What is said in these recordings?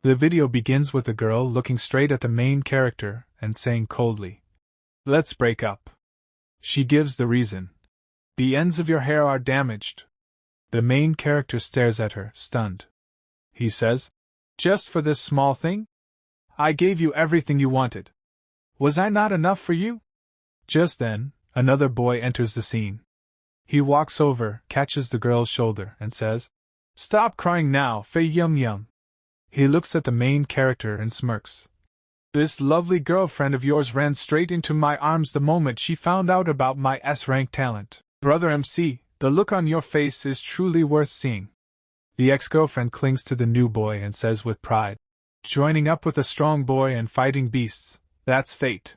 The video begins with a girl looking straight at the main character and saying coldly, "Let's break up." She gives the reason. "The ends of your hair are damaged." The main character stares at her, stunned. He says, "Just for this small thing? I gave you everything you wanted. Was I not enough for you?" Just then, another boy enters the scene. He walks over, catches the girl's shoulder, and says, "Stop crying now, Fei Yum Yum." He looks at the main character and smirks. "This lovely girlfriend of yours ran straight into my arms the moment she found out about my S-rank talent. Brother MC, the look on your face is truly worth seeing." The ex-girlfriend clings to the new boy and says with pride, "Joining up with a strong boy and fighting beasts, that's fate.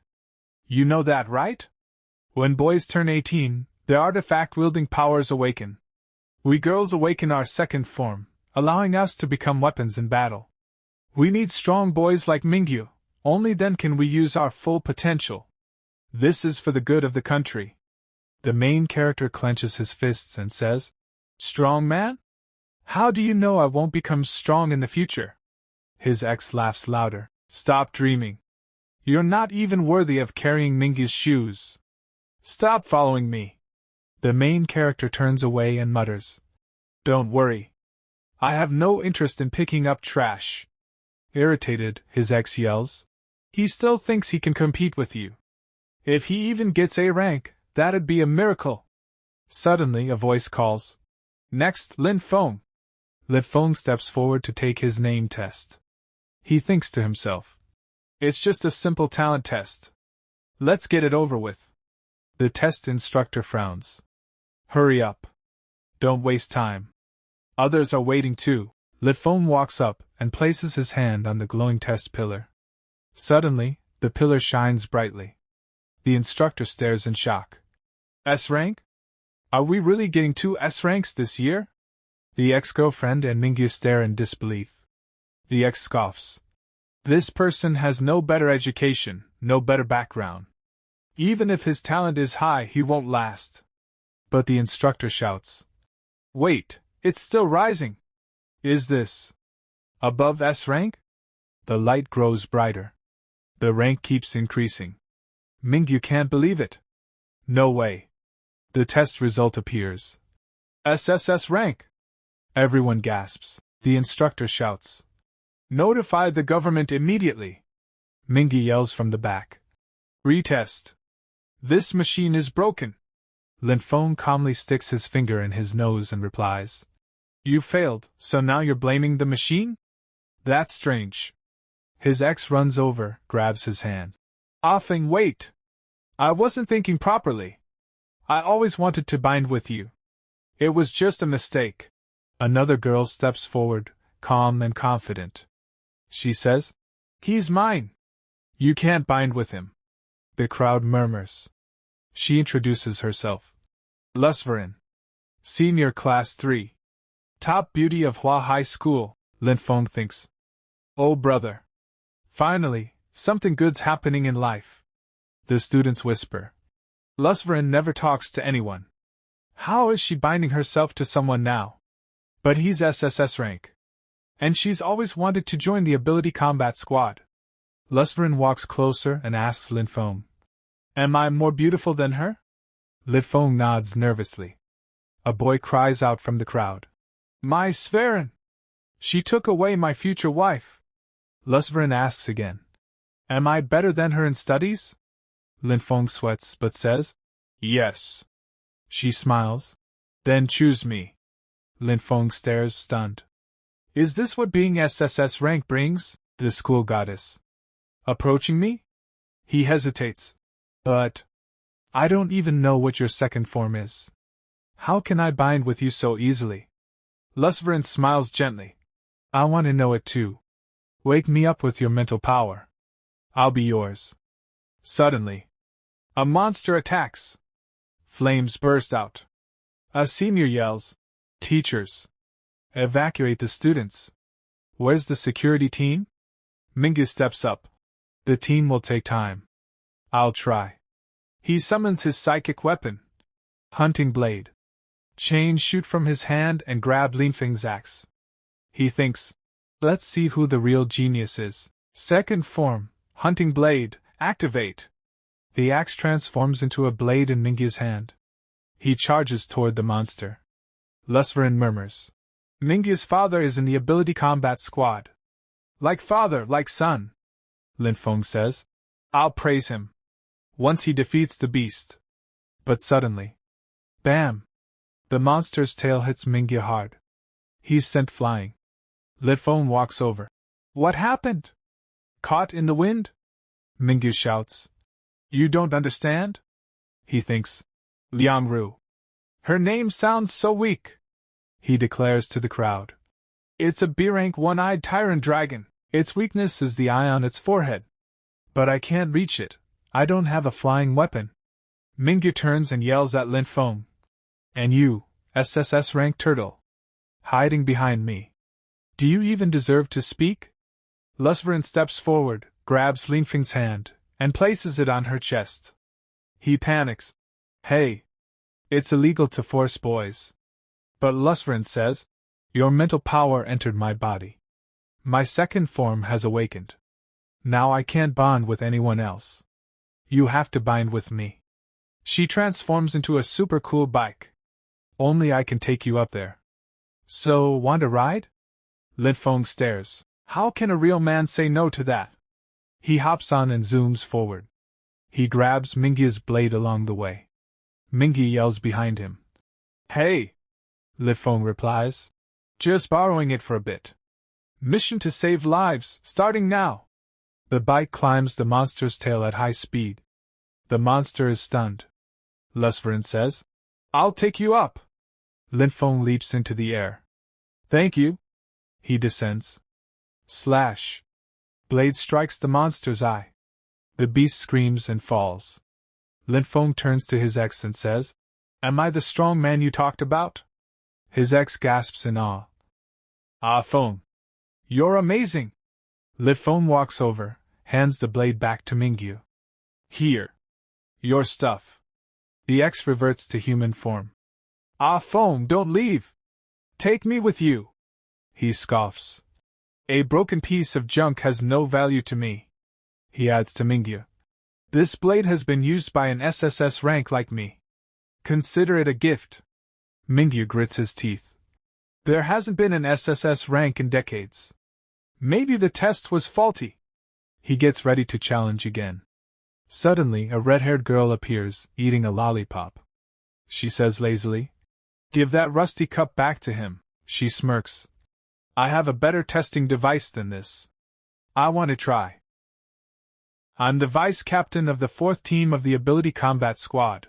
You know that, right? When boys turn 18, their artifact-wielding powers awaken. We girls awaken our second form, allowing us to become weapons in battle. We need strong boys like Mingyu, only then can we use our full potential. This is for the good of the country." The main character clenches his fists and says, "Strong man? How do you know I won't become strong in the future?" His ex laughs louder. "Stop dreaming. You're not even worthy of carrying Mingyu's shoes. Stop following me." The main character turns away and mutters, "Don't worry. I have no interest in picking up trash." Irritated, his ex yells, "He still thinks he can compete with you. If he even gets A rank, that'd be a miracle." Suddenly a voice calls, "Next, Lin Fang." Lin Fang steps forward to take his name test. He thinks to himself, "It's just a simple talent test. Let's get it over with." The test instructor frowns. "Hurry up. Don't waste time. Others are waiting too." Lin Fang walks up and places his hand on the glowing test pillar. Suddenly, the pillar shines brightly. The instructor stares in shock. "S-rank? Are we really getting 2 S-ranks this year?" The ex-girlfriend and Mingyu stare in disbelief. The ex scoffs. "This person has no better education, no better background. Even if his talent is high, he won't last." But the instructor shouts, "Wait, it's still rising. Is this above S rank?" The light grows brighter. The rank keeps increasing. Mingyu can't believe it. "No way." The test result appears. "SSS-Rank." Everyone gasps. The instructor shouts, "Notify the government immediately." Mingyu yells from the back, "Retest. This machine is broken." Lin Fang calmly sticks his finger in his nose and replies, "You failed, so now you're blaming the machine? That's strange." His ex runs over, grabs his hand. "Fang, wait. I wasn't thinking properly. I always wanted to bind with you. It was just a mistake." Another girl steps forward, calm and confident. She says, "He's mine." "You can't bind with him." The crowd murmurs. She introduces herself. "Lusverin. Senior Class 3. Top beauty of Hua High School." Lin Fang thinks, "Oh brother. Finally, something good's happening in life." The students whisper. "Lusverin never talks to anyone. How is she binding herself to someone now? But he's SSS rank. And she's always wanted to join the ability combat squad." Lusverin walks closer and asks Lin Fang, "Am I more beautiful than her?" Lin Fang nods nervously. A boy cries out from the crowd, "My Sverin! She took away my future wife." Lusverin asks again, "Am I better than her in studies?" Lin Fang sweats but says, "Yes." She smiles. "Then choose me." Lin Fang stares stunned. "Is this what being SSS rank brings?" The school goddess. "Approaching me?" He hesitates. "But I don't even know what your second form is. How can I bind with you so easily?" Lusverin smiles gently. "I want to know it too. Wake me up with your mental power. I'll be yours." Suddenly, a monster attacks. Flames burst out. A senior yells, "Teachers! Evacuate the students! Where's the security team?" Mingyu steps up. "The team will take time. I'll try." He summons his psychic weapon, hunting blade. Chains shoot from his hand and grab Lin Fang's axe. He thinks, Let's see who the real genius is. Second form, hunting blade, activate. The axe transforms into a blade in Mingya's hand. He charges toward the monster. Lusvarin murmurs. Mingya's father is in the ability combat squad. Like father, like son, Lin Fang says. I'll praise him. Once he defeats the beast. But suddenly. Bam! The monster's tail hits Mingya hard. He's sent flying. Lin Fang walks over. What happened? Caught in the wind? Mingya shouts. You don't understand? He thinks. Liang Ru. Her name sounds so weak, he declares to the crowd. It's a B-rank one-eyed tyrant dragon. Its weakness is the eye on its forehead. But I can't reach it. I don't have a flying weapon. Mingya turns and yells at Lin Fang. And you, SSS-Rank turtle. Hiding behind me. Do you even deserve to speak? Lusvarin steps forward, grabs Lin Fang's hand, and places it on her chest. He panics. Hey! It's illegal to force boys. But Lusvarin says, your mental power entered my body. My second form has awakened. Now I can't bond with anyone else. You have to bind with me. She transforms into a super cool bike. Only I can take you up there. So, want a ride? Lin Fang stares. How can a real man say no to that? He hops on and zooms forward. He grabs Mingya's blade along the way. Mingya yells behind him. Hey! Lin Fang replies. Just borrowing it for a bit. Mission to save lives, starting now. The bike climbs the monster's tail at high speed. The monster is stunned. Lusvarin says, I'll take you up. Lin Fang leaps into the air. Thank you. He descends. Slash. Blade strikes the monster's eye. The beast screams and falls. Lin Fang turns to his ex and says, Am I the strong man you talked about? His ex gasps in awe. Ah, Fang. You're amazing. Lin Fang walks over, hands the blade back to Mingyu. Here. Your stuff. The ex reverts to human form. Ah, Fang, don't leave. Take me with you. He scoffs. A broken piece of junk has no value to me. He adds to Mingyu. This blade has been used by an SSS rank like me. Consider it a gift. Mingyu grits his teeth. There hasn't been an SSS rank in decades. Maybe the test was faulty. He gets ready to challenge again. Suddenly, a red-haired girl appears, eating a lollipop. She says lazily, Give that rusty cup back to him. She smirks. I have a better testing device than this. I want to try. I'm the vice captain of the 4th team of the Ability Combat Squad.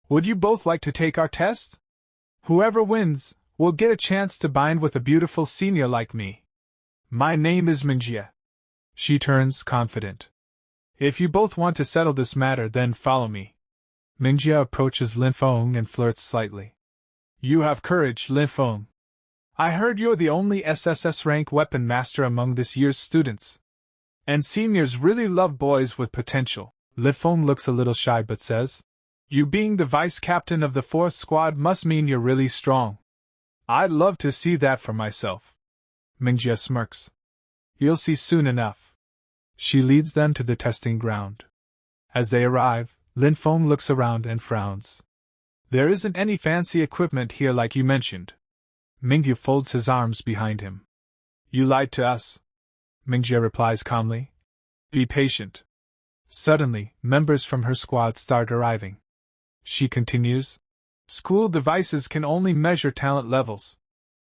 Would you both like to take our test? Whoever wins will get a chance to bind with a beautiful senior like me. My name is Mingya. She turns confident. If you both want to settle this matter, then follow me. Mingya approaches Lin Fang and flirts slightly. You have courage, Lin Fang. I heard you're the only SSS rank weapon master among this year's students. And seniors really love boys with potential. Lin Fang looks a little shy but says, You being the vice captain of the 4th squad must mean you're really strong. I'd love to see that for myself. Mingya smirks. You'll see soon enough. She leads them to the testing ground. As they arrive, Lin Fang looks around and frowns. There isn't any fancy equipment here like you mentioned. Mingyu folds his arms behind him. You lied to us. Mingya replies calmly. Be patient. Suddenly, members from her squad start arriving. She continues. School devices can only measure talent levels.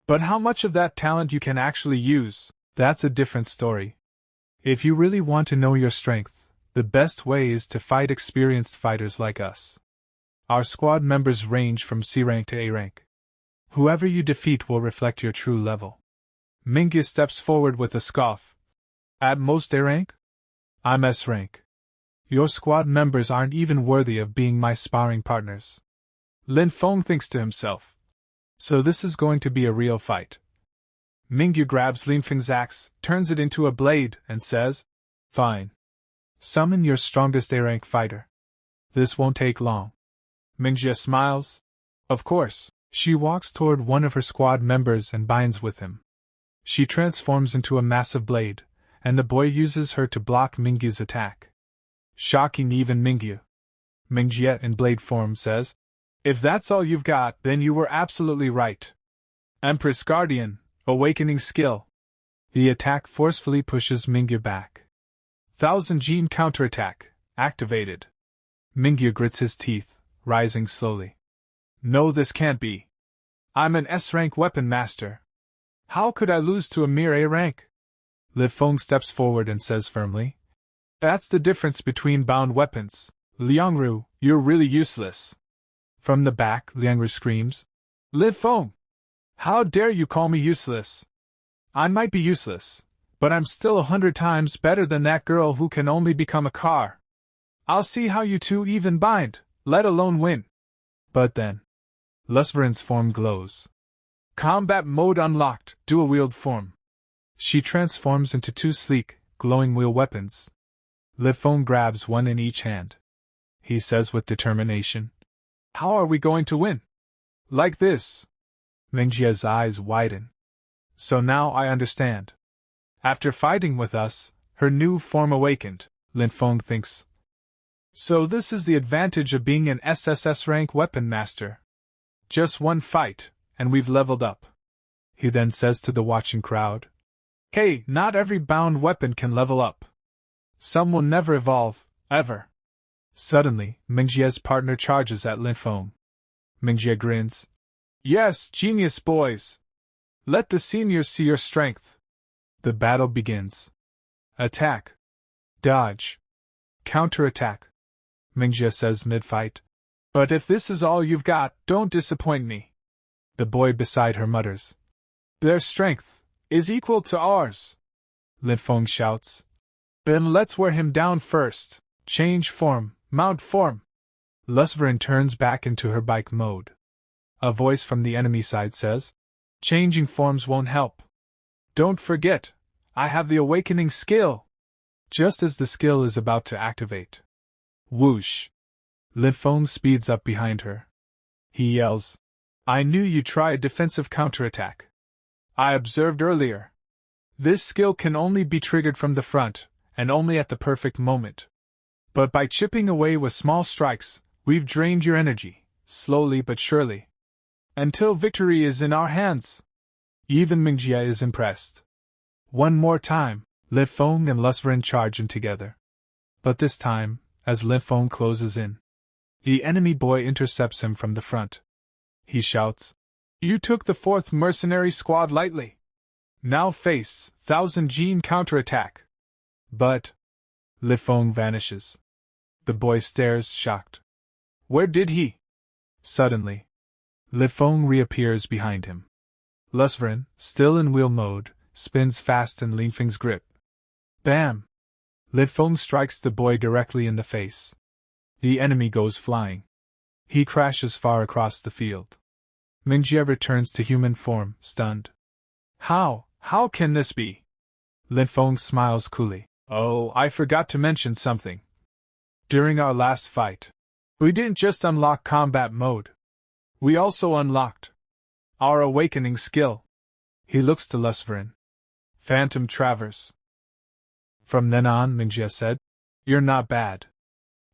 But how much of that talent you can actually use, that's a different story. If you really want to know your strength, the best way is to fight experienced fighters like us. Our squad members range from C rank to A rank. Whoever you defeat will reflect your true level. Mingya steps forward with a scoff. At most A rank? I'm S rank. Your squad members aren't even worthy of being my sparring partners. Lin Fang thinks to himself. So this is going to be a real fight. Mingyu grabs Lin Fang's axe, turns it into a blade, and says, Fine. Summon your strongest A-rank fighter. This won't take long. Mingya smiles. Of course. She walks toward one of her squad members and binds with him. She transforms into a massive blade, and the boy uses her to block Mingyu's attack. Shocking even Mingyu. Mingjie in blade form says, "If that's all you've got, then you were absolutely right. Empress Guardian, awakening skill." The attack forcefully pushes Mingyu back. Thousand Gene counterattack, activated. Mingyu grits his teeth, rising slowly. "No, this can't be. I'm an S-rank weapon master. How could I lose to a mere A-rank?" Lin Fang steps forward and says firmly, "That's the difference between bound weapons. Liangru, you're really useless." From the back, Liangru screams, "Lin Fang! How dare you call me useless? I might be useless, but I'm still 100 times better than that girl who can only become a car. I'll see how you two even bind, let alone win." But then, Lusverin's form glows. Combat mode unlocked, dual-wield form. She transforms into two sleek, glowing wheel weapons. Lin Fang grabs one in each hand. He says with determination, "How are we going to win? Like this?" Mingjie's eyes widen. "So now I understand. After fighting with us, her new form awakened," Lin Fang thinks. "So this is the advantage of being an SSS-Rank weapon master. Just one fight, and we've leveled up." He then says to the watching crowd, "Hey, not every bound weapon can level up. Some will never evolve, ever." Suddenly, Mingjie's partner charges at Lin Fang. Mingjie grins. "Yes, genius boys! Let the seniors see your strength." The battle begins. Attack. Dodge. Counterattack. Mingjie says mid-fight. "But if this is all you've got, don't disappoint me." The boy beside her mutters, "Their strength is equal to ours." Lin Fang shouts, "Then let's wear him down first. Change form, mount form." Lusverin turns back into her bike mode. A voice from the enemy side says, "Changing forms won't help. Don't forget, I have the awakening skill." Just as the skill is about to activate, whoosh! Lin Fang speeds up behind her. He yells, "I knew you'd try a defensive counterattack. I observed earlier. This skill can only be triggered from the front, and only at the perfect moment. But by chipping away with small strikes, we've drained your energy, slowly but surely, until victory is in our hands." Even Mingjie is impressed. One more time, Lin Fang and Lusverin charge in together. But this time, as Lin Fang closes in, the enemy boy intercepts him from the front. He shouts, "You took the 4th mercenary squad lightly. Now face 1000 Gene counterattack." But Lin Fang vanishes. The boy stares, shocked. Where did he? Suddenly, Lin Fang reappears behind him. Lusverin, still in wheel mode, spins fast in Lin Fang's grip. Bam! Lin Fang strikes the boy directly in the face. The enemy goes flying. He crashes far across the field. Mingjie returns to human form, stunned. How can this be?" Lin Fang smiles coolly. "Oh, I forgot to mention something. During our last fight, we didn't just unlock combat mode. We also unlocked our awakening skill." He looks to Lusverin. "Phantom Traverse." From then on, Mingjie said, "You're not bad.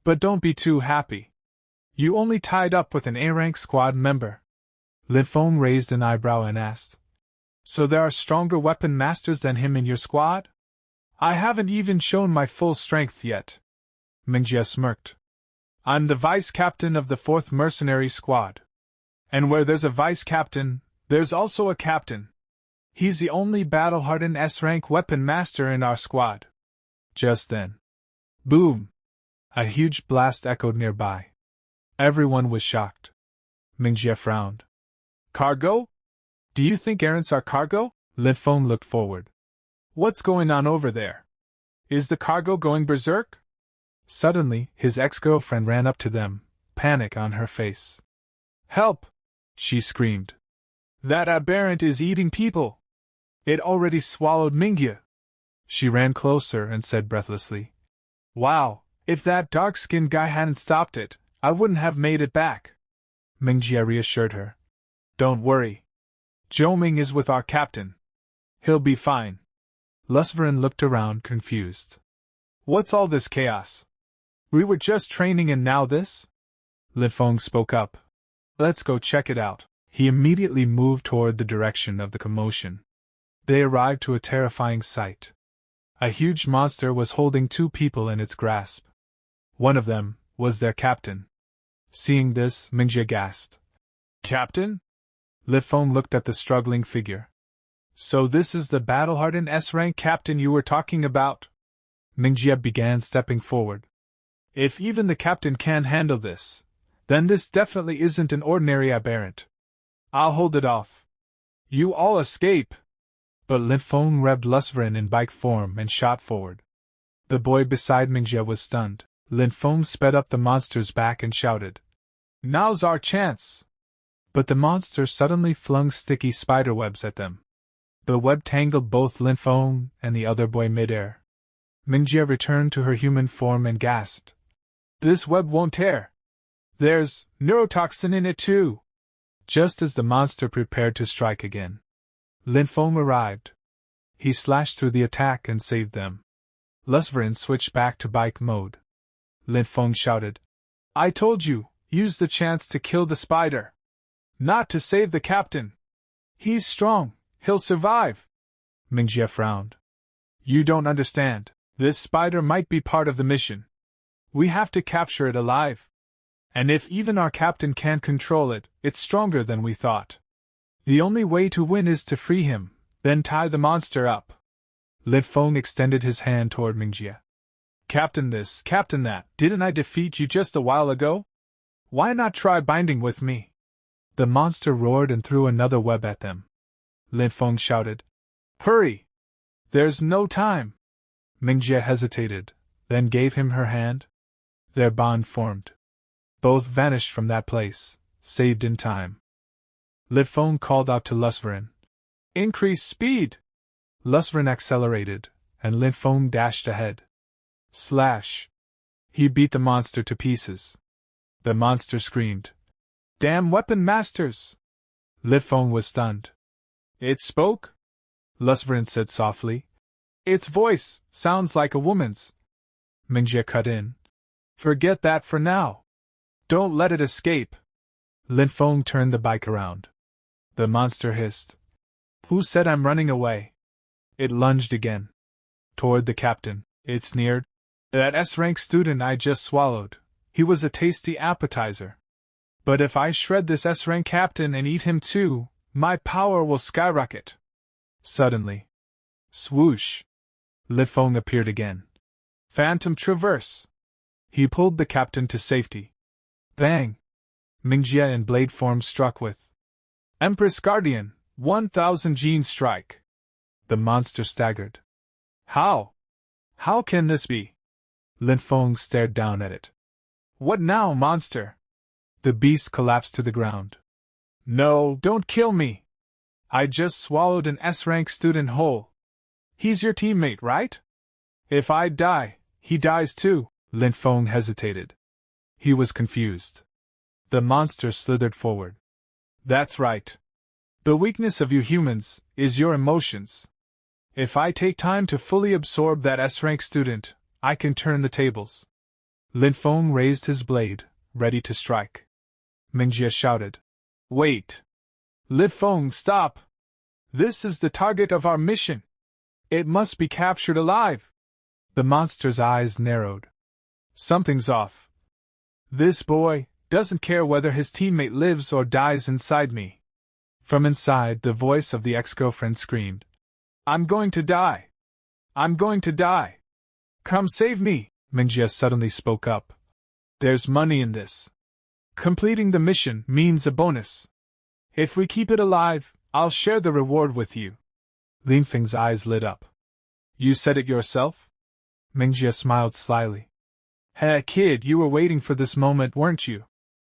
But don't be too happy. You only tied up with an A-rank squad member." Lin Fang raised an eyebrow and asked, "So there are stronger weapon masters than him in your squad?" "I haven't even shown my full strength yet." Mingjie smirked. "I'm the vice-captain of the 4th mercenary squad. And where there's a vice-captain, there's also a captain. He's the only battle-hardened S-rank weapon master in our squad." Just then, boom! A huge blast echoed nearby. Everyone was shocked. Mingjie frowned. "Cargo? Do you think errants are cargo?" Lin Fang looked forward. "What's going on over there? Is the cargo going berserk?" Suddenly, his ex-girlfriend ran up to them, panic on her face. "Help!" she screamed. "That aberrant is eating people! It already swallowed Mingjie." She ran closer and said breathlessly, "Wow, if that dark-skinned guy hadn't stopped it, I wouldn't have made it back." Mingjie reassured her. "Don't worry. Zhou Ming is with our captain. He'll be fine. Lusverin looked around, confused. What's all this chaos? We were just training and now this? Lin Fang spoke up. Let's go check it out. He immediately moved toward the direction of the commotion. They arrived to a terrifying sight. A huge monster was holding two people in its grasp. One of them was their captain. Seeing this, Mingjie gasped. Captain? Lin Fang looked at the struggling figure. So this is the battle-hardened S-Rank captain you were talking about? Mingjie began stepping forward. If even the captain can handle this, then this definitely isn't an ordinary aberrant. I'll hold it off. You all escape! But Lin Fang revved Lusverin in bike form and shot forward. The boy beside Mingjie was stunned. Lin Fang sped up the monster's back and shouted, Now's our chance! But the monster suddenly flung sticky spiderwebs at them. The web tangled both Lin Fang and the other boy midair. Mingjie returned to her human form and gasped. This web won't tear. There's neurotoxin in it too. Just as the monster prepared to strike again, Lin Fang arrived. He slashed through the attack and saved them. Lusverin switched back to bike mode. Lin Fang shouted, I told you, use the chance to kill the spider. Not to save the captain. He's strong, he'll survive. Mingjie frowned. You don't understand. This spider might be part of the mission. We have to capture it alive. And if even our captain can't control it, it's stronger than we thought. The only way to win is to free him, then tie the monster up. Lin Fang extended his hand toward Mingjie. Captain this, captain that, didn't I defeat you just a while ago? Why not try binding with me? The monster roared and threw another web at them. Lin Fang shouted, Hurry! There's no time! Mingjie hesitated, then gave him her hand. Their bond formed. Both vanished from that place, saved in time. Lin Fang called out to Lusverin, Increase speed! Lusverin accelerated, and Lin Fang dashed ahead. Slash! He beat the monster to pieces. The monster screamed, Damn weapon masters! Lin Fang was stunned. It spoke? Lusverin said softly. Its voice sounds like a woman's. Mingjie cut in. Forget that for now. Don't let it escape. Lin Fang turned the bike around. The monster hissed. Who said I'm running away? It lunged again. Toward the captain, it sneered. That S-Rank student I just swallowed. He was a tasty appetizer. But if I shred this S-Rank captain and eat him too, my power will skyrocket. Suddenly. Swoosh. Lin Fang appeared again. Phantom Traverse. He pulled the captain to safety. Bang! Mingjie in blade form struck with Empress Guardian, 1000 Gene Strike. The monster staggered. How? How can this be? Lin Fang stared down at it. What now, monster? The beast collapsed to the ground. No, don't kill me. I just swallowed an S-Rank student whole. He's your teammate, right? If I die, he dies too. Lin Fang hesitated. He was confused. The monster slithered forward. That's right. The weakness of you humans is your emotions. If I take time to fully absorb that S-Rank student, I can turn the tables. Lin Fang raised his blade, ready to strike. Mingjie shouted. Wait! Lin Fang, stop! This is the target of our mission. It must be captured alive. The monster's eyes narrowed. Something's off. This boy doesn't care whether his teammate lives or dies inside me. From inside, the voice of the ex-girlfriend screamed. I'm going to die. I'm going to die. Come save me, Mingjie suddenly spoke up. There's money in this. Completing the mission means a bonus. If we keep it alive, I'll share the reward with you. Lin Fang's eyes lit up. You said it yourself? Mingjie smiled slyly. Hey kid, you were waiting for this moment, weren't you?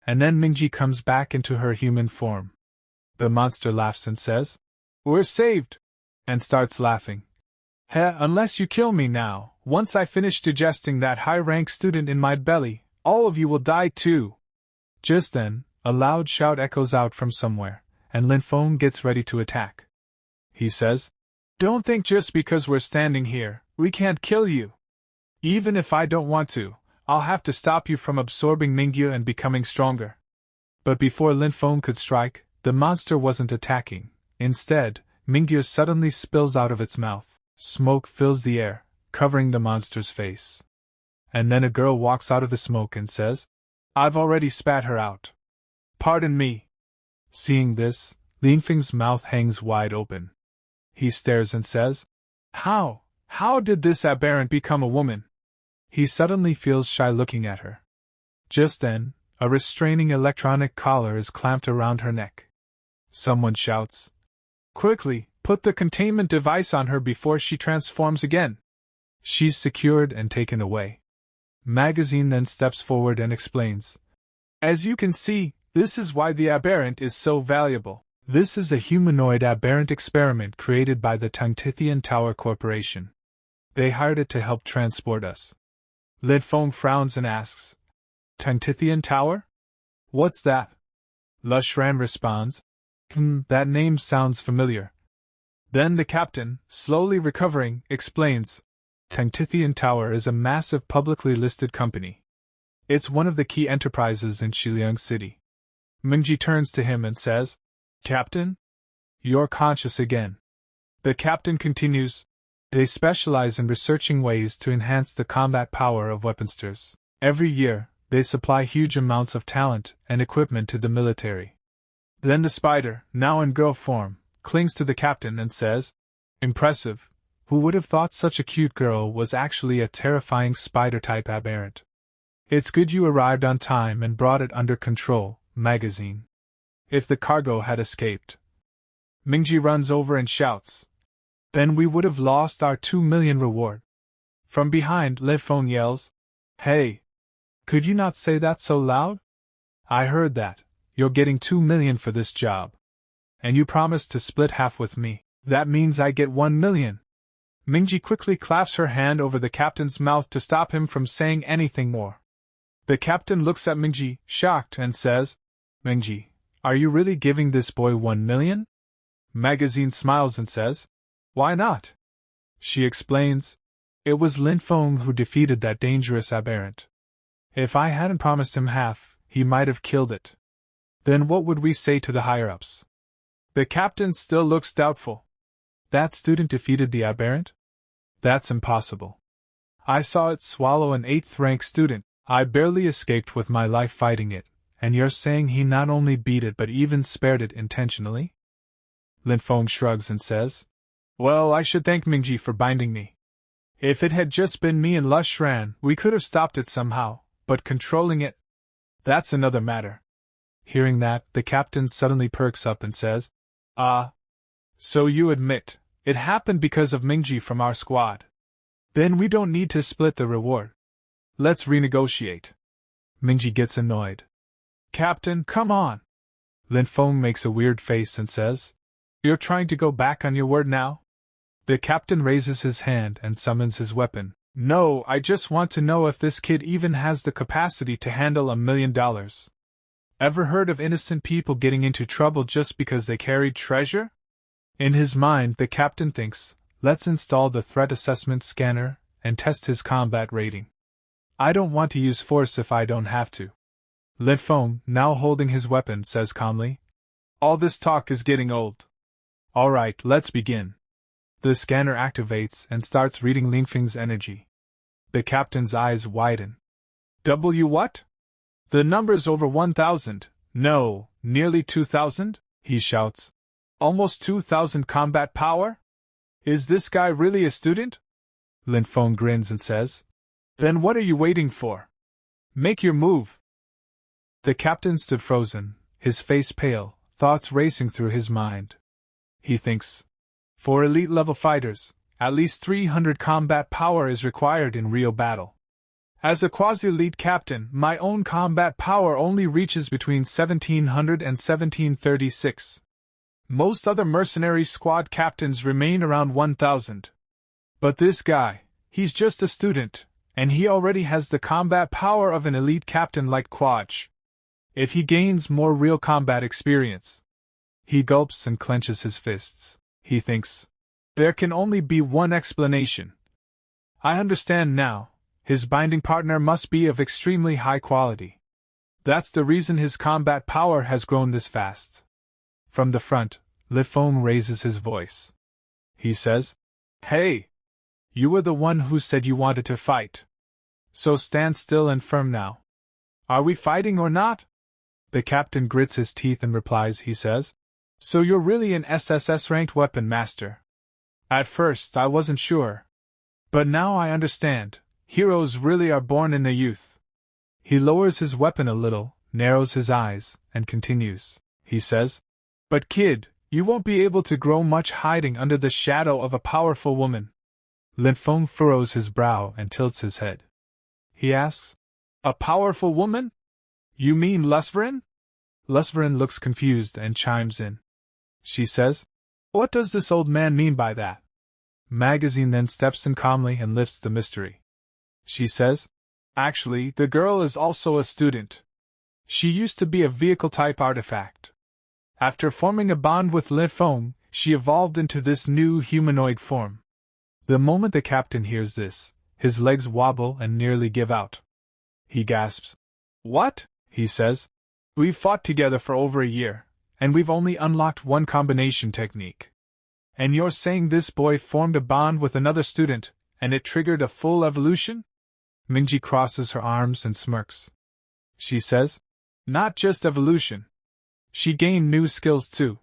And then Mingjie comes back into her human form. The monster laughs and says, We're saved! And starts laughing. Hey, unless you kill me now, once I finish digesting that high-rank student in my belly, all of you will die too. Just then, a loud shout echoes out from somewhere, and Lin Fang gets ready to attack. He says, Don't think just because we're standing here, we can't kill you. Even if I don't want to, I'll have to stop you from absorbing Mingyu and becoming stronger. But before Lin Fang could strike, the monster wasn't attacking. Instead, Mingyu suddenly spills out of its mouth. Smoke fills the air, covering the monster's face. And then a girl walks out of the smoke and says, "I've already spat her out. Pardon me." Seeing this, Lin Fang's mouth hangs wide open. He stares and says, How did this aberrant become a woman?" He suddenly feels shy looking at her. Just then, a restraining electronic collar is clamped around her neck. Someone shouts, "Quickly, put the containment device on her before she transforms again." She's secured and taken away. Magazine then steps forward and explains, "As you can see, this is why the aberrant is so valuable. This is a humanoid aberrant experiment created by the Untitled Tower Corporation. They hired it to help transport us." Lin Fang frowns and asks, "Untitled Tower? What's that?" LDrago responds, "That name sounds familiar." Then the captain, slowly recovering, explains, "Untitled Tower is a massive publicly listed company. It's one of the key enterprises in Shiliang City." Mingji turns to him and says, "Captain? You're conscious again." The captain continues, "They specialize in researching ways to enhance the combat power of weaponsters. Every year, they supply huge amounts of talent and equipment to the military." Then the spider, now in girl form, clings to the captain and says, "Impressive. Who would have thought such a cute girl was actually a terrifying spider-type aberrant? It's good you arrived on time and brought it under control, magazine. If the cargo had escaped..." Mingji runs over and shouts, "Then we would have lost our 2 million reward." From behind, Lin Fang yells, "Hey! Could you not say that so loud? I heard that. You're getting 2 million for this job. And you promised to split half with me. That means I get 1 million. Mingji quickly claps her hand over the captain's mouth to stop him from saying anything more. The captain looks at Mingji, shocked, and says, "Mingji, are you really giving this boy 1 million? Magazine smiles and says, "Why not?" She explains, "It was Lin Fang who defeated that dangerous aberrant. If I hadn't promised him half, he might have killed it. Then what would we say to the higher-ups?" The captain still looks doubtful. "That student defeated the aberrant? That's impossible. I saw it swallow an 8th rank student. I barely escaped with my life fighting it, and you're saying he not only beat it but even spared it intentionally?" Lin Fang shrugs and says, "Well, I should thank Mingji for binding me. If it had just been me and LDrago, we could have stopped it somehow, but controlling it, that's another matter." Hearing that, the captain suddenly perks up and says, So you admit, it happened because of Mingji from our squad. Then we don't need to split the reward. Let's renegotiate." Mingji gets annoyed. "Captain, come on." Lin Fang makes a weird face and says, "You're trying to go back on your word now?" The captain raises his hand and summons his weapon. "No, I just want to know if this kid even has the capacity to handle $1 million. Ever heard of innocent people getting into trouble just because they carried treasure?" In his mind, the captain thinks, let's install the threat assessment scanner and test his combat rating. I don't want to use force if I don't have to. Lin Fang, now holding his weapon, says calmly, "All this talk is getting old. All right, let's begin." The scanner activates and starts reading Lin Fang's energy. The captain's eyes widen. What? The number's over 1,000. No, nearly 2,000? He shouts. Almost 2,000 combat power? Is this guy really a student? Lin Fang grins and says, "Then what are you waiting for? Make your move." The captain stood frozen, his face pale, thoughts racing through his mind. He thinks, for elite-level fighters, at least 300 combat power is required in real battle. As a quasi-elite captain, my own combat power only reaches between 1,700 and 1,736. Most other mercenary squad captains remain around 1,000. But this guy, he's just a student, and he already has the combat power of an elite captain like Quaj. If he gains more real combat experience... He gulps and clenches his fists. He thinks, There can only be one explanation. I understand now. His binding partner must be of extremely high quality. That's the reason his combat power has grown this fast. From the front, Lin Fang raises his voice. He says, "Hey! You were the one who said you wanted to fight. So stand still and firm now. Are we fighting or not?" The captain grits his teeth and replies, he says, "So you're really an SSS-ranked weapon master. At first I wasn't sure. But now I understand, heroes really are born in their youth." He lowers his weapon a little, narrows his eyes, and continues. He says, "But kid, you won't be able to grow much hiding under the shadow of a powerful woman." Lin Fang furrows his brow and tilts his head. He asks, "A powerful woman? You mean Lusverin?" Lusverin looks confused and chimes in. She says, "What does this old man mean by that?" Magazine then steps in calmly and lifts the mystery. She says, "Actually, the girl is also a student. She used to be a vehicle-type artifact. After forming a bond with Lin Fang, she evolved into this new humanoid form." The moment the captain hears this, his legs wobble and nearly give out. He gasps. "What?" he says. "We've fought together for over a year, and we've only unlocked one combination technique. And you're saying this boy formed a bond with another student, and it triggered a full evolution?" Mingji crosses her arms and smirks. She says, "Not just evolution. She gained new skills too.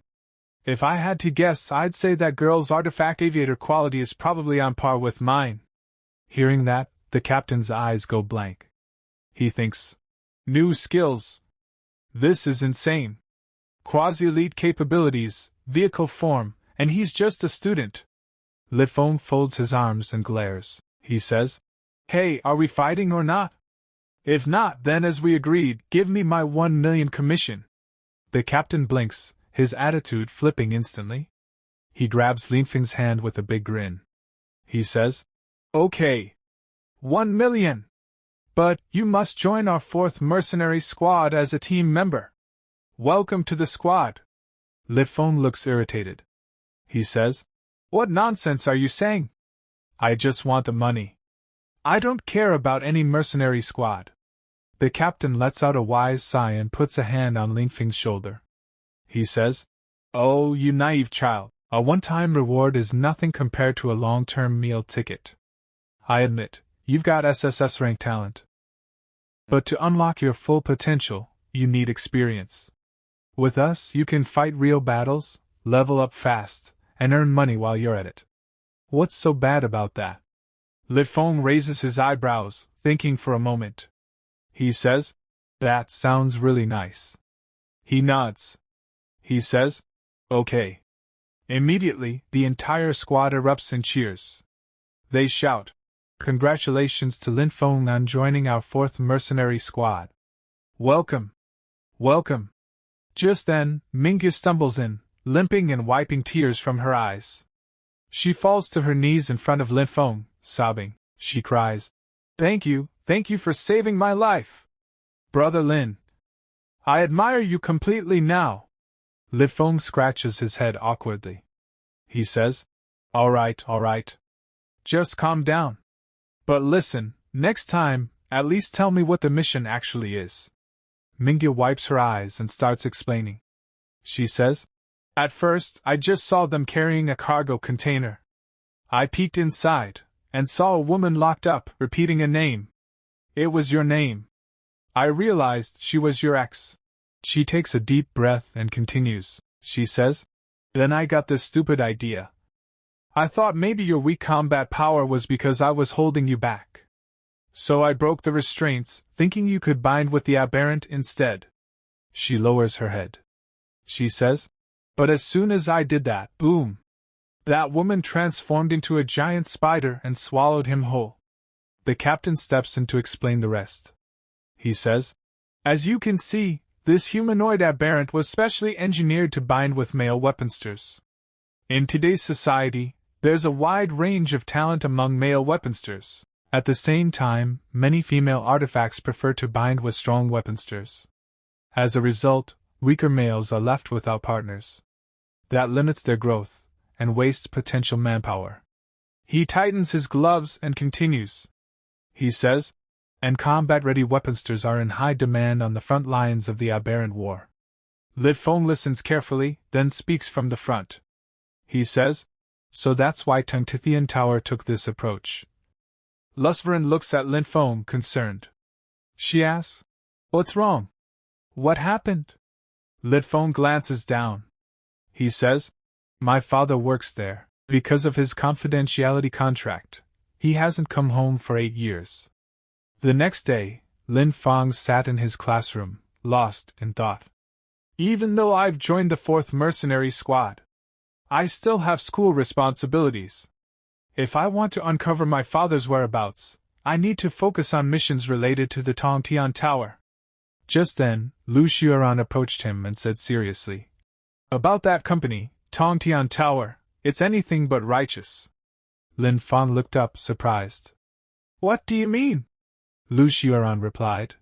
If I had to guess, I'd say that girl's artifact aviator quality is probably on par with mine." Hearing that, the captain's eyes go blank. He thinks, "New skills? This is insane. Quasi-elite capabilities, vehicle form, and he's just a student." Lin Fang folds his arms and glares. He says, "Hey, are we fighting or not? If not, then as we agreed, give me my 1 million commission." The captain blinks, his attitude flipping instantly. He grabs Lin Fang's hand with a big grin. He says, "Okay. 1 million. But you must join our 4th mercenary squad as a team member. Welcome to the squad." Lin Fang looks irritated. He says, "What nonsense are you saying? I just want the money. I don't care about any mercenary squad." The captain lets out a wise sigh and puts a hand on Lin Fang's shoulder. He says, "Oh, you naive child, a one-time reward is nothing compared to a long-term meal ticket. I admit, you've got SSS-rank talent. But to unlock your full potential, you need experience. With us, you can fight real battles, level up fast, and earn money while you're at it. What's so bad about that?" Lin Fang raises his eyebrows, thinking for a moment. He says, "That sounds really nice." He nods. He says, "Okay." Immediately, the entire squad erupts in cheers. They shout, "Congratulations to Lin Fang on joining our 4th mercenary squad. Welcome! Welcome!" Just then, Mingyu stumbles in, limping and wiping tears from her eyes. She falls to her knees in front of Lin Fang, sobbing. She cries, thank you for saving my life. Brother Lin. I admire you completely now." Lin Fang scratches his head awkwardly. He says, all right. Just calm down. But listen, next time, at least tell me what the mission actually is." Mingyu wipes her eyes and starts explaining. She says, "At first, I just saw them carrying a cargo container. I peeked inside, and saw a woman locked up, repeating a name. It was your name. I realized she was your ex." She takes a deep breath and continues. She says, "Then I got this stupid idea. I thought maybe your weak combat power was because I was holding you back. So I broke the restraints, thinking you could bind with the aberrant instead." She lowers her head. She says, "But as soon as I did that, boom! That woman transformed into a giant spider and swallowed him whole." The captain steps in to explain the rest. He says, "As you can see, this humanoid aberrant was specially engineered to bind with male weaponsters. In today's society, there's a wide range of talent among male weaponsters. At the same time, many female artifacts prefer to bind with strong weaponsters. As a result, weaker males are left without partners. That limits their growth, and wastes potential manpower. He tightens his gloves and continues. He says, and combat-ready weaponsters are in high demand on the front lines of the aberrant war. Lin Fang listens carefully, then speaks from the front. He says, so that's why Untitled Tower took this approach. Lusverin looks at Lin Fang concerned. She asks, what's wrong? What happened? Lin Fang glances down. He says, my father works there. Because of his confidentiality contract, he hasn't come home for 8 years. The next day, Lin Fang sat in his classroom, lost in thought. Even though I've joined the 4th Mercenary Squad, I still have school responsibilities. If I want to uncover my father's whereabouts, I need to focus on missions related to the Untitled Tower. Just then, Lu Xueran approached him and said seriously, about that company, Untitled Tower, it's anything but righteous. Lin Fang looked up, surprised. What do you mean? Lu Xueran replied.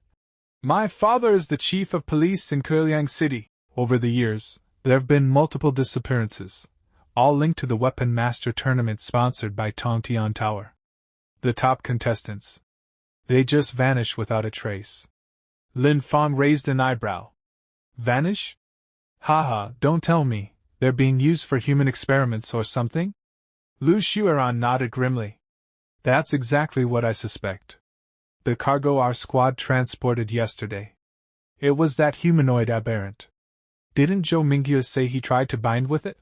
My father is the chief of police in Kuliang City. Over the years, there have been multiple disappearances, all linked to the Weapon Master tournament sponsored by Untitled Tower. The top contestants. They just vanish without a trace. Lin Fang raised an eyebrow. Vanish? Haha, don't tell me, they're being used for human experiments or something? Lu Xueran nodded grimly. That's exactly what I suspect. The cargo our squad transported yesterday. It was that humanoid aberrant. Didn't Zhou Mingyu say he tried to bind with it?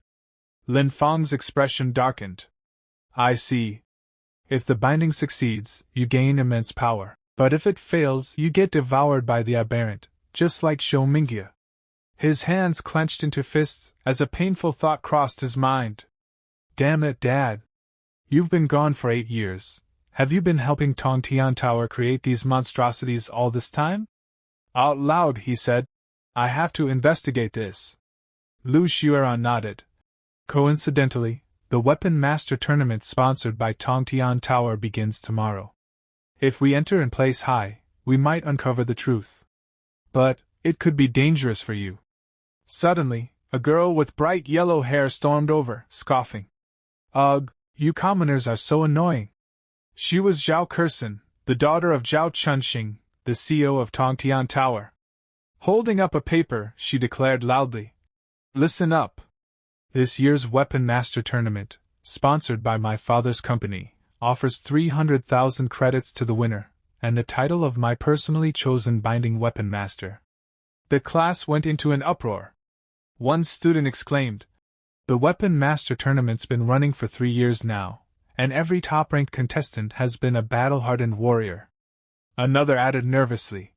Lin Fang's expression darkened. I see. If the binding succeeds, you gain immense power, but if it fails, you get devoured by the aberrant, just like Zhou Mingyu. His hands clenched into fists as a painful thought crossed his mind. Damn it, Dad. You've been gone for 8 years. Have you been helping Untitled Tower create these monstrosities all this time? Out loud, he said, I have to investigate this. Lu Xueran nodded. Coincidentally, the Weapon Master tournament sponsored by Untitled Tower begins tomorrow. If we enter and place high, we might uncover the truth. But it could be dangerous for you. Suddenly, a girl with bright yellow hair stormed over, scoffing. Ugh, you commoners are so annoying. She was Zhao Kursen, the daughter of Zhao Chunxing, the CEO of Untitled Tower. Holding up a paper, she declared loudly. Listen up. This year's Weapon Master tournament, sponsored by my father's company, offers 300,000 credits to the winner, and the title of my personally chosen binding Weapon Master. The class went into an uproar. One student exclaimed, the Weapon Master tournament's been running for 3 years now, and every top-ranked contestant has been a battle-hardened warrior. Another added nervously,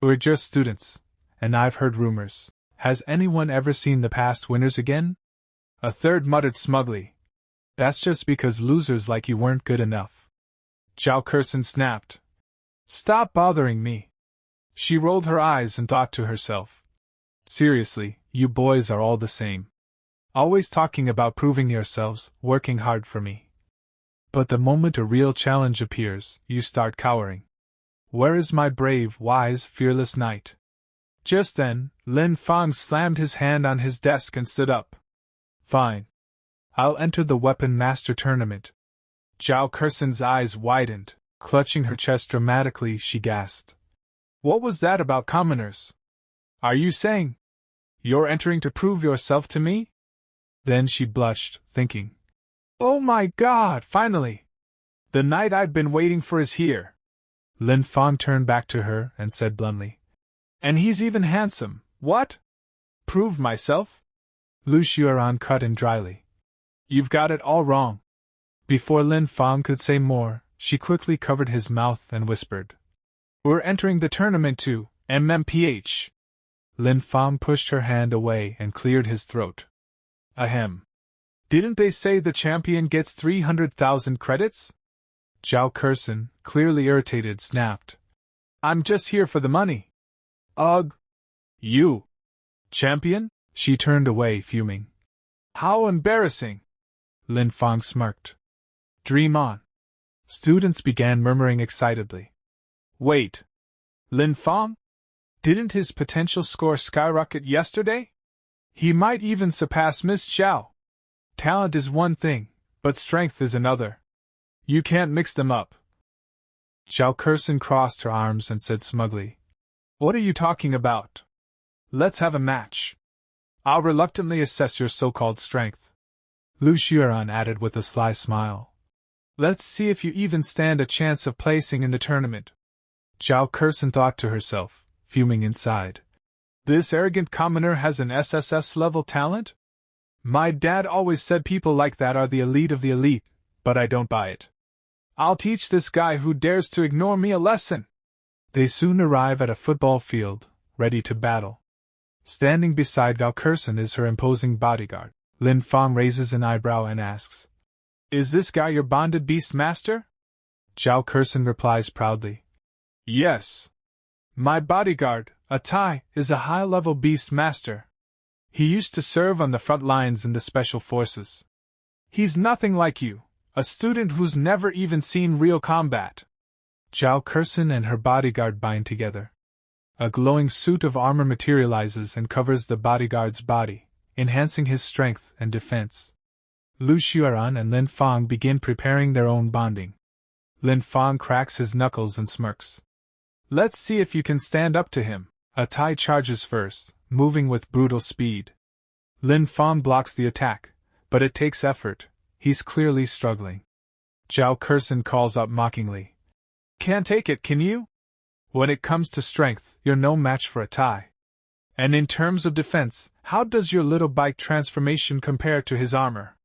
we're just students, and I've heard rumors. Has anyone ever seen the past winners again? A third muttered smugly, that's just because losers like you weren't good enough. Zhao Kursen snapped. Stop bothering me. She rolled her eyes and thought to herself. Seriously, you boys are all the same. Always talking about proving yourselves, working hard for me. But the moment a real challenge appears, you start cowering. Where is my brave, wise, fearless knight? Just then, Lin Fang slammed his hand on his desk and stood up. Fine. I'll enter the Weapon Master tournament. Zhao Kursen's eyes widened. Clutching her chest dramatically, she gasped. What was that about commoners? Are you saying you're entering to prove yourself to me? Then she blushed, thinking, oh my God, finally! The knight I've been waiting for is here. Lin Fang turned back to her and said bluntly, and he's even handsome. What? Prove myself? Lu Xueran cut in dryly. You've got it all wrong. Before Lin Fang could say more, she quickly covered his mouth and whispered, we're entering the tournament too, MMPH. Lin Fang pushed her hand away and cleared his throat. Ahem. Didn't they say the champion gets 300,000 credits? Zhao Kursen, clearly irritated, snapped. I'm just here for the money. Ugh. You. Champion? She turned away, fuming. How embarrassing. Lin Fang smirked. Dream on. Students began murmuring excitedly. Wait. Lin Fang? Didn't his potential score skyrocket yesterday? He might even surpass Miss Zhao. Talent is one thing, but strength is another. You can't mix them up. Zhao Kersen crossed her arms and said smugly, "What are you talking about? Let's have a match. I'll reluctantly assess your so-called strength." Lu Xueran added with a sly smile, "Let's see if you even stand a chance of placing in the tournament." Zhao Kersen thought to herself, fuming inside. This arrogant commoner has an SSS-level talent? My dad always said people like that are the elite of the elite, but I don't buy it. I'll teach this guy who dares to ignore me a lesson. They soon arrive at a football field, ready to battle. Standing beside Zhao Kersen is her imposing bodyguard. Lin Fang raises an eyebrow and asks, "Is this guy your bonded beast master?" Zhao Kersen replies proudly, "Yes. My bodyguard, Tai, is a high-level beast master. He used to serve on the front lines in the special forces. He's nothing like you, a student who's never even seen real combat." Zhao Kersen and her bodyguard bind together. A glowing suit of armor materializes and covers the bodyguard's body, enhancing his strength and defense. Lu Xueran and Lin Fang begin preparing their own bonding. Lin Fang cracks his knuckles and smirks. "Let's see if you can stand up to him." Tai charges first, moving with brutal speed. Lin Fang blocks the attack, but it takes effort. He's clearly struggling. Zhao Kersen calls out mockingly, "Can't take it, can you? When it comes to strength, you're no match for Tai. And in terms of defense, how does your little bike transformation compare to his armor?"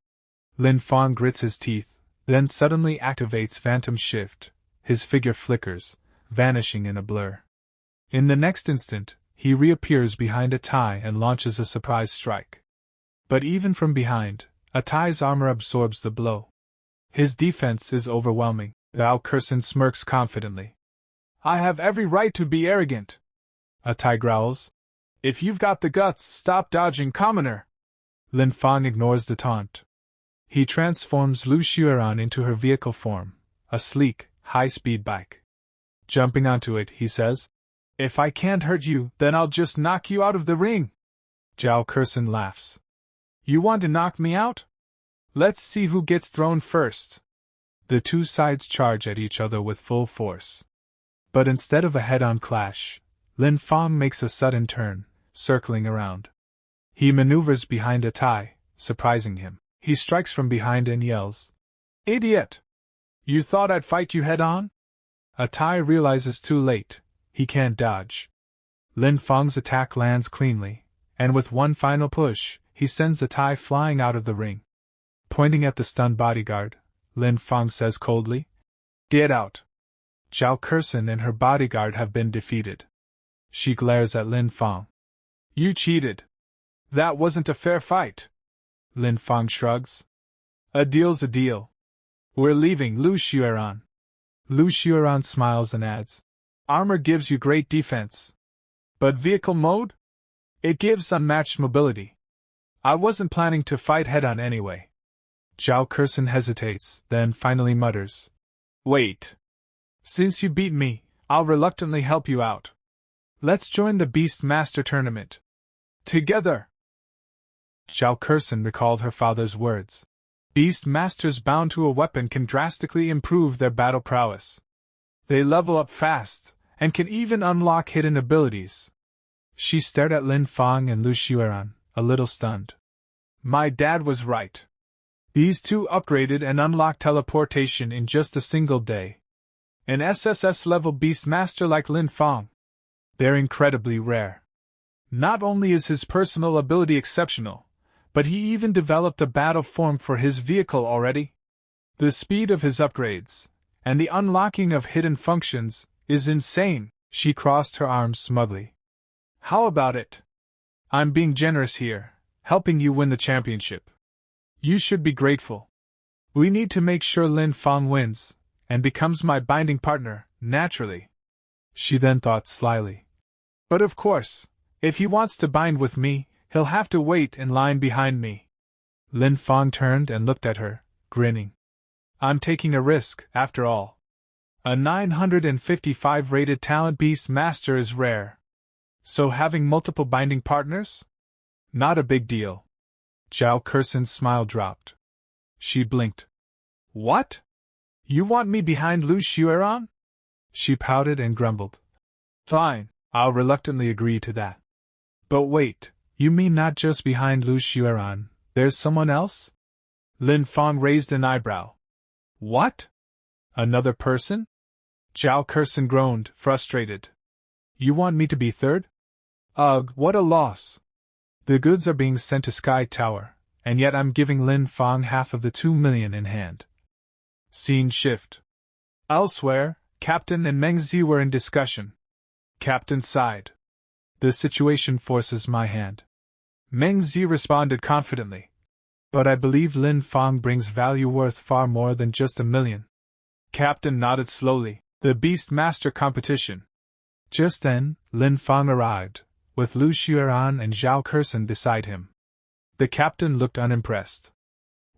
Lin Fang grits his teeth, then suddenly activates Phantom Shift. His figure flickers, vanishing in a blur. In the next instant, he reappears behind Tai and launches a surprise strike. But even from behind, Tai's armor absorbs the blow. His defense is overwhelming. Zhao Kersen smirks confidently. "I have every right to be arrogant." Tai growls, "If you've got the guts, stop dodging, commoner." Lin Fang ignores the taunt. He transforms Lu Xueran into her vehicle form, a sleek, high-speed bike. Jumping onto it, he says, "If I can't hurt you, then I'll just knock you out of the ring." Zhao Kersen laughs. "You want to knock me out? Let's see who gets thrown first." The two sides charge at each other with full force. But instead of a head-on clash, Lin Fang makes a sudden turn, circling around. He maneuvers behind Tai, surprising him. He strikes from behind and yells, "Idiot! You thought I'd fight you head-on?" Tai realizes too late, he can't dodge. Lin Fang's attack lands cleanly, and with one final push, he sends Tai flying out of the ring. Pointing at the stunned bodyguard, Lin Fang says coldly, "Get out." Zhao Kersen and her bodyguard have been defeated. She glares at Lin Fang. "You cheated. That wasn't a fair fight." Lin Fang shrugs. "A deal's a deal. We're leaving, Lu Xueran." Lu Xueran smiles and adds, "Armor gives you great defense. But vehicle mode? It gives unmatched mobility. I wasn't planning to fight head-on anyway." Zhao Kersen hesitates, then finally mutters, "Wait. Since you beat me, I'll reluctantly help you out. Let's join the Beast Master tournament. Together." Zhao Kersen recalled her father's words. Beast Masters bound to a weapon can drastically improve their battle prowess. They level up fast, and can even unlock hidden abilities. She stared at Lin Fang and Lu Xueran, a little stunned. My dad was right. These two upgraded and unlocked teleportation in just a single day. An SSS-level Beastmaster like Lin Fang. They're incredibly rare. Not only is his personal ability exceptional, but he even developed a battle form for his vehicle already. The speed of his upgrades, and the unlocking of hidden functions, is insane. She crossed her arms smugly. How about it? I'm being generous here, helping you win the championship. You should be grateful. We need to make sure Lin Fang wins, and becomes my binding partner, naturally. She then thought slyly. But of course, if he wants to bind with me, he'll have to wait in line behind me. Lin Fang turned and looked at her, grinning. I'm taking a risk, after all. A 955 rated talent beast master is rare. So having multiple binding partners? Not a big deal. Zhao Kursen's smile dropped. She blinked. What? You want me behind Lu Xueran? She pouted and grumbled. Fine, I'll reluctantly agree to that. But wait, you mean not just behind Lu Xueran, there's someone else? Lin Fang raised an eyebrow. What? Another person? Zhao Kursen groaned, frustrated. You want me to be third? Ugh, what a loss. The goods are being sent to Sky Tower, and yet I'm giving Lin Fang half of the 2 million in hand. Scene shift. Elsewhere, Captain and Meng Zi were in discussion. Captain sighed. The situation forces my hand. Meng Zi responded confidently. But I believe Lin Fang brings value worth far more than just 1 million. Captain nodded slowly. The Beast Master competition. Just then, Lin Fang arrived, with Lu Xueran and Zhao Kursen beside him. The captain looked unimpressed.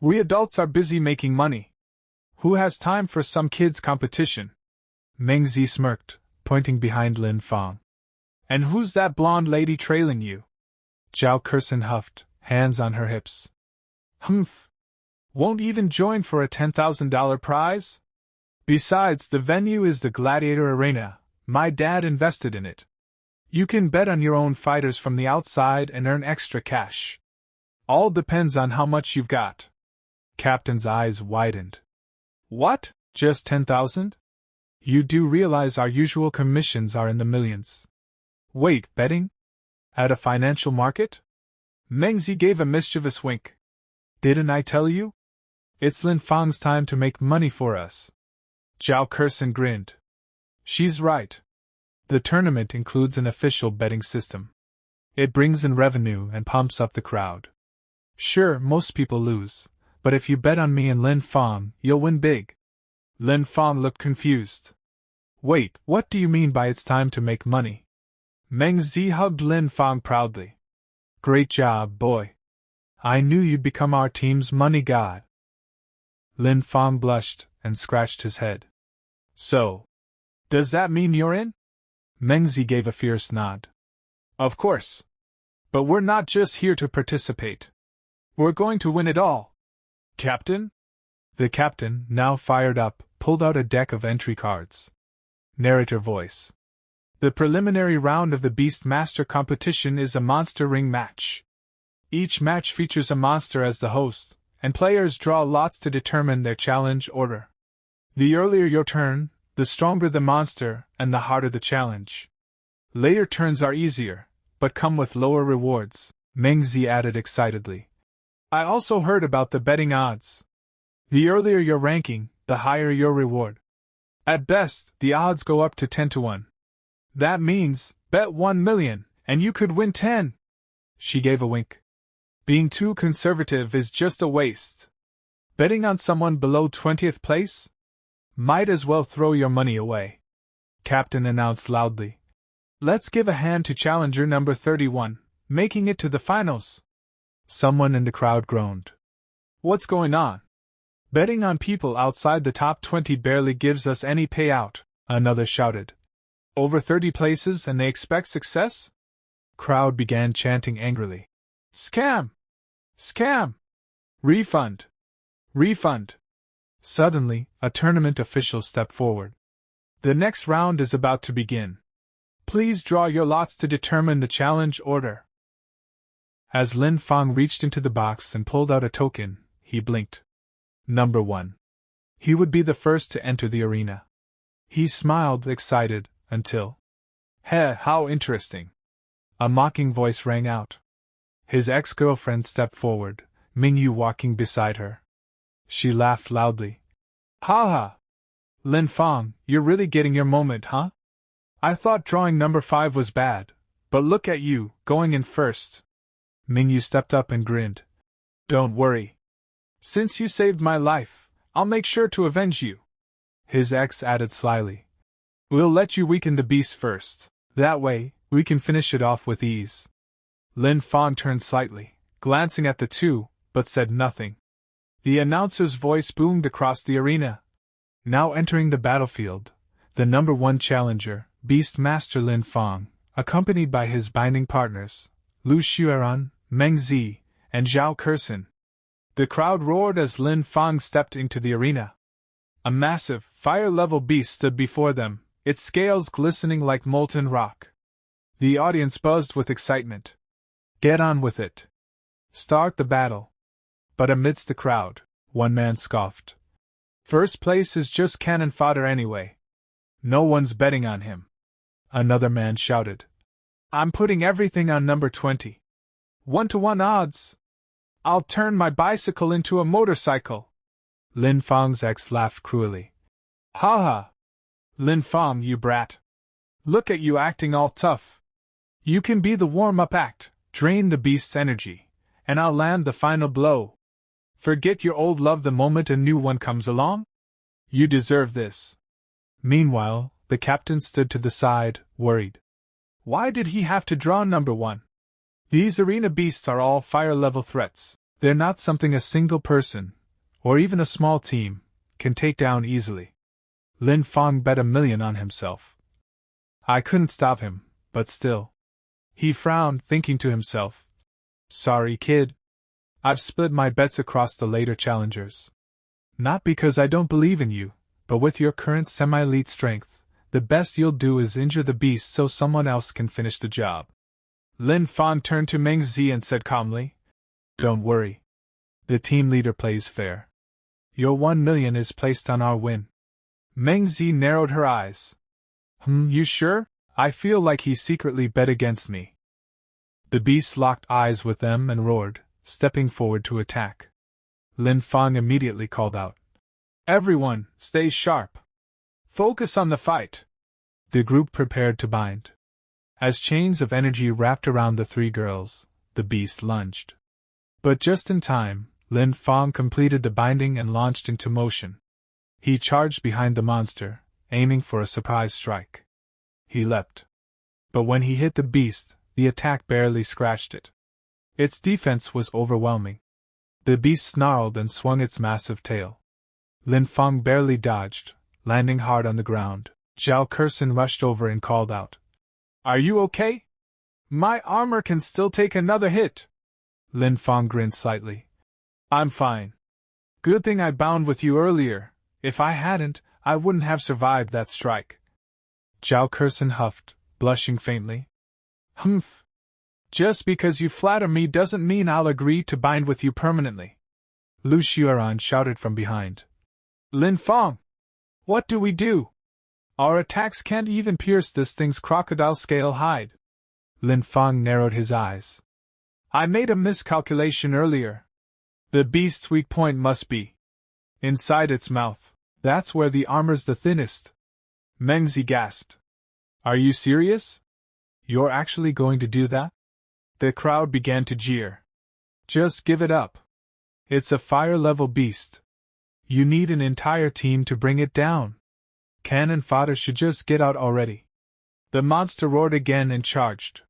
We adults are busy making money. Who has time for some kids' competition? Meng Zi smirked, pointing behind Lin Fang. And who's that blonde lady trailing you? Zhao Kursen huffed, hands on her hips. Humph. Won't even join for a $10,000 prize? Besides, the venue is the Gladiator Arena. My dad invested in it. You can bet on your own fighters from the outside and earn extra cash. All depends on how much you've got. Captain's eyes widened. What? Just 10,000? You do realize our usual commissions are in the millions. Wait, betting? At a financial market? Meng Zi gave a mischievous wink. Didn't I tell you? It's Lin Fang's time to make money for us. Zhao Kursen grinned. She's right. The tournament includes an official betting system. It brings in revenue and pumps up the crowd. Sure, most people lose, but if you bet on me and Lin Fang, you'll win big. Lin Fang looked confused. Wait, what do you mean by it's time to make money? Meng Zi hugged Lin Fang proudly. Great job, boy. I knew you'd become our team's money god. Lin Fang blushed and scratched his head. So, does that mean you're in? Meng Zi gave a fierce nod. Of course. But we're not just here to participate. We're going to win it all. Captain? The captain, now fired up, pulled out a deck of entry cards. Narrator voice. The preliminary round of the Beast Master competition is a monster ring match. Each match features a monster as the host, and players draw lots to determine their challenge order. The earlier your turn, the stronger the monster, and the harder the challenge. Later turns are easier, but come with lower rewards, Meng Zi added excitedly. I also heard about the betting odds. The earlier your ranking, the higher your reward. At best, the odds go up to 10 to 1. That means, bet 1 million, and you could win 10. She gave a wink. Being too conservative is just a waste. Betting on someone below 20th place? Might as well throw your money away. Captain announced loudly. Let's give a hand to challenger number 31, making it to the finals. Someone in the crowd groaned. What's going on? Betting on people outside the top 20 barely gives us any payout, another shouted. Over 30 places and they expect success? Crowd began chanting angrily. Scam! Scam! Refund! Refund! Suddenly, a tournament official stepped forward. The next round is about to begin. Please draw your lots to determine the challenge order. As Lin Fang reached into the box and pulled out a token, he blinked. Number 1. He would be the first to enter the arena. He smiled, excited, until... Heh, how interesting! A mocking voice rang out. His ex-girlfriend stepped forward, Mingyu walking beside her. She laughed loudly. Ha ha! Lin Fang, you're really getting your moment, huh? I thought drawing number 5 was bad, but look at you, going in first. Mingyu stepped up and grinned. Don't worry. Since you saved my life, I'll make sure to avenge you. His ex added slyly. We'll let you weaken the beast first. That way, we can finish it off with ease. Lin Fang turned slightly, glancing at the two, but said nothing. The announcer's voice boomed across the arena. Now entering the battlefield, the number 1 challenger, Beast Master Lin Fang, accompanied by his binding partners, Lu Xueran, Meng Zi, and Zhao Kursen. The crowd roared as Lin Fang stepped into the arena. A massive, fire-level beast stood before them, its scales glistening like molten rock. The audience buzzed with excitement. Get on with it. Start the battle. But amidst the crowd, one man scoffed. First place is just cannon fodder anyway. No one's betting on him. Another man shouted. I'm putting everything on number 20. 1-to-1 odds. I'll turn my bicycle into a motorcycle. Lin Fang's ex laughed cruelly. Ha ha! Lin Fang, you brat. Look at you acting all tough. You can be the warm-up act, drain the beast's energy, and I'll land the final blow. Forget your old love the moment a new one comes along? You deserve this. Meanwhile, the captain stood to the side, worried. Why did he have to draw number 1? These arena beasts are all fire-level threats. They're not something a single person, or even a small team, can take down easily. Lin Fang bet $1 million on himself. I couldn't stop him, but still. He frowned, thinking to himself. Sorry, kid. I've split my bets across the later challengers. Not because I don't believe in you, but with your current semi-elite strength, the best you'll do is injure the beast so someone else can finish the job. Lin Fang turned to Meng Zi and said calmly, Don't worry. The team leader plays fair. Your 1 million is placed on our win. Meng Zi narrowed her eyes. You sure? I feel like he secretly bet against me. The beast locked eyes with them and roared, stepping forward to attack. Lin Fang immediately called out. Everyone, stay sharp. Focus on the fight. The group prepared to bind. As chains of energy wrapped around the 3 girls, the beast lunged. But just in time, Lin Fang completed the binding and launched into motion. He charged behind the monster, aiming for a surprise strike. He leapt. But when he hit the beast, the attack barely scratched it. Its defense was overwhelming. The beast snarled and swung its massive tail. Lin Fang barely dodged, landing hard on the ground. Zhao Kursen rushed over and called out. Are you okay? My armor can still take another hit. Lin Fang grinned slightly. I'm fine. Good thing I bound with you earlier. If I hadn't, I wouldn't have survived that strike. Zhao Kursen huffed, blushing faintly. Humph. Just because you flatter me doesn't mean I'll agree to bind with you permanently. Lu Xueran shouted from behind. Lin Fang! What do we do? Our attacks can't even pierce this thing's crocodile-scale hide. Lin Fang narrowed his eyes. I made a miscalculation earlier. The beast's weak point must be inside its mouth. That's where the armor's the thinnest. Meng Zi gasped. Are you serious? You're actually going to do that? The crowd began to jeer. Just give it up. It's a fire-level beast. You need an entire team to bring it down. Cannon fodder should just get out already. The monster roared again and charged.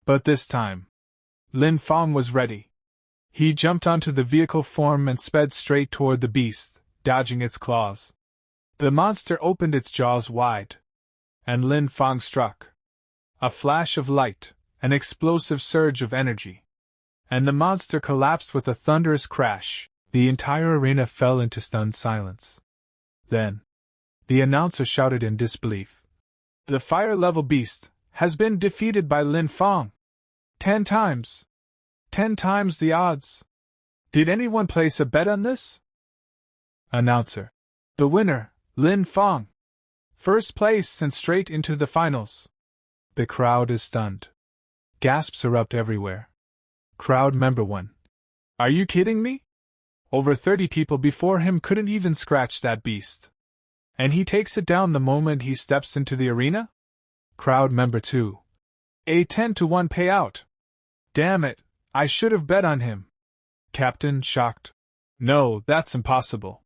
But this time, Lin Fang was ready. He jumped onto the vehicle form and sped straight toward the beast, dodging its claws. The monster opened its jaws wide. And Lin Fang struck. A flash of light, an explosive surge of energy. And the monster collapsed with a thunderous crash. The entire arena fell into stunned silence. Then, the announcer shouted in disbelief. The fire-level beast has been defeated by Lin Fang. 10 times. 10 times the odds. Did anyone place a bet on this? Announcer. The winner, Lin Fang. First place and straight into the finals. The crowd is stunned. Gasps erupt everywhere. Crowd member 1. Are you kidding me? Over 30 people before him couldn't even scratch that beast. And he takes it down the moment he steps into the arena? Crowd member 2. A 10-to-1 payout. Damn it, I should have bet on him. Captain, shocked. No, that's impossible.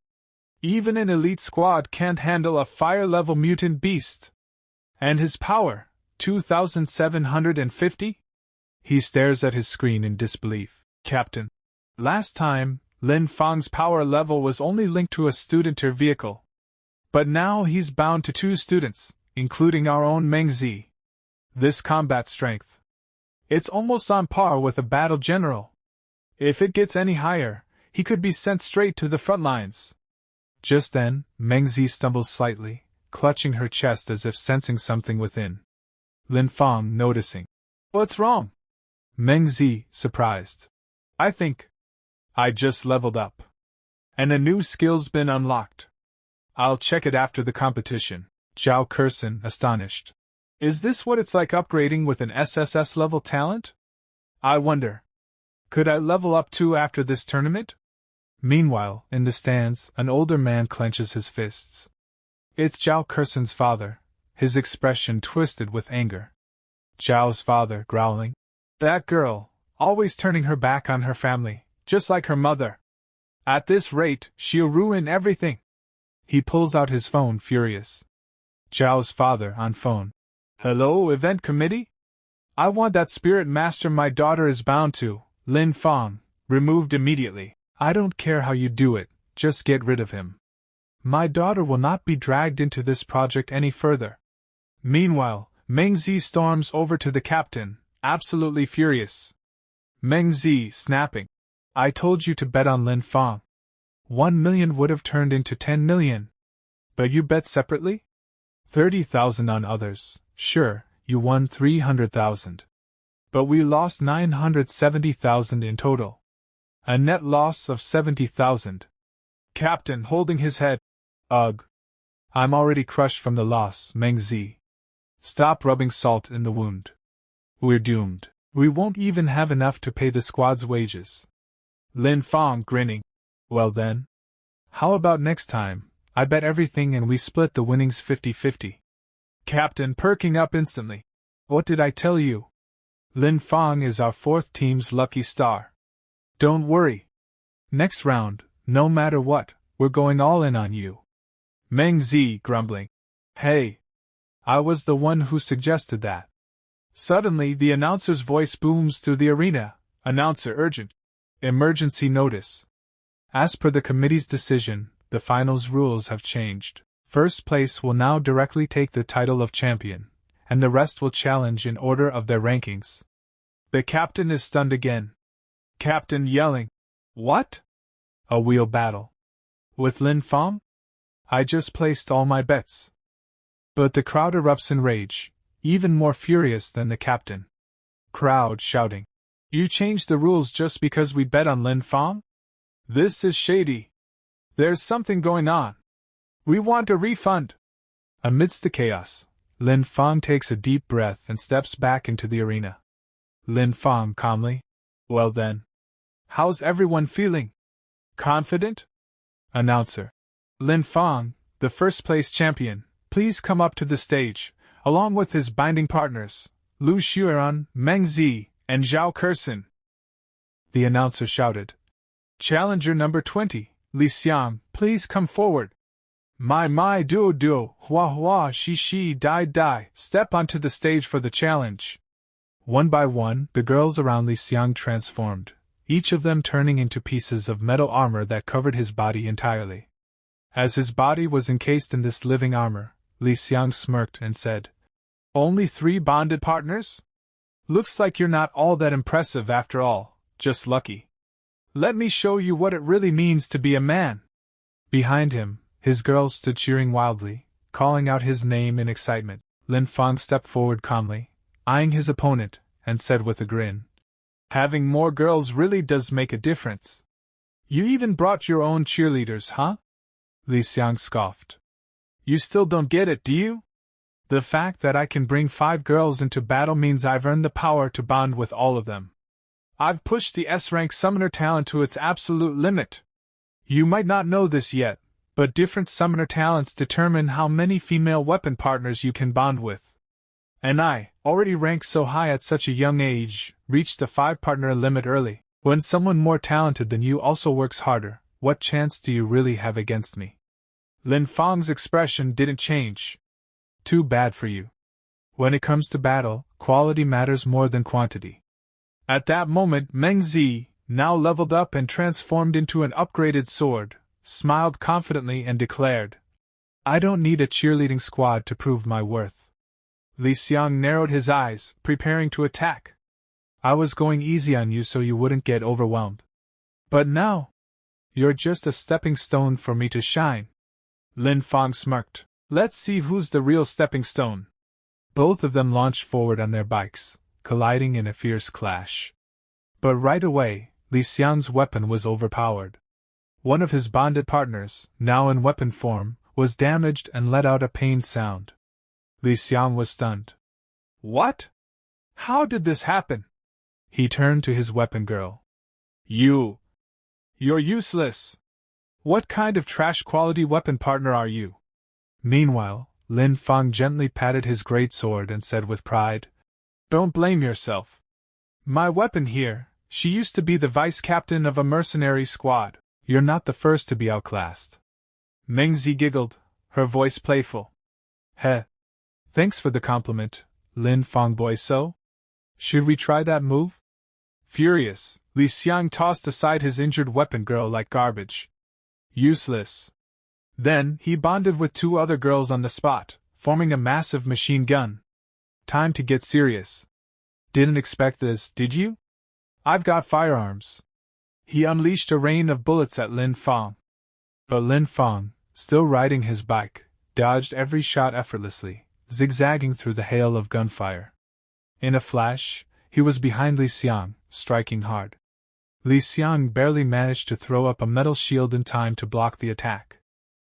Even an elite squad can't handle a fire-level mutant beast. And his power, 2,750? He stares at his screen in disbelief. Captain. Last time, Lin Fang's power level was only linked to a student or vehicle. But now he's bound to 2 students, including our own Meng Zi. This combat strength. It's almost on par with a battle general. If it gets any higher, he could be sent straight to the front lines. Just then, Mengzi stumbles slightly, clutching her chest as if sensing something within. Lin Fang noticing. What's wrong? Mengzi, surprised. I think I just leveled up. And a new skill's been unlocked. I'll check it after the competition. Zhao Kursin, astonished. Is this what it's like upgrading with an SSS level talent? I wonder. Could I level up too after this tournament? Meanwhile, in the stands, an older man clenches his fists. It's Zhao Kursin's father, his expression twisted with anger. Zhao's father, growling. That girl, always turning her back on her family, just like her mother. At this rate, she'll ruin everything. He pulls out his phone, furious. Zhao's father, on phone. Hello, event committee? I want that spirit master my daughter is bound to, Lin Fang, removed immediately. I don't care how you do it, just get rid of him. My daughter will not be dragged into this project any further. Meanwhile, Mengzi storms over to the captain, absolutely furious. Mengzi, snapping. I told you to bet on Lin Fang. 1 million would have turned into 10 million. But you bet separately? 30,000 on others. Sure, you won 300,000. But we lost 970,000 in total. A net loss of 70,000. Captain holding his head. Ugh. I'm already crushed from the loss, Mengzi. Stop rubbing salt in the wound. We're doomed. We won't even have enough to pay the squad's wages. Lin Fang, grinning. Well then. How about next time, I bet everything and we split the winnings 50-50. Captain perking up instantly. What did I tell you? Lin Fang is our fourth team's lucky star. Don't worry. Next round, no matter what, we're going all in on you. Mengzi, grumbling. Hey. I was the one who suggested that. Suddenly the announcer's voice booms through the arena. Announcer urgent. Emergency notice. As per the committee's decision, the finals rules have changed. First place will now directly take the title of champion, and the rest will challenge in order of their rankings. The captain is stunned again. Captain yelling. What? A wheel battle. With Lin Fang? I just placed all my bets. But the crowd erupts in rage, even more furious than the captain. Crowd shouting. You changed the rules just because we bet on Lin Fang? This is shady. There's something going on. We want a refund. Amidst the chaos, Lin Fang takes a deep breath and steps back into the arena. Lin Fang calmly. Well then. How's everyone feeling? Confident? Announcer. Lin Fang, the first place champion, please come up to the stage, along with his binding partners, Lu Xueran, Mengzi, and Zhao Kursin. The announcer shouted. Challenger number 20, Li Xiang, please come forward. My duo, hua, shi, die, step onto the stage for the challenge. One by one, the girls around Li Xiang transformed, each of them turning into pieces of metal armor that covered his body entirely. As his body was encased in this living armor, Li Xiang smirked and said, Only 3 bonded partners? Looks like you're not all that impressive after all, just lucky. Let me show you what it really means to be a man. Behind him, his girls stood cheering wildly, calling out his name in excitement. Lin Fang stepped forward calmly, eyeing his opponent, and said with a grin, Having more girls really does make a difference. You even brought your own cheerleaders, huh? Li Xiang scoffed. You still don't get it, do you? The fact that I can bring 5 girls into battle means I've earned the power to bond with all of them. I've pushed the S-Rank summoner talent to its absolute limit. You might not know this yet, but different summoner talents determine how many female weapon partners you can bond with. And I, already ranked so high at such a young age, reached the 5-partner limit early. When someone more talented than you also works harder, what chance do you really have against me? Lin Fang's expression didn't change. Too bad for you. When it comes to battle, quality matters more than quantity. At that moment, Mengzi, now leveled up and transformed into an upgraded sword, smiled confidently and declared, I don't need a cheerleading squad to prove my worth. Li Xiang narrowed his eyes, preparing to attack. I was going easy on you so you wouldn't get overwhelmed. But now, you're just a stepping stone for me to shine. Lin Fang smirked. Let's see who's the real stepping stone. Both of them launched forward on their bikes, colliding in a fierce clash. But right away, Li Xiang's weapon was overpowered. One of his bonded partners, now in weapon form, was damaged and let out a pained sound. Li Xiang was stunned. What? How did this happen? He turned to his weapon girl. You're useless. What kind of trash-quality weapon partner are you? Meanwhile, Lin Fang gently patted his great sword and said with pride, Don't blame yourself. My weapon here, she used to be the vice-captain of a mercenary squad. You're not the first to be outclassed. Mengzi giggled, her voice playful. Heh. Thanks for the compliment, Lin Fang boy so? Should we try that move? Furious, Li Xiang tossed aside his injured weapon girl like garbage. Useless. Then, he bonded with 2 other girls on the spot, forming a massive machine gun. Time to get serious. Didn't expect this, did you? I've got firearms. He unleashed a rain of bullets at Lin Fang. But Lin Fang, still riding his bike, dodged every shot effortlessly, zigzagging through the hail of gunfire. In a flash, he was behind Li Xiang, striking hard. Li Xiang barely managed to throw up a metal shield in time to block the attack.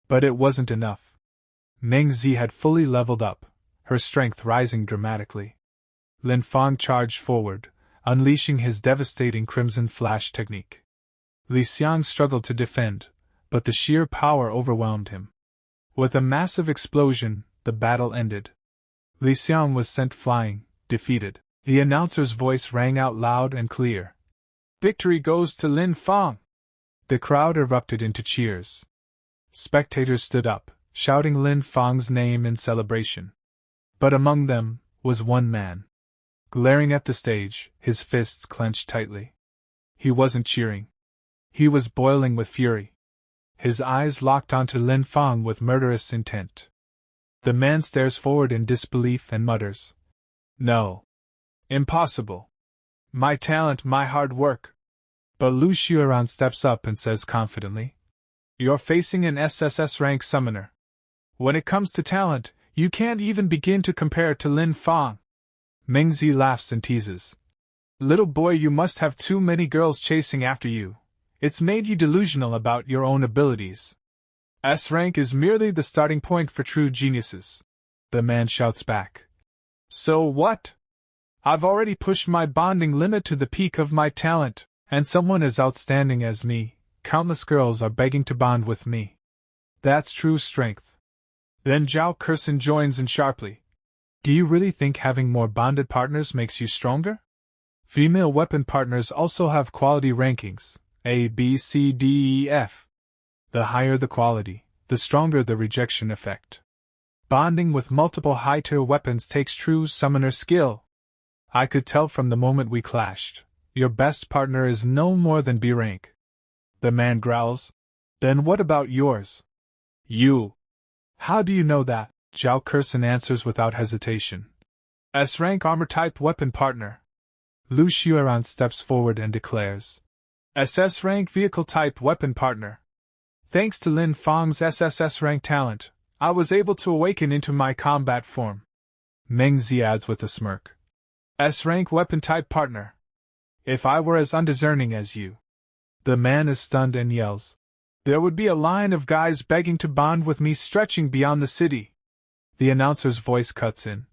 But it wasn't enough. Mengzi had fully leveled up, her strength rising dramatically. Lin Fang charged forward, unleashing his devastating Crimson Flash technique. Li Xiang struggled to defend, but the sheer power overwhelmed him. With a massive explosion, the battle ended. Li Xiang was sent flying, defeated. The announcer's voice rang out loud and clear. Victory goes to Lin Fang! The crowd erupted into cheers. Spectators stood up, shouting Lin Fang's name in celebration. But among them was one man. Glaring at the stage, his fists clenched tightly. He wasn't cheering. He was boiling with fury. His eyes locked onto Lin Fang with murderous intent. The man stares forward in disbelief and mutters, No. Impossible. My talent, my hard work. But Lu Xueran steps up and says confidently, You're facing an SSS-Rank summoner. When it comes to talent, you can't even begin to compare to Lin Fang. Mengzi laughs and teases. Little boy, you must have too many girls chasing after you. It's made you delusional about your own abilities. S-Rank is merely the starting point for true geniuses. The man shouts back. So what? I've already pushed my bonding limit to the peak of my talent, and someone as outstanding as me, countless girls are begging to bond with me. That's true strength. Then Zhao Curson joins in sharply. Do you really think having more bonded partners makes you stronger? Female weapon partners also have quality rankings, A, B, C, D, E, F. The higher the quality, the stronger the rejection effect. Bonding with multiple high-tier weapons takes true summoner skill. I could tell from the moment we clashed. Your best partner is no more than B rank. The man growls. Then what about yours? You. How do you know that? Zhao Curson answers without hesitation. S-rank armor-type weapon partner. Lu Xueran steps forward and declares. SS-rank vehicle-type weapon partner. Thanks to Lin Fang's SSS-rank talent, I was able to awaken into my combat form. Mengzi adds with a smirk. S-rank weapon-type partner. If I were as undiscerning as you. The man is stunned and yells. There would be a line of guys begging to bond with me stretching beyond the city. The announcer's voice cuts in.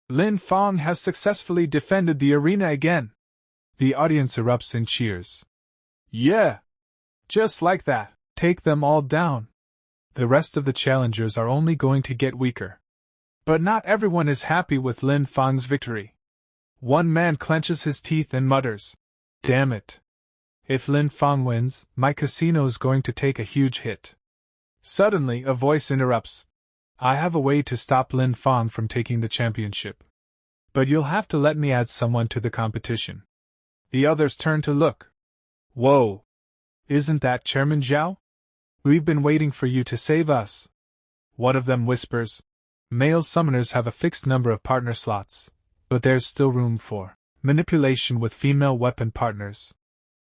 Lin Fang has successfully defended the arena again. The audience erupts in cheers. Yeah! Just like that, take them all down. The rest of the challengers are only going to get weaker. But not everyone is happy with Lin Fang's victory. One man clenches his teeth and mutters, Damn it! If Lin Fang wins, my casino's going to take a huge hit. Suddenly, a voice interrupts. I have a way to stop Lin Fang from taking the championship. But you'll have to let me add someone to the competition. The others turn to look. Whoa! Isn't that Chairman Zhao? We've been waiting for you to save us. One of them whispers. Male summoners have a fixed number of partner slots, but there's still room for manipulation with female weapon partners.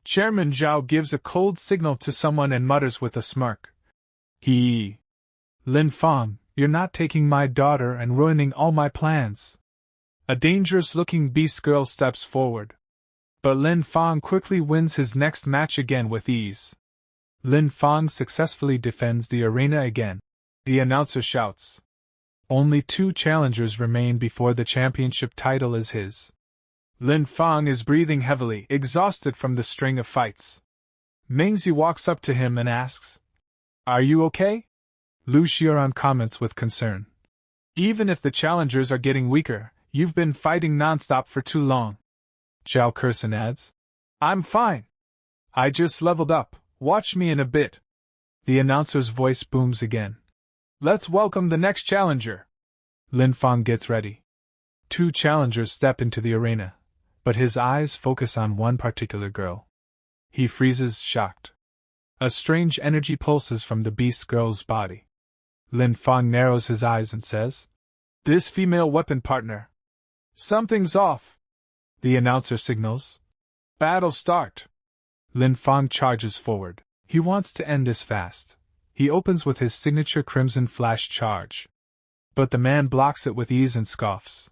Chairman Zhao gives a cold signal to someone and mutters with a smirk. Lin Fang, you're not taking my daughter and ruining all my plans. A dangerous-looking beast girl steps forward. But Lin Fang quickly wins his next match again with ease. Lin Fang successfully defends the arena again. The announcer shouts. Only 2 challengers remain before the championship title is his. Lin Fang is breathing heavily, exhausted from the string of fights. Mengzi walks up to him and asks, "Are you okay?" Lu Xiaoran comments with concern. "Even if the challengers are getting weaker, you've been fighting non-stop for too long." Zhao Curson adds, "I'm fine. I just leveled up, watch me in a bit." The announcer's voice booms again. "Let's welcome the next challenger." Lin Fang gets ready. 2 challengers step into the arena, but his eyes focus on one particular girl. He freezes, shocked. A strange energy pulses from the beast girl's body. Lin Fang narrows his eyes and says, "This female weapon partner. Something's off." The announcer signals, "Battle start." Lin Fang charges forward. He wants to end this fast. He opens with his signature Crimson Flash charge. But the man blocks it with ease and scoffs.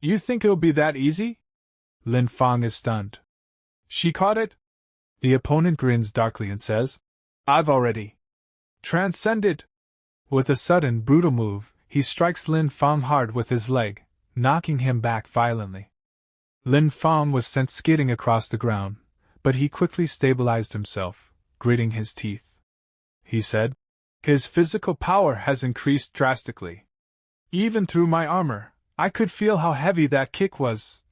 "You think it'll be that easy?" Lin Fang is stunned. "She caught it?" The opponent grins darkly and says, "I've already transcended." With a sudden, brutal move, he strikes Lin Fang hard with his leg, knocking him back violently. Lin Fang was sent skidding across the ground, but he quickly stabilized himself, gritting his teeth. He said, "His physical power has increased drastically. Even through my armor, I could feel how heavy that kick was."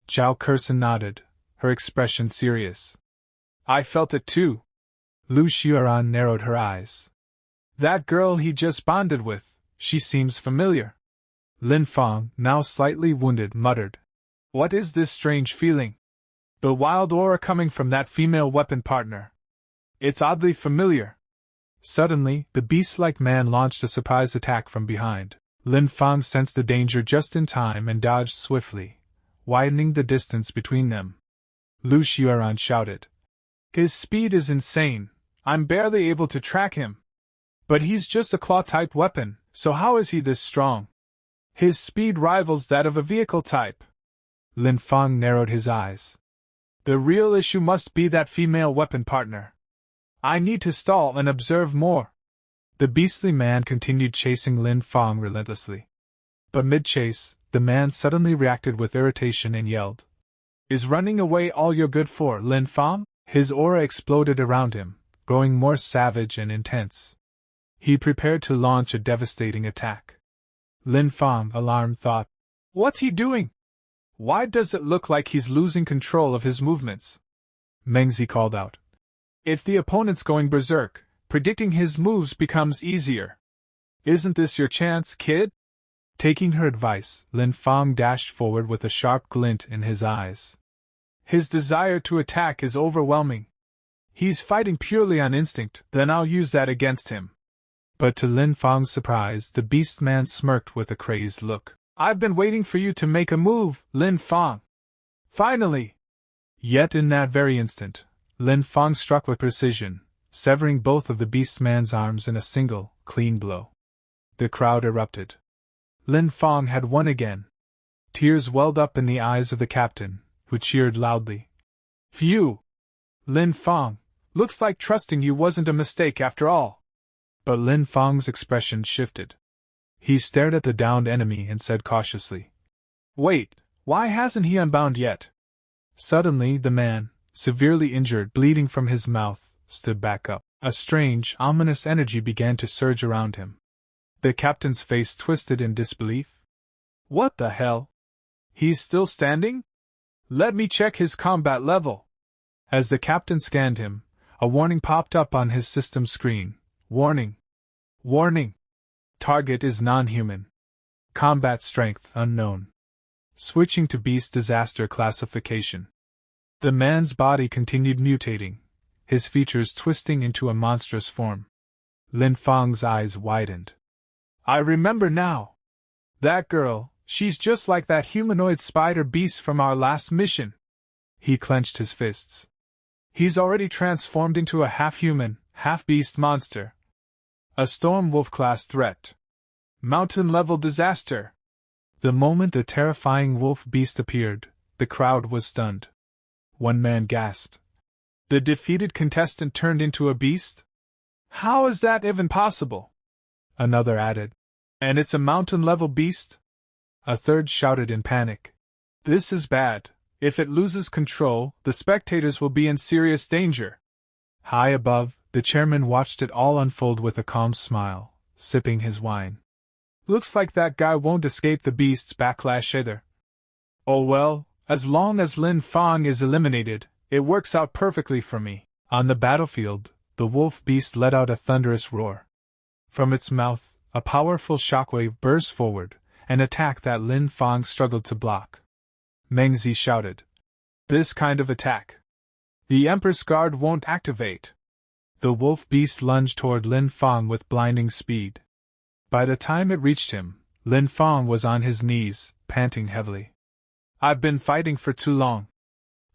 Zhao Curson nodded, her expression serious. "I felt it too." Lu Xiaoran narrowed her eyes. "That girl he just bonded with, she seems familiar." Lin Fang, now slightly wounded, muttered, "What is this strange feeling? The wild aura coming from that female weapon partner. It's oddly familiar." Suddenly, the beast-like man launched a surprise attack from behind. Lin Fang sensed the danger just in time and dodged swiftly, widening the distance between them. Lu Xiaoran shouted, "His speed is insane. I'm barely able to track him. But he's just a claw-type weapon, so how is he this strong? His speed rivals that of a vehicle type." Lin Fang narrowed his eyes. "The real issue must be that female weapon partner. I need to stall and observe more." The beastly man continued chasing Lin Fang relentlessly. But mid-chase, the man suddenly reacted with irritation and yelled, "Is running away all you're good for, Lin Fang?" His aura exploded around him, growing more savage and intense. He prepared to launch a devastating attack. Lin Fang, alarmed, thought, "What's he doing? Why does it look like he's losing control of his movements?" Mengzi called out, "If the opponent's going berserk, predicting his moves becomes easier. Isn't this your chance, kid?" Taking her advice, Lin Fang dashed forward with a sharp glint in his eyes. His desire to attack is overwhelming. He's fighting purely on instinct, then I'll use that against him. But to Lin Fang's surprise, the beast man smirked with a crazed look. "I've been waiting for you to make a move, Lin Fang. Finally!" Yet in that very instant, Lin Fang struck with precision, severing both of the beast man's arms in a single, clean blow. The crowd erupted. Lin Fang had won again. Tears welled up in the eyes of the captain, who cheered loudly. "Phew! Lin Fang, looks like trusting you wasn't a mistake after all." But Lin Fang's expression shifted. He stared at the downed enemy and said cautiously, "Wait, why hasn't he unbound yet?" Suddenly the man, severely injured, bleeding from his mouth, stood back up. A strange, ominous energy began to surge around him. The captain's face twisted in disbelief. "What the hell? He's still standing? Let me check his combat level." As the captain scanned him, a warning popped up on his system screen. "Warning! Warning! Target is non-human. Combat strength unknown. Switching to beast disaster classification." The man's body continued mutating, his features twisting into a monstrous form. Lin Fang's eyes widened. "I remember now. That girl, she's just like that humanoid spider beast from our last mission." He clenched his fists. He's already transformed into a half-human, half-beast monster. A storm wolf-class threat. Mountain-level disaster. The moment the terrifying wolf beast appeared, the crowd was stunned. One man gasped. The defeated contestant turned into a beast? How is that even possible? Another added. And it's a mountain-level beast? A third shouted in panic. This is bad. If it loses control, the spectators will be in serious danger. High above, the chairman watched it all unfold with a calm smile, sipping his wine. Looks like that guy won't escape the beast's backlash either. Oh well, as long as Lin Fang is eliminated, it works out perfectly for me. On the battlefield, the wolf beast let out a thunderous roar. From its mouth, a powerful shockwave burst forward, an attack that Lin Fang struggled to block. Mengzi shouted. This kind of attack. The Emperor's Guard won't activate. The wolf beast lunged toward Lin Fang with blinding speed. By the time it reached him, Lin Fang was on his knees, panting heavily. I've been fighting for too long.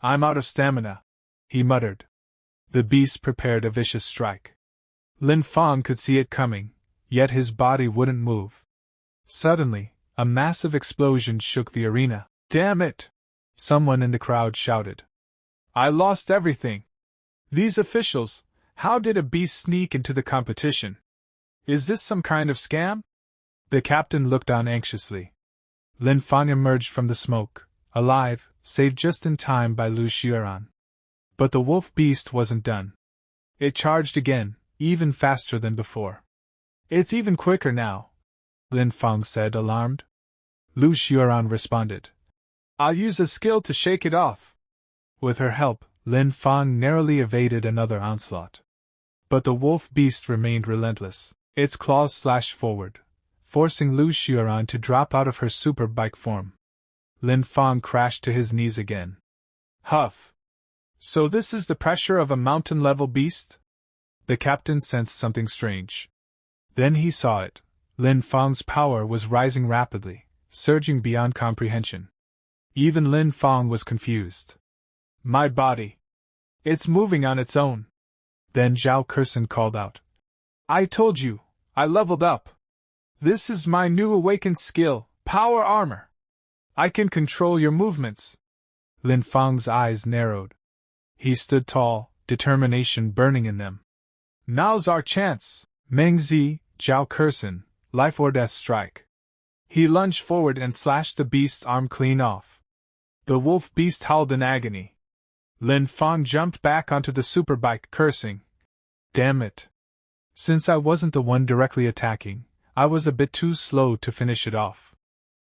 I'm out of stamina, he muttered. The beast prepared a vicious strike. Lin Fang could see it coming, yet his body wouldn't move. Suddenly, a massive explosion shook the arena. Damn it! Someone in the crowd shouted. I lost everything. These officials, how did a beast sneak into the competition? Is this some kind of scam? The captain looked on anxiously. Lin Fang emerged from the smoke, alive, saved just in time by Lu Xiaoran. But the wolf beast wasn't done. It charged again, even faster than before. It's even quicker now, Lin Fang said, alarmed. Lu Xiaoran responded. I'll use a skill to shake it off. With her help, Lin Fang narrowly evaded another onslaught. But the wolf beast remained relentless. Its claws slashed forward, forcing Lu Xiaoran to drop out of her super bike form. Lin Fang crashed to his knees again. Huff! So this is the pressure of a mountain-level beast? The captain sensed something strange. Then he saw it. Lin Fang's power was rising rapidly, surging beyond comprehension. Even Lin Fang was confused. My body. It's moving on its own. Then Zhao Kersen called out. I told you, I leveled up. This is my new awakened skill, power armor. I can control your movements. Lin Fang's eyes narrowed. He stood tall, determination burning in them. Now's our chance, Mengzi, Zhao Kersen, life or death strike. He lunged forward and slashed the beast's arm clean off. The wolf beast howled in agony. Lin Fang jumped back onto the superbike, cursing. Damn it. Since I wasn't the one directly attacking, I was a bit too slow to finish it off.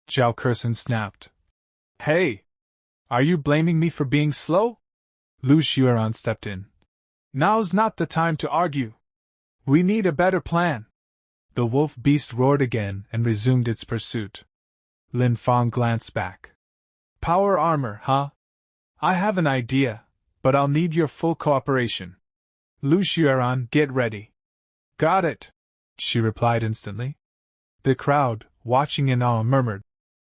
Zhao Kersen snapped. Hey! Are you blaming me for being slow? Lu Xiaoran stepped in. Now's not the time to argue. We need a better plan. The wolf beast roared again and resumed its pursuit. Lin Fang glanced back. Power armor, huh? I have an idea, but I'll need your full cooperation. Lu Xiaoran, get ready. Got it, she replied instantly. The crowd, watching in awe, murmured.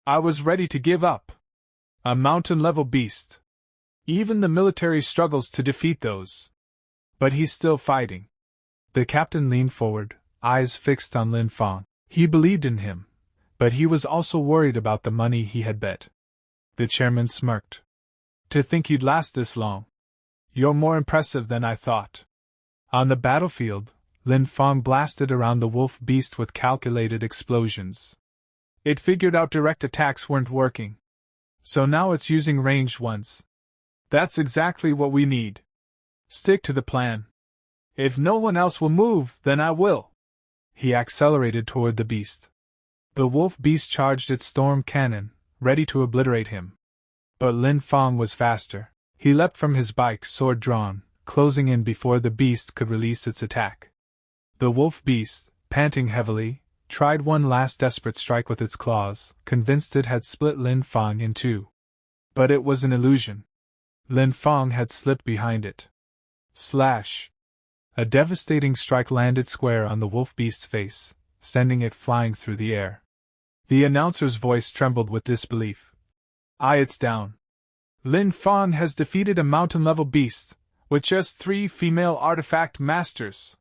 I was ready to give up. A mountain-level beast. Even the military struggles to defeat those. But he's still fighting. The captain leaned forward, eyes fixed on Lin Fang. He believed in him, but he was also worried about the money he had bet. The chairman smirked. To think you'd last this long. You're more impressive than I thought. On the battlefield, Lin Fang blasted around the wolf beast with calculated explosions. It figured out direct attacks weren't working. So now it's using ranged ones. That's exactly what we need. Stick to the plan. If no one else will move, then I will. He accelerated toward the beast. The wolf beast charged its storm cannon, ready to obliterate him. But Lin Fang was faster. He leapt from his bike, sword drawn, closing in before the beast could release its attack. The wolf beast, panting heavily, tried one last desperate strike with its claws, convinced it had split Lin Fang in two. But it was an illusion. Lin Fang had slipped behind it. Slash! A devastating strike landed square on the wolf beast's face, sending it flying through the air. The announcer's voice trembled with disbelief. It's down. Lin Fang has defeated a mountain-level beast. with just 3 female artifact masters.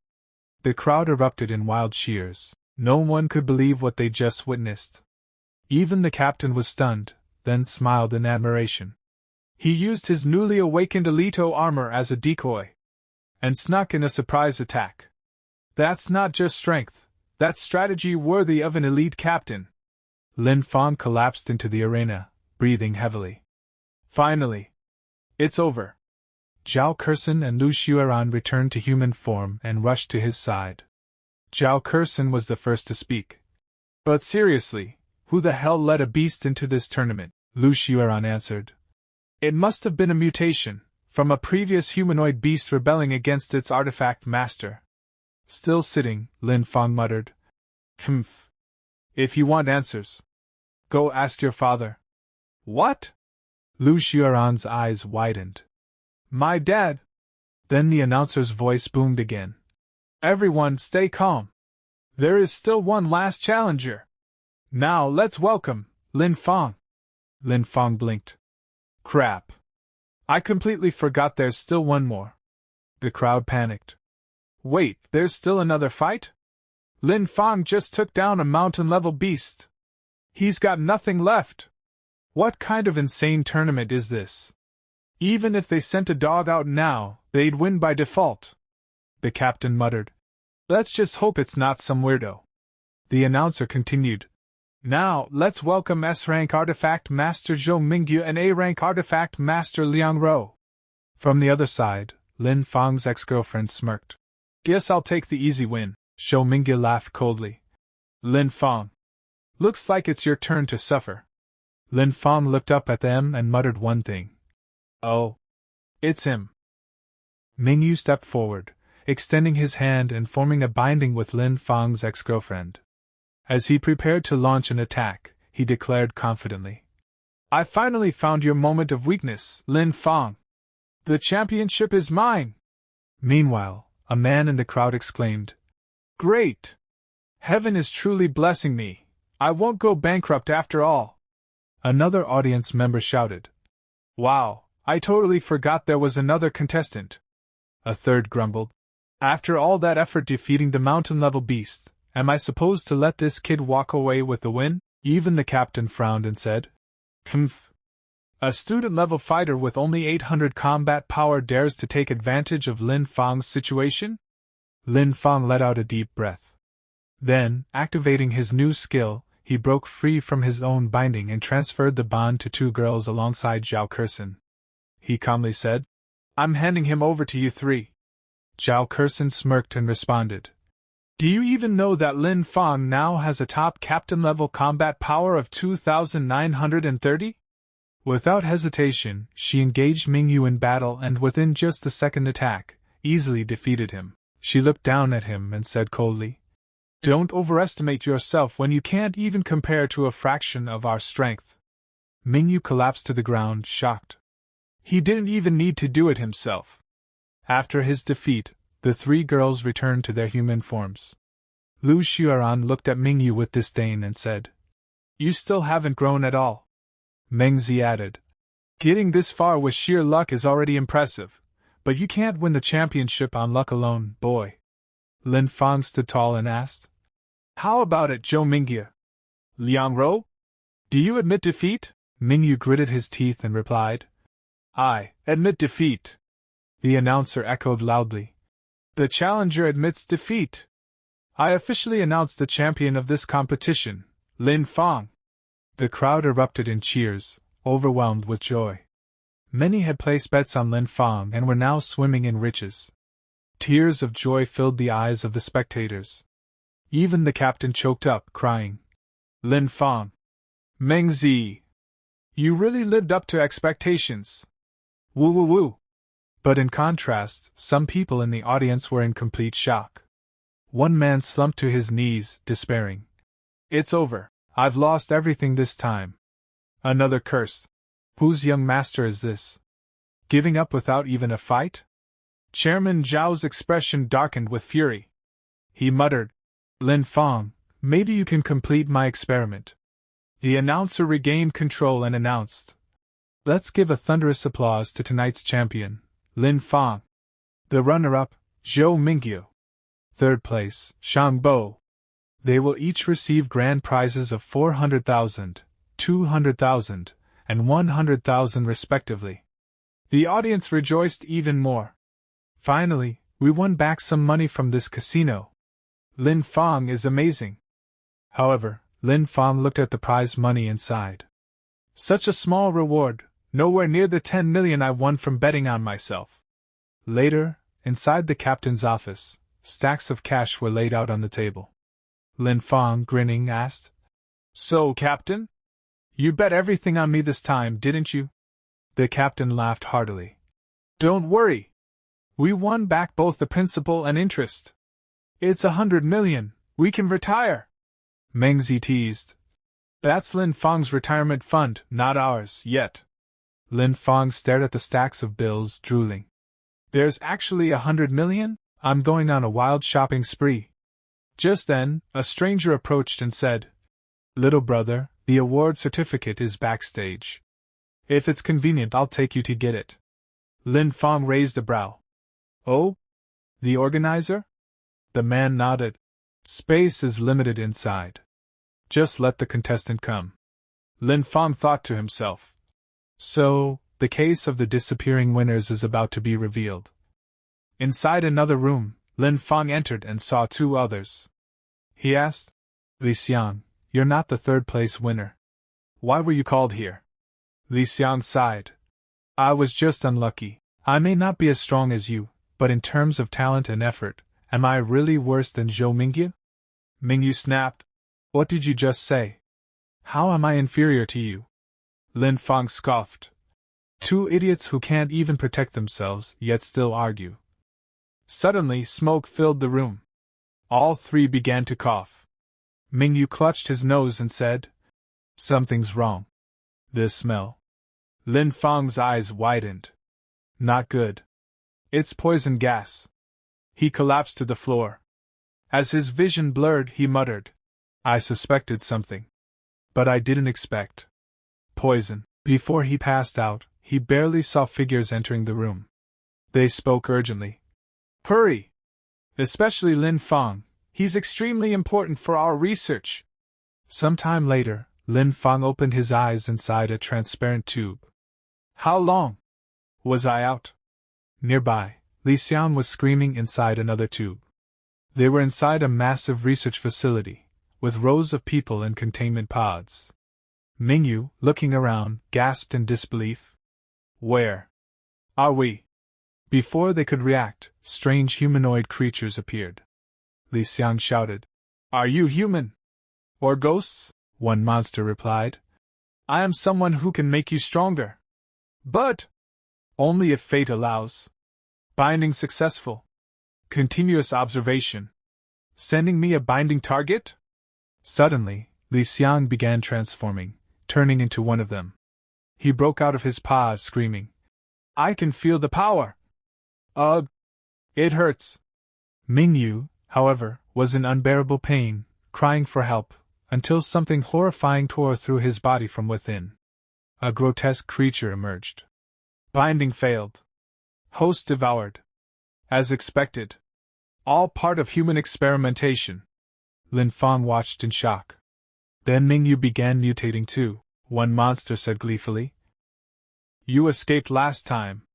The crowd erupted in wild cheers. No one could believe what they just witnessed. Even the captain was stunned, then smiled in admiration. He used his newly awakened Elito armor as a decoy, and snuck in a surprise attack. That's not just strength, that's strategy worthy of an elite captain. Lin Fang collapsed into the arena, breathing heavily. Finally. It's over. Zhao Kersen and Lu Xueran returned to human form and rushed to his side. Zhao Kersen was the first to speak. But seriously, who the hell let a beast into this tournament? Lu Xueran answered. It must have been a mutation, from a previous humanoid beast rebelling against its artifact master. Still sitting, Lin Fang muttered. Humph. If you want answers, go ask your father. What? Lu Xueran's eyes widened. My dad? Then the announcer's voice boomed again. Everyone stay calm. There is still one last challenger. Now let's welcome Lin Fang. Lin Fang blinked. Crap. I completely forgot there's still one more. The crowd panicked. Wait, there's still another fight? Lin Fang just took down a mountain-level beast. He's got nothing left. What kind of insane tournament is this? Even if they sent a dog out now, they'd win by default. The captain muttered. Let's just hope it's not some weirdo. The announcer continued. Now, let's welcome S-Rank Artifact Master Zhou Mingyu and A-Rank Artifact Master Liang Ro. From the other side, Lin Fang's ex-girlfriend smirked. Guess I'll take the easy win. Zhou Mingyu laughed coldly. Lin Fang. Looks like it's your turn to suffer. Lin Fang looked up at them and muttered one thing. Oh. It's him. Mingyu stepped forward, extending his hand and forming a binding with Lin Fang's ex-girlfriend. As he prepared to launch an attack, he declared confidently. I finally found your moment of weakness, Lin Fang. The championship is mine. Meanwhile, a man in the crowd exclaimed. Great! Heaven is truly blessing me. I won't go bankrupt after all. Another audience member shouted. Wow, I totally forgot there was another contestant. A third grumbled. After all that effort defeating the mountain-level beast, am I supposed to let this kid walk away with the win? Even the captain frowned and said. Humph. A student-level fighter with only 800 combat power dares to take advantage of Lin Fang's situation? Lin Fang let out a deep breath. Then, activating his new skill, he broke free from his own binding and transferred the bond to 2 girls alongside Zhao Kersen. He calmly said, I'm handing him over to you 3. Zhao Kersen smirked and responded. Do you even know that Lin Fang now has a top captain-level combat power of 2,930? Without hesitation, she engaged Mingyu in battle and within just the second attack, easily defeated him. She looked down at him and said coldly, Don't overestimate yourself when you can't even compare to a fraction of our strength. Mingyu collapsed to the ground, shocked. He didn't even need to do it himself. After his defeat, the 3 girls returned to their human forms. Lu Xueran looked at Mingyu with disdain and said, You still haven't grown at all. Mengzi added, Getting this far with sheer luck is already impressive, but you can't win the championship on luck alone, boy. Lin Fang stood tall and asked, How about it, Zhou Mingyu? Liang Ro? Do you admit defeat? Mingyu gritted his teeth and replied, I admit defeat. The announcer echoed loudly. The challenger admits defeat. I officially announce the champion of this competition, Lin Fang. The crowd erupted in cheers, overwhelmed with joy. Many had placed bets on Lin Fang and were now swimming in riches. Tears of joy filled the eyes of the spectators. Even the captain choked up, crying, Lin Fang. Mengzi. You really lived up to expectations. Woo woo woo. But in contrast, some people in the audience were in complete shock. One man slumped to his knees, despairing. It's over. I've lost everything this time. Another cursed. Whose young master is this? Giving up without even a fight? Chairman Zhao's expression darkened with fury. He muttered, Lin Fang, maybe you can complete my experiment. The announcer regained control and announced, Let's give a thunderous applause to tonight's champion, Lin Fang. The runner-up, Zhou Mingyu. Third place, Shang Bo. They will each receive grand prizes of 400,000, 200,000, and 100,000 respectively. The audience rejoiced even more. Finally, we won back some money from this casino. Lin Fang is amazing. However, Lin Fang looked at the prize money and sighed. Such a small reward, nowhere near the 10 million I won from betting on myself. Later, inside the captain's office, stacks of cash were laid out on the table. Lin Fang, grinning, asked, "So, Captain? You bet everything on me this time, didn't you?" The captain laughed heartily. "Don't worry. We won back both the principal and interest. It's 100 million, we can retire." Mengzi teased. "That's Lin Fang's retirement fund, not ours, yet." Lin Fang stared at the stacks of bills, drooling. "There's actually 100 million? I'm going on a wild shopping spree." Just then, a stranger approached and said, "Little brother, the award certificate is backstage. If it's convenient, I'll take you to get it." Lin Fang raised a brow. "Oh? The organizer?" The man nodded. "Space is limited inside. Just let the contestant come." Lin Fang thought to himself. So, the case of the disappearing winners is about to be revealed. Inside another room, Lin Fang entered and saw two others. He asked, "Li Xiang, you're not the third-place winner. Why were you called here?" Li Xiang sighed. "I was just unlucky. I may not be as strong as you, but in terms of talent and effort, am I really worse than Zhou Mingyu?" Mingyu snapped. "What did you just say? How am I inferior to you?" Lin Fang scoffed. "Two idiots who can't even protect themselves, yet still argue." Suddenly, smoke filled the room. All three began to cough. Mingyu clutched his nose and said, "Something's wrong. This smell." Lin Fang's eyes widened. "Not good. It's poison gas." He collapsed to the floor. As his vision blurred, he muttered, "I suspected something. But I didn't expect poison." Before he passed out, he barely saw figures entering the room. They spoke urgently. "Hurry! Especially Lin Fang, he's extremely important for our research." Some time later, Lin Fang opened his eyes inside a transparent tube. "How long was I out?" Nearby, Li Xiang was screaming inside another tube. They were inside a massive research facility, with rows of people in containment pods. Mingyu, looking around, gasped in disbelief. "Where are we?" Before they could react, strange humanoid creatures appeared. Li Xiang shouted, "Are you human? Or ghosts?" One monster replied, "I am someone who can make you stronger. But only if fate allows. Binding successful. Continuous observation. Sending me a binding target?" Suddenly, Li Xiang began transforming, turning into one of them. He broke out of his pod screaming, "I can feel the power! Ugh! It hurts!" Mingyu, however, was in unbearable pain, crying for help, until something horrifying tore through his body from within. A grotesque creature emerged. Binding failed. Host devoured. As expected. All part of human experimentation. Lin Fang watched in shock. Then Mingyu began mutating too, one monster said gleefully. "You escaped last time.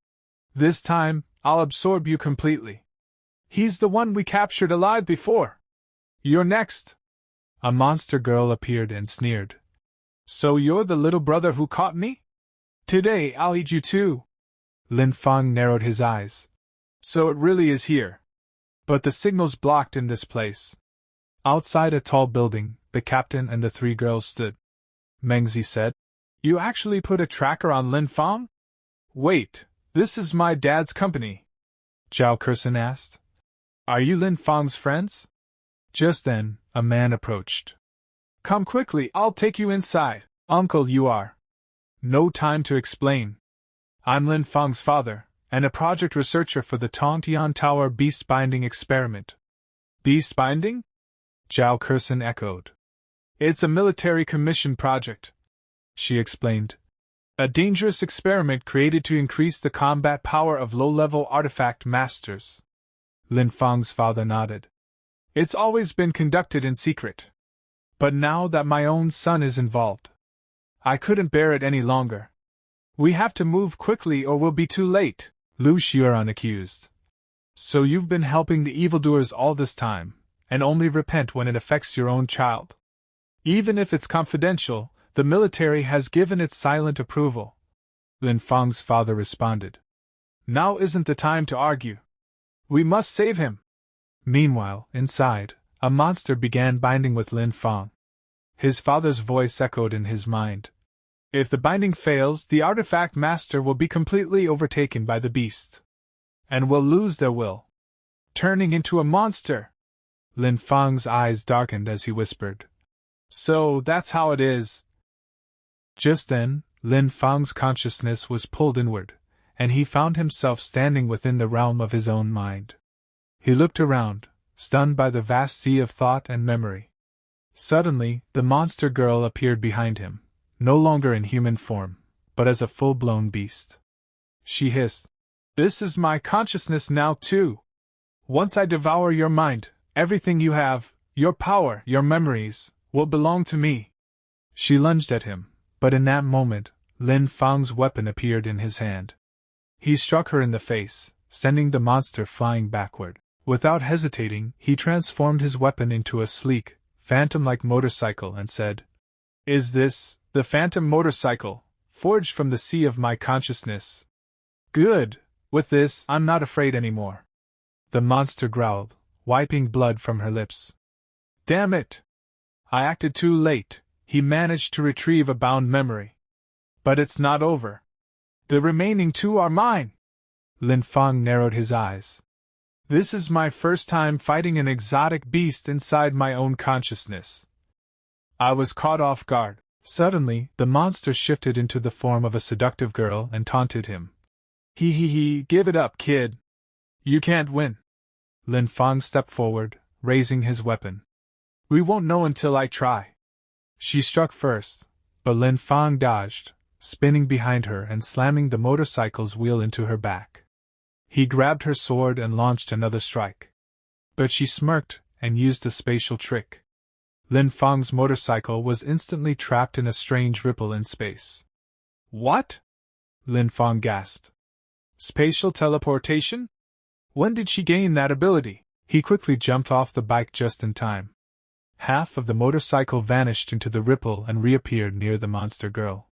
This time, I'll absorb you completely. He's the one we captured alive before. You're next." A monster girl appeared and sneered. "So you're the little brother who caught me? Today I'll eat you too." Lin Fang narrowed his eyes. "So it really is here. But the signal's blocked in this place." Outside a tall building, the captain and the three girls stood. Mengzi said, "You actually put a tracker on Lin Fang?" "Wait, this is my dad's company," Zhao Kersen asked. "Are you Lin Fang's friends?" Just then, a man approached. "Come quickly, I'll take you inside." "Uncle, you are." "No time to explain. I'm Lin Fang's father, and a project researcher for the Tongtian Tower beast binding experiment." "Beast binding?" Zhao Kersen echoed. "It's a military commission project," she explained. A dangerous experiment created to increase the combat power of low-level artifact masters. Lin Fang's father nodded. It's always been conducted in secret. But now that my own son is involved, I couldn't bear it any longer. We have to move quickly or we'll be too late, Lu Xiaoran accused. So you've been helping the evildoers all this time, and only repent when it affects your own child. Even if it's confidential, the military has given its silent approval. Lin Fang's father responded. Now isn't the time to argue. We must save him. Meanwhile, inside, a monster began binding with Lin Fang. His father's voice echoed in his mind. If the binding fails, the artifact master will be completely overtaken by the beast, and will lose their will, turning into a monster. Lin Fang's eyes darkened as he whispered. So that's how it is. Just then, Lin Fang's consciousness was pulled inward, and he found himself standing within the realm of his own mind. He looked around, stunned by the vast sea of thought and memory. Suddenly, the monster girl appeared behind him, no longer in human form, but as a full-blown beast. She hissed, "This is my consciousness now too. Once I devour your mind, everything you have, your power, your memories, will belong to me." She lunged at him, but in that moment, Lin Fang's weapon appeared in his hand. He struck her in the face, sending the monster flying backward. Without hesitating, he transformed his weapon into a sleek, phantom-like motorcycle and said, "Is this the phantom motorcycle, forged from the sea of my consciousness? Good, with this I'm not afraid anymore." The monster growled, wiping blood from her lips. "Damn it! I acted too late." He managed to retrieve a bound memory. "But it's not over. The remaining two are mine." Lin Fang narrowed his eyes. "This is my first time fighting an exotic beast inside my own consciousness." I was caught off guard. Suddenly, the monster shifted into the form of a seductive girl and taunted him. He, give it up, kid. You can't win." Lin Fang stepped forward, raising his weapon. "We won't know until I try." She struck first, but Lin Fang dodged, spinning behind her and slamming the motorcycle's wheel into her back. He grabbed her sword and launched another strike. But she smirked and used a spatial trick. Lin Fang's motorcycle was instantly trapped in a strange ripple in space. "What?" Lin Fang gasped. "Spatial teleportation? When did she gain that ability?" He quickly jumped off the bike just in time. Half of the motorcycle vanished into the ripple and reappeared near the monster girl.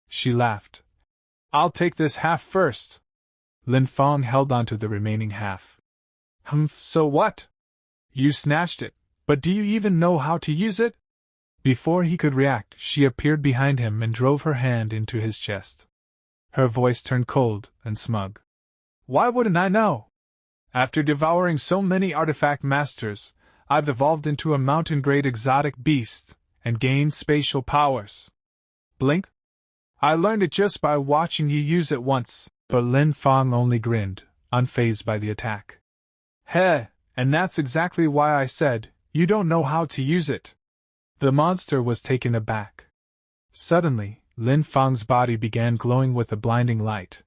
She laughed. "I'll take this half first." Lin Fang held onto the remaining half. So what? You snatched it, but do you even know how to use it?" Before he could react, she appeared behind him and drove her hand into his chest. Her voice turned cold and smug. "Why wouldn't I know? After devouring so many artifact masters, I've evolved into a mountain-grade exotic beast and gained spatial powers. Blink? I learned it just by watching you use it once." But Lin Fang only grinned, unfazed by the attack. "Heh, and that's exactly why I said, you don't know how to use it." The monster was taken aback. Suddenly, Lin Fang's body began glowing with a blinding light.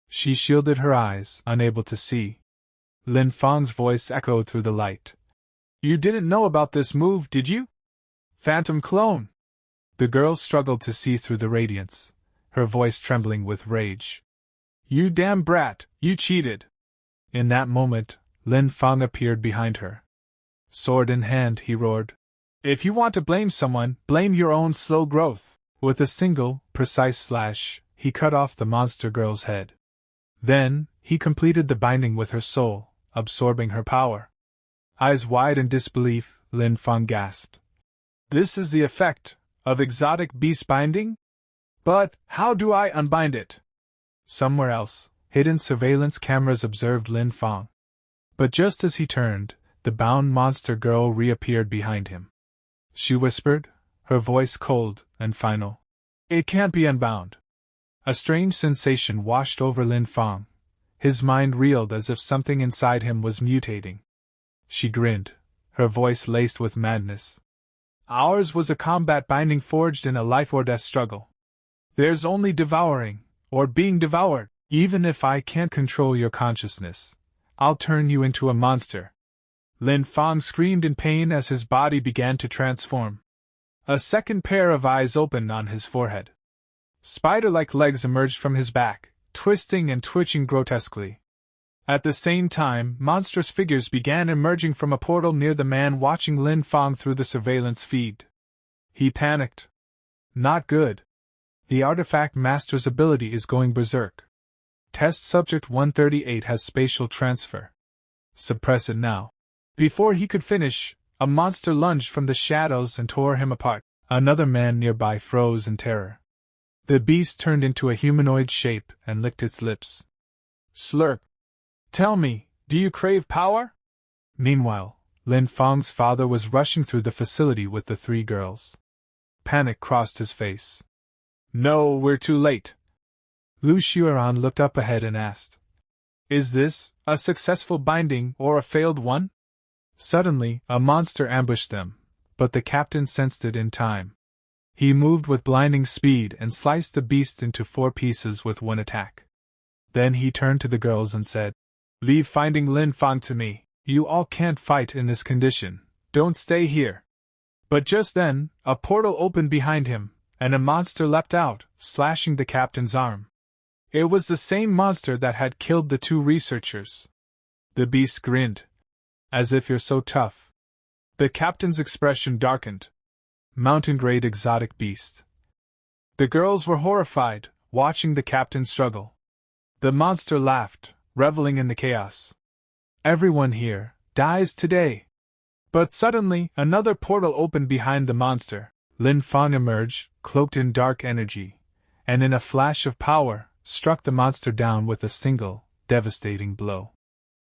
She shielded her eyes, unable to see. Lin Fang's voice echoed through the light. "You didn't know about this move, did you? Phantom clone!" The girl struggled to see through the radiance, her voice trembling with rage. "You damn brat, you cheated!" In that moment, Lin Fang appeared behind her. Sword in hand, he roared. "If you want to blame someone, blame your own slow growth." With a single, precise slash, he cut off the monster girl's head. Then, he completed the binding with her soul, absorbing her power. Eyes wide in disbelief, Lin Fang gasped. "This is the effect of exotic beast binding? But how do I unbind it?" Somewhere else, hidden surveillance cameras observed Lin Fang. But just as he turned, the bound monster girl reappeared behind him. She whispered, her voice cold and final. "It can't be unbound." A strange sensation washed over Lin Fang. His mind reeled as if something inside him was mutating. She grinned, her voice laced with madness. "Ours was a combat binding forged in a life-or-death struggle. There's only devouring, or being devoured. Even if I can't control your consciousness, I'll turn you into a monster. Lin Fang screamed in pain as his body began to transform. A second pair of eyes opened on his forehead. Spider-like legs emerged from his back, twisting and twitching grotesquely. At the same time, monstrous figures began emerging from a portal near the man watching Lin Fang through the surveillance feed. He panicked. Not good. The artifact master's ability is going berserk. Test subject 138 has spatial transfer. Suppress it now. Before he could finish, a monster lunged from the shadows and tore him apart. Another man nearby froze in terror. The beast turned into a humanoid shape and licked its lips. Slurp. Tell me, do you crave power? Meanwhile, Lin Fang's father was rushing through the facility with the three girls. Panic crossed his face. No, we're too late. Lu Xueran looked up ahead and asked, Is this a successful binding or a failed one? Suddenly, a monster ambushed them, but the captain sensed it in time. He moved with blinding speed and sliced the beast into 4 pieces with one attack. Then he turned to the girls and said, Leave finding Lin Fang to me. You all can't fight in this condition. Don't stay here. But just then, a portal opened behind him, and a monster leapt out, slashing the captain's arm. It was the same monster that had killed the 2 researchers. The beast grinned. As if you're so tough. The captain's expression darkened. Mountain-grade exotic beast. The girls were horrified, watching the captain struggle. The monster laughed, reveling in the chaos. Everyone here dies today. But suddenly, another portal opened behind the monster. Lin Fang emerged, cloaked in dark energy, and in a flash of power, struck the monster down with a single, devastating blow.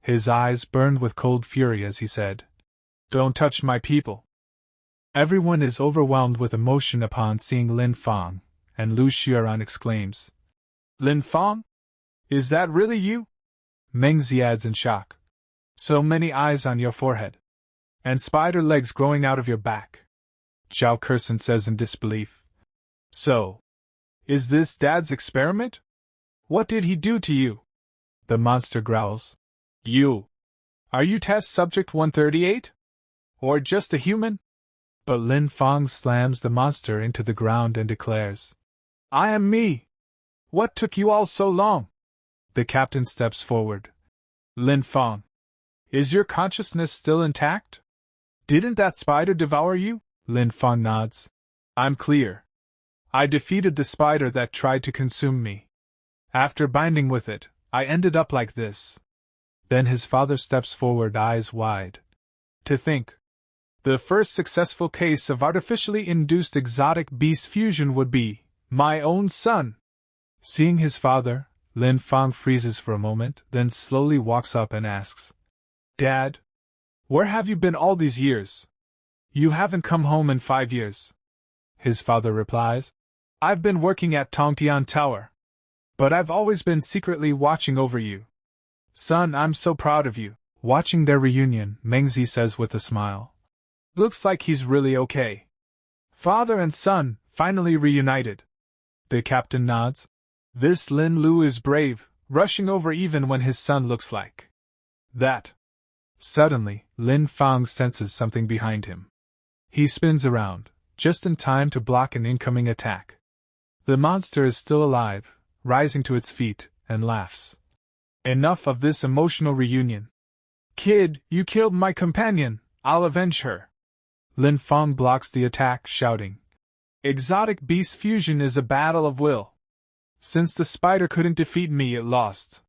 His eyes burned with cold fury as he said, Don't touch my people. Everyone is overwhelmed with emotion upon seeing Lin Fang, and Lu Xueran exclaims, Lin Fang? Is that really you? Mengzi adds in shock. So many eyes on your forehead. And spider legs growing out of your back. Zhao Kersen says in disbelief. So, is this Dad's experiment? What did he do to you? The monster growls. You. Are you test subject 138? Or just a human? But Lin Fang slams the monster into the ground and declares, I am me. What took you all so long? The captain steps forward. Lin Fang. Is your consciousness still intact? Didn't that spider devour you? Lin Fang nods. I'm clear. I defeated the spider that tried to consume me. After binding with it, I ended up like this. Then his father steps forward, eyes wide. To think. The first successful case of artificially induced exotic beast fusion would be my own son. Seeing his father, Lin Fang freezes for a moment, then slowly walks up and asks, Dad, where have you been all these years? You haven't come home in 5 years. His father replies, I've been working at Tongtian Tower. But I've always been secretly watching over you. Son, I'm so proud of you. Watching their reunion, Mengzi says with a smile. Looks like he's really okay. Father and son, finally reunited. The captain nods. This Lin Lu is brave, rushing over even when his son looks like that. Suddenly, Lin Fang senses something behind him. He spins around, just in time to block an incoming attack. The monster is still alive, rising to its feet, and laughs. Enough of this emotional reunion. Kid, you killed my companion, I'll avenge her. Lin Fang blocks the attack, shouting, Exotic beast fusion is a battle of will. Since the spider couldn't defeat me, it lost.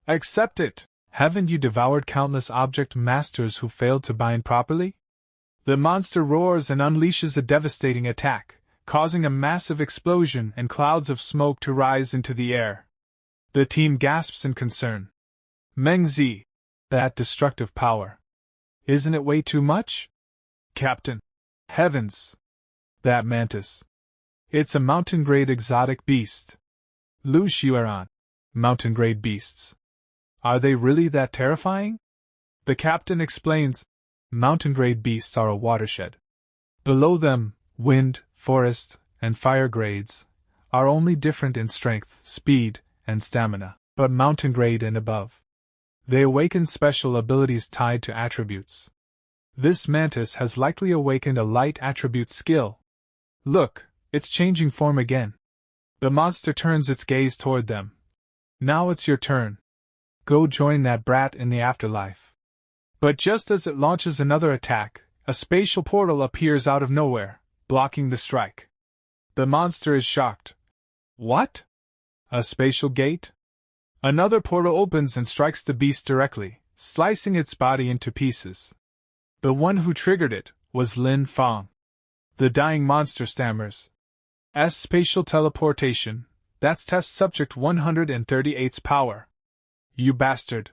Accept it. Haven't you devoured countless object masters who failed to bind properly? The monster roars and unleashes a devastating attack, causing a massive explosion and clouds of smoke to rise into the air. The team gasps in concern. Mengzi, that destructive power. Isn't it way too much? Captain. Heavens. That mantis. It's a mountain-grade exotic beast. Lu Xueran. Mountain-grade beasts. Are they really that terrifying? The captain explains. Mountain-grade beasts are a watershed. Below them, wind, forest, and fire grades are only different in strength, speed, and stamina, but mountain grade and above. They awaken special abilities tied to attributes. This mantis has likely awakened a light attribute skill. Look, it's changing form again. The monster turns its gaze toward them. Now it's your turn. Go join that brat in the afterlife. But just as it launches another attack, a spatial portal appears out of nowhere, blocking the strike. The monster is shocked. What? A spatial gate? Another portal opens and strikes the beast directly, slicing its body into pieces. The one who triggered it was Lin Fang. The dying monster stammers. Spatial teleportation, that's test subject 138's power. You bastard.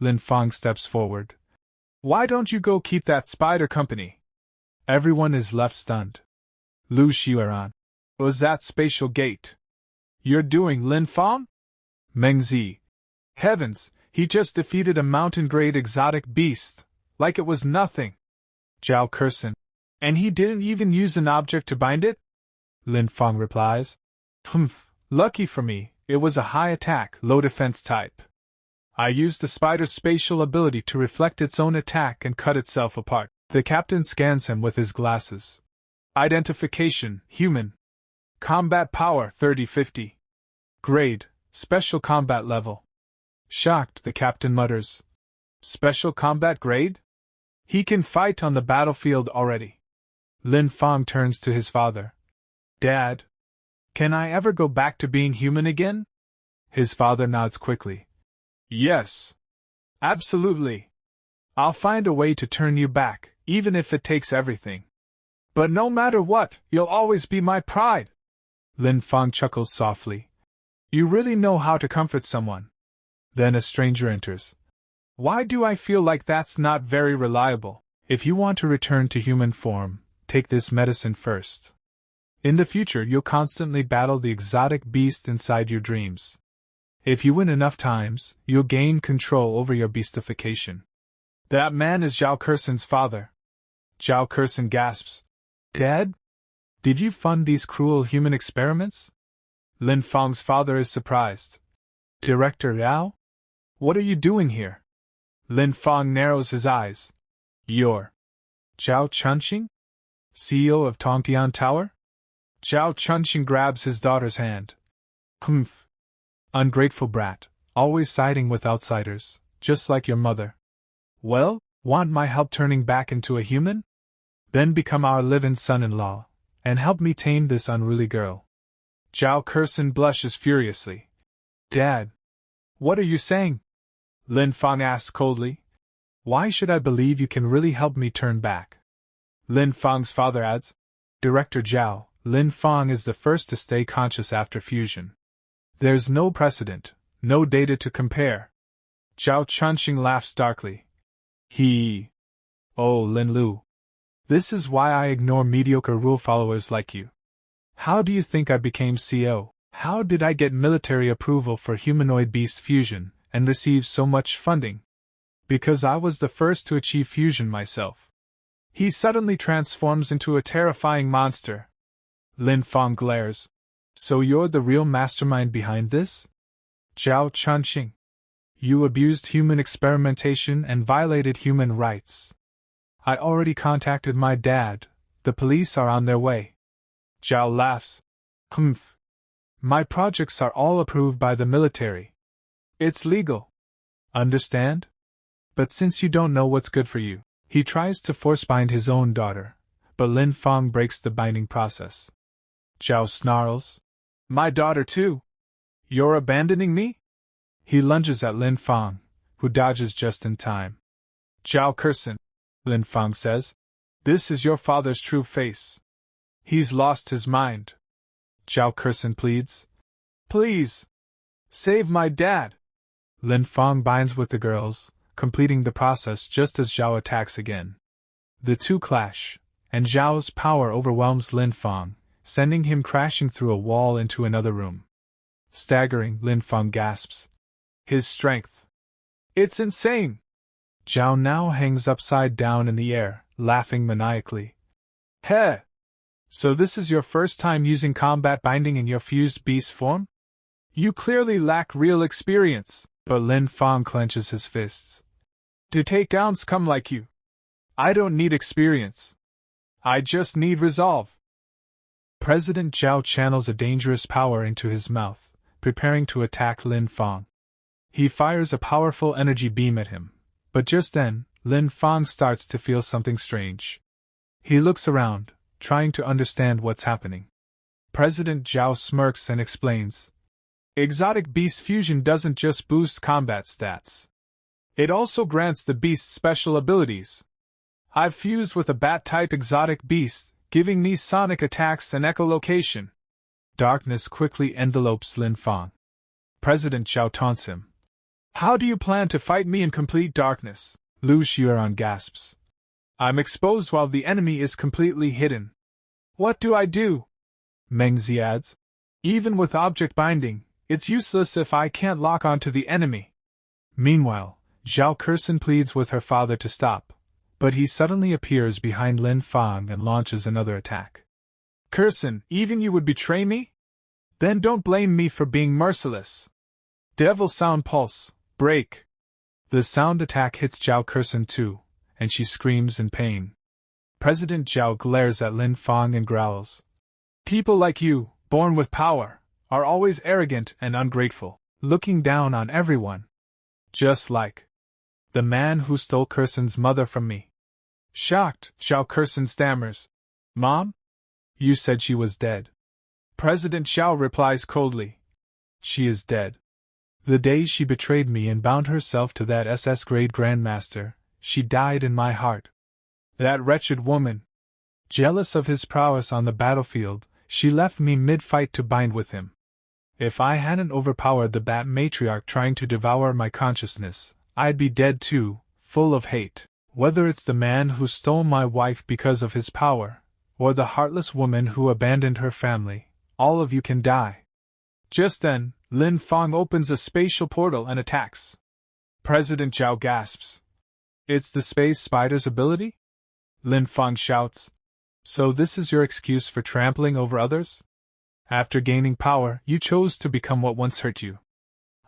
Lin Fang steps forward. Why don't you go keep that spider company? Everyone is left stunned. Lu Xiueran. Was that spatial gate? You're doing Lin Fang? Mengzi. Heavens, he just defeated a mountain-grade exotic beast, like it was nothing. Zhao Curson. And he didn't even use an object to bind it? Lin Fang replies. Lucky for me, it was a high attack, low defense type. I used the spider's spatial ability to reflect its own attack and cut itself apart. The captain scans him with his glasses. Identification, human. Combat power 30-50. Grade, special combat level. Shocked, the captain mutters. Special combat grade? He can fight on the battlefield already. Lin Fang turns to his father. Dad, can I ever go back to being human again? His father nods quickly. Yes. Absolutely. I'll find a way to turn you back, even if it takes everything. But no matter what, you'll always be my pride. Lin Fang chuckles softly. You really know how to comfort someone. Then a stranger enters. Why do I feel like that's not very reliable? If you want to return to human form, take this medicine first. In the future, you'll constantly battle the exotic beast inside your dreams. If you win enough times, you'll gain control over your beastification. That man is Zhao Curson's father. Zhao Curson gasps. Dad? Did you fund these cruel human experiments? Lin Fang's father is surprised. Director Yao? What are you doing here? Lin Fang narrows his eyes. You're Zhao Chunqing? CEO of Tongtian Tower? Zhao Chunqing grabs his daughter's hand. Humph. Ungrateful brat, always siding with outsiders, just like your mother. Well, want my help turning back into a human? Then become our live-in son-in-law, and help me tame this unruly girl. Zhao Curson blushes furiously. Dad, what are you saying? Lin Fang asks coldly. Why should I believe you can really help me turn back? Lin Fang's father adds. Director Zhao, Lin Fang is the first to stay conscious after fusion. There's no precedent, no data to compare. Zhao Chunqing laughs darkly. Oh, Lin Lu. This is why I ignore mediocre rule followers like you. How do you think I became CO? How did I get military approval for humanoid beast fusion, and receive so much funding? Because I was the first to achieve fusion myself. He suddenly transforms into a terrifying monster. Lin Fang glares. So you're the real mastermind behind this? Zhao Chunqing. You abused human experimentation and violated human rights. I already contacted my dad. The police are on their way. Zhao laughs. Humph. My projects are all approved by the military. It's legal. Understand? But since you don't know what's good for you, he tries to force bind his own daughter, but Lin Fang breaks the binding process. Zhao snarls. My daughter too? You're abandoning me? He lunges at Lin Fang, who dodges just in time. Zhao Curson, Lin Fang says. This is your father's true face. He's lost his mind. Zhao Curson pleads. Please. Save my dad. Lin Fang binds with the girls, completing the process just as Zhao attacks again. The two clash, and Zhao's power overwhelms Lin Fang, sending him crashing through a wall into another room. Staggering, Lin Fang gasps. His strength. It's insane! Zhao now hangs upside down in the air, laughing maniacally. Heh! So this is your first time using combat binding in your fused beast form? You clearly lack real experience, but Lin Fang clenches his fists. To take down scum like you, I don't need experience. I just need resolve. President Zhao channels a dangerous power into his mouth, preparing to attack Lin Fang. He fires a powerful energy beam at him, but just then, Lin Fang starts to feel something strange. He looks around, trying to understand what's happening. President Zhao smirks and explains. Exotic beast fusion doesn't just boost combat stats. It also grants the beast special abilities. I've fused with a bat-type exotic beast, giving me sonic attacks and echolocation. Darkness quickly envelopes Lin Fang. President Zhao taunts him. How do you plan to fight me in complete darkness? Lu Xiaoran gasps. I'm exposed while the enemy is completely hidden. What do I do? Mengzi adds. Even with object binding, it's useless if I can't lock onto the enemy. Meanwhile, Zhao Kersen pleads with her father to stop, but he suddenly appears behind Lin Fang and launches another attack. Kersen, even you would betray me? Then don't blame me for being merciless. Devil Sound Pulse, break. The sound attack hits Zhao Kersen too, and she screams in pain. President Zhao glares at Lin Fang and growls. People like you, born with power, are always arrogant and ungrateful, looking down on everyone. Just like the man who stole Kersen's mother from me. Shocked, Zhao Kersen stammers. Mom? You said she was dead. President Zhao replies coldly. She is dead. The day she betrayed me and bound herself to that SS grade Grandmaster, she died in my heart. That wretched woman. Jealous of his prowess on the battlefield, she left me mid-fight to bind with him. If I hadn't overpowered the Bat Matriarch trying to devour my consciousness, I'd be dead too, full of hate. Whether it's the man who stole my wife because of his power, or the heartless woman who abandoned her family, all of you can die. Just then, Lin Fang opens a spatial portal and attacks. President Zhao gasps. It's the space spider's ability? Lin Fang shouts. So this is your excuse for trampling over others? After gaining power, you chose to become what once hurt you.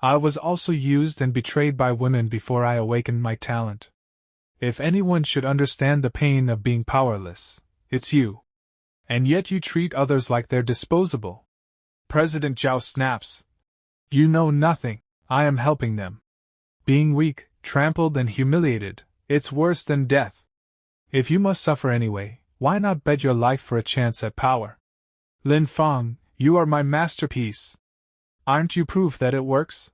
I was also used and betrayed by women before I awakened my talent. If anyone should understand the pain of being powerless, it's you. And yet you treat others like they're disposable. President Zhao snaps. You know nothing, I am helping them. Being weak, trampled and humiliated, it's worse than death. If you must suffer anyway, why not bet your life for a chance at power? Lin Fang, you are my masterpiece. Aren't you proof that it works?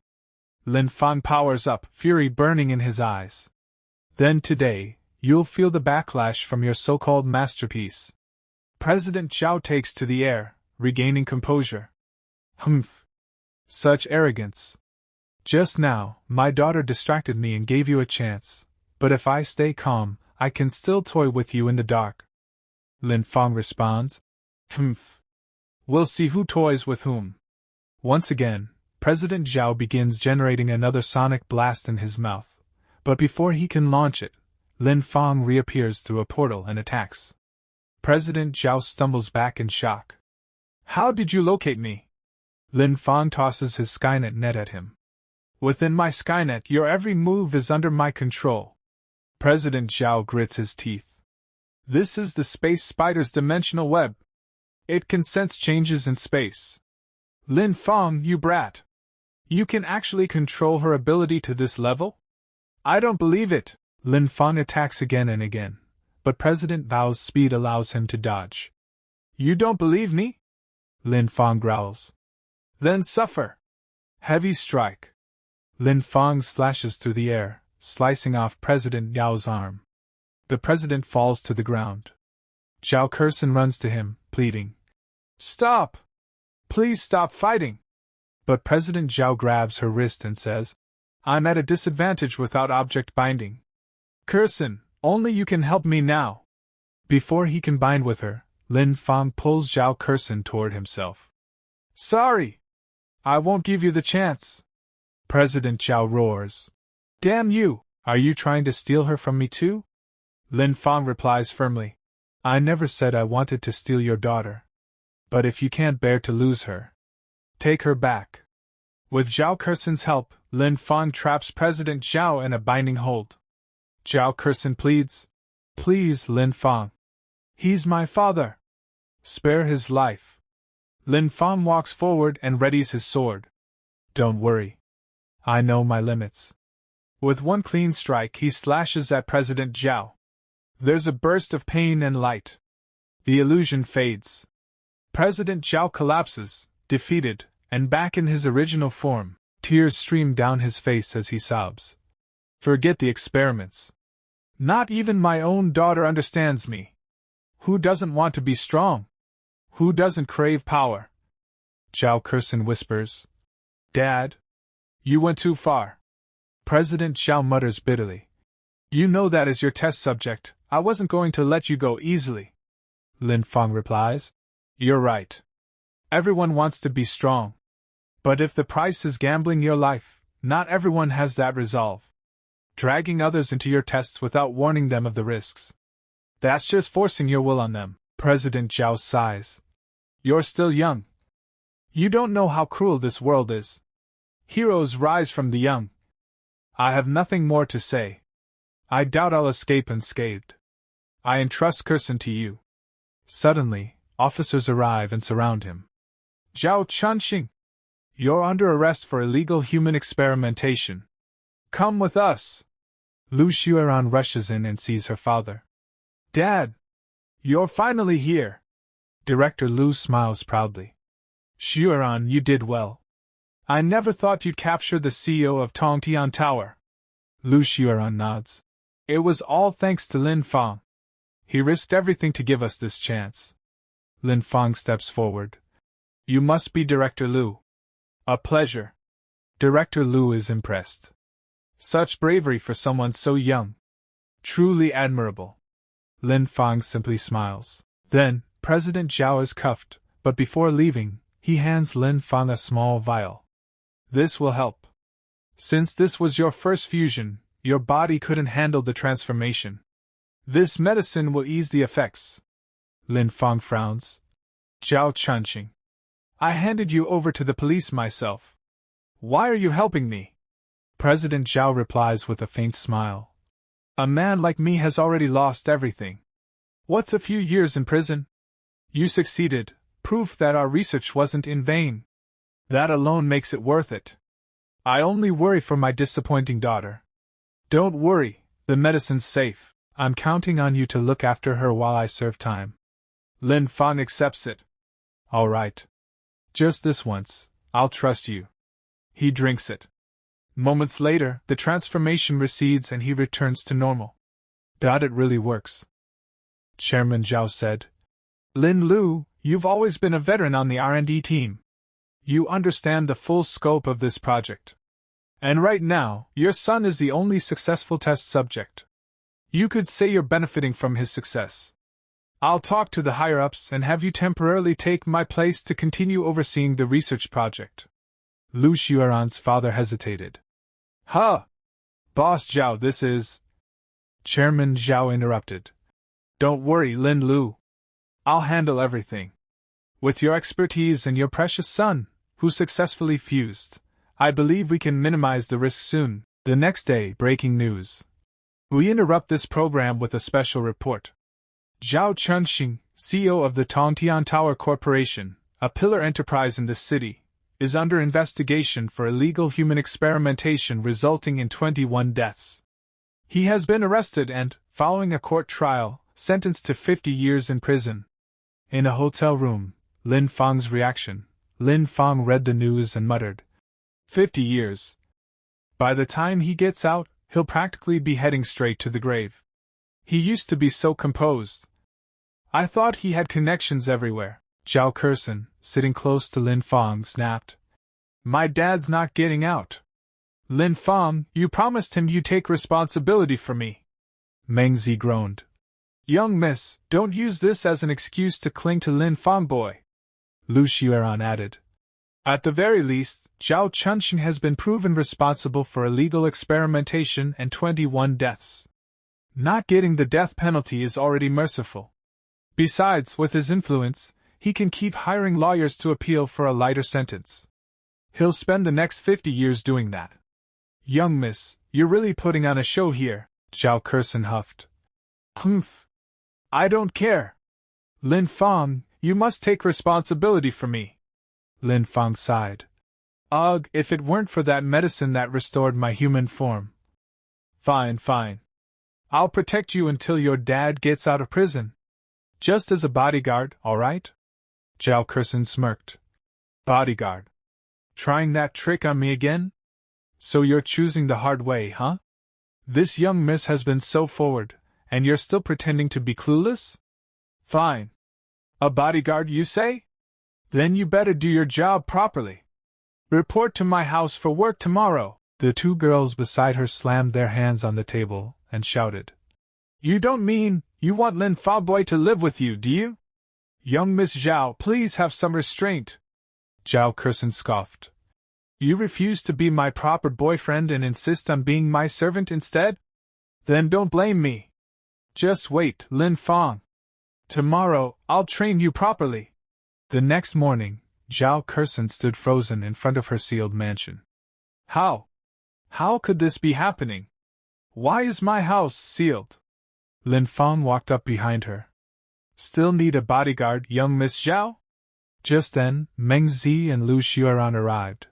Lin Fang powers up, fury burning in his eyes. Then today, you'll feel the backlash from your so-called masterpiece. President Zhao takes to the air, regaining composure. Humph. Such arrogance. Just now, my daughter distracted me and gave you a chance, but if I stay calm, I can still toy with you in the dark. Lin Fang responds. Humph. We'll see who toys with whom. Once again, President Zhao begins generating another sonic blast in his mouth, but before he can launch it, Lin Fang reappears through a portal and attacks. President Zhao stumbles back in shock. How did you locate me? Lin Fang tosses his Skynet net at him. Within my Skynet, your every move is under my control. President Zhao grits his teeth. This is the space spider's dimensional web. It can sense changes in space. Lin Fang, you brat. You can actually control her ability to this level? I don't believe it. Lin Fang attacks again and again, but President Bao's speed allows him to dodge. You don't believe me? Lin Fang growls. Then suffer. Heavy strike. Lin Fang slashes through the air, slicing off President Yao's arm. The president falls to the ground. Zhao Kersen runs to him, pleading. Stop! Please stop fighting! But President Zhao grabs her wrist and says, I'm at a disadvantage without object binding. Kersen, only you can help me now. Before he can bind with her, Lin Fang pulls Zhao Kersen toward himself. Sorry! I won't give you the chance. President Zhao roars. Damn you! Are you trying to steal her from me too? Lin Fang replies firmly. I never said I wanted to steal your daughter. But if you can't bear to lose her, take her back. With Zhao Kursen's help, Lin Fang traps President Zhao in a binding hold. Zhao Kursen pleads, "Please, Lin Fang. He's my father. Spare his life." Lin Fang walks forward and readies his sword. "Don't worry. I know my limits." With one clean strike, he slashes at President Zhao. There's a burst of pain and light. The illusion fades. President Zhao collapses, defeated, and back in his original form. Tears stream down his face as he sobs. Forget the experiments. Not even my own daughter understands me. Who doesn't want to be strong? Who doesn't crave power? Zhao Kursen whispers, "Dad, you went too far." President Zhao mutters bitterly, "You know that is your test subject. I wasn't going to let you go easily." Lin Fang replies, "You're right. Everyone wants to be strong. But if the price is gambling your life, not everyone has that resolve. Dragging others into your tests without warning them of the risks, that's just forcing your will on them." President Zhao sighs. "You're still young. You don't know how cruel this world is. Heroes rise from the young. I have nothing more to say. I doubt I'll escape unscathed. I entrust Kursen to you." Suddenly, officers arrive and surround him. "Zhao Chunxing, you're under arrest for illegal human experimentation. Come with us." Lu Xueran rushes in and sees her father. "Dad, you're finally here." Director Lu smiles proudly. "Xueran, you did well. I never thought you'd capture the CEO of Tongtian Tower." Lu Xueran nods. "It was all thanks to Lin Fang. He risked everything to give us this chance." Lin Fang steps forward. "You must be Director Lu." "A pleasure." Director Lu is impressed. "Such bravery for someone so young. Truly admirable." Lin Fang simply smiles. Then, President Zhao is cuffed, but before leaving, he hands Lin Fang a small vial. "This will help. Since this was your first fusion, your body couldn't handle the transformation. This medicine will ease the effects." Lin Fang frowns. "Zhao Chunxing, I handed you over to the police myself. Why are you helping me?" President Zhao replies with a faint smile. "A man like me has already lost everything. What's a few years in prison? You succeeded, proof that our research wasn't in vain. That alone makes it worth it. I only worry for my disappointing daughter." "Don't worry, the medicine's safe. I'm counting on you to look after her while I serve time." Lin Fang accepts it. "All right. Just this once, I'll trust you." He drinks it. Moments later, the transformation recedes and he returns to normal. "It really works," Chairman Zhao said. "Lin Lu, you've always been a veteran on the R&D team. You understand the full scope of this project. And right now, your son is the only successful test subject. You could say you're benefiting from his success. I'll talk to the higher-ups and have you temporarily take my place to continue overseeing the research project." Lu Xueran's father hesitated. "Huh! Boss Zhao, this is—" Chairman Zhao interrupted. "Don't worry, Lin Lu. I'll handle everything. With your expertise and your precious son, who successfully fused, I believe we can minimize the risk soon." The next day, breaking news. We interrupt this program with a special report. Zhao Chunxing, CEO of the Tongtian Tower Corporation, a pillar enterprise in the city, is under investigation for illegal human experimentation resulting in 21 deaths. He has been arrested and, following a court trial, sentenced to 50 years in prison. In a hotel room, Lin Fang's reaction. Lin Fang read the news and muttered, 50 years. By the time he gets out, he'll practically be heading straight to the grave. He used to be so composed. I thought he had connections everywhere. Zhao Kursen, sitting close to Lin Fang, snapped. My dad's not getting out. Lin Fang, you promised him you'd take responsibility for me. Meng Zi groaned. Young miss, don't use this as an excuse to cling to Lin Fang boy. Lu Xueran added. At the very least, Zhao Chunxing has been proven responsible for illegal experimentation and 21 deaths. Not getting the death penalty is already merciful. Besides, with his influence, he can keep hiring lawyers to appeal for a lighter sentence. He'll spend the next 50 years doing that. Young miss, you're really putting on a show here, Zhao Kersen huffed. Humph. I don't care. Lin Fang, you must take responsibility for me. Lin Fang sighed. Ugh, if it weren't for that medicine that restored my human form. Fine, fine. I'll protect you until your dad gets out of prison. Just as a bodyguard, all right? Zhao Kersen smirked. Bodyguard. Trying that trick on me again? So you're choosing the hard way, huh? This young miss has been so forward, and you're still pretending to be clueless? Fine. A bodyguard, you say? Then you better do your job properly. Report to my house for work tomorrow. The two girls beside her slammed their hands on the table and shouted. You don't mean you want Lin Fang boy to live with you, do you? Young Miss Zhao, please have some restraint. Zhao Kersen scoffed. You refuse to be my proper boyfriend and insist on being my servant instead? Then don't blame me. Just wait, Lin Fang. Tomorrow, I'll train you properly. The next morning, Zhao Kersen stood frozen in front of her sealed mansion. How? How could this be happening? Why is my house sealed? Lin Fang walked up behind her. Still need a bodyguard, young Miss Zhao? Just then, Meng Zi and Lu Xueran arrived.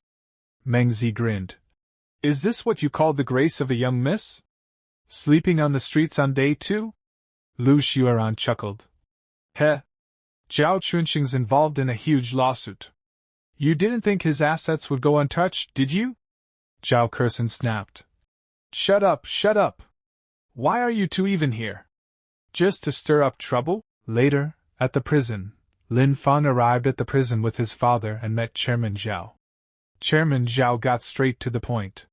Meng Zi grinned. Is this what you call the grace of a young miss? Sleeping on the streets on day 2? Lu Xueran chuckled. Heh. Zhao Chunxing's involved in a huge lawsuit. You didn't think his assets would go untouched, did you? Zhao Kersen snapped. Shut up, shut up. Why are you two even here? Just to stir up trouble? Later, at the prison, Lin Fang arrived at the prison with his father and met Chairman Zhao. Chairman Zhao got straight to the point.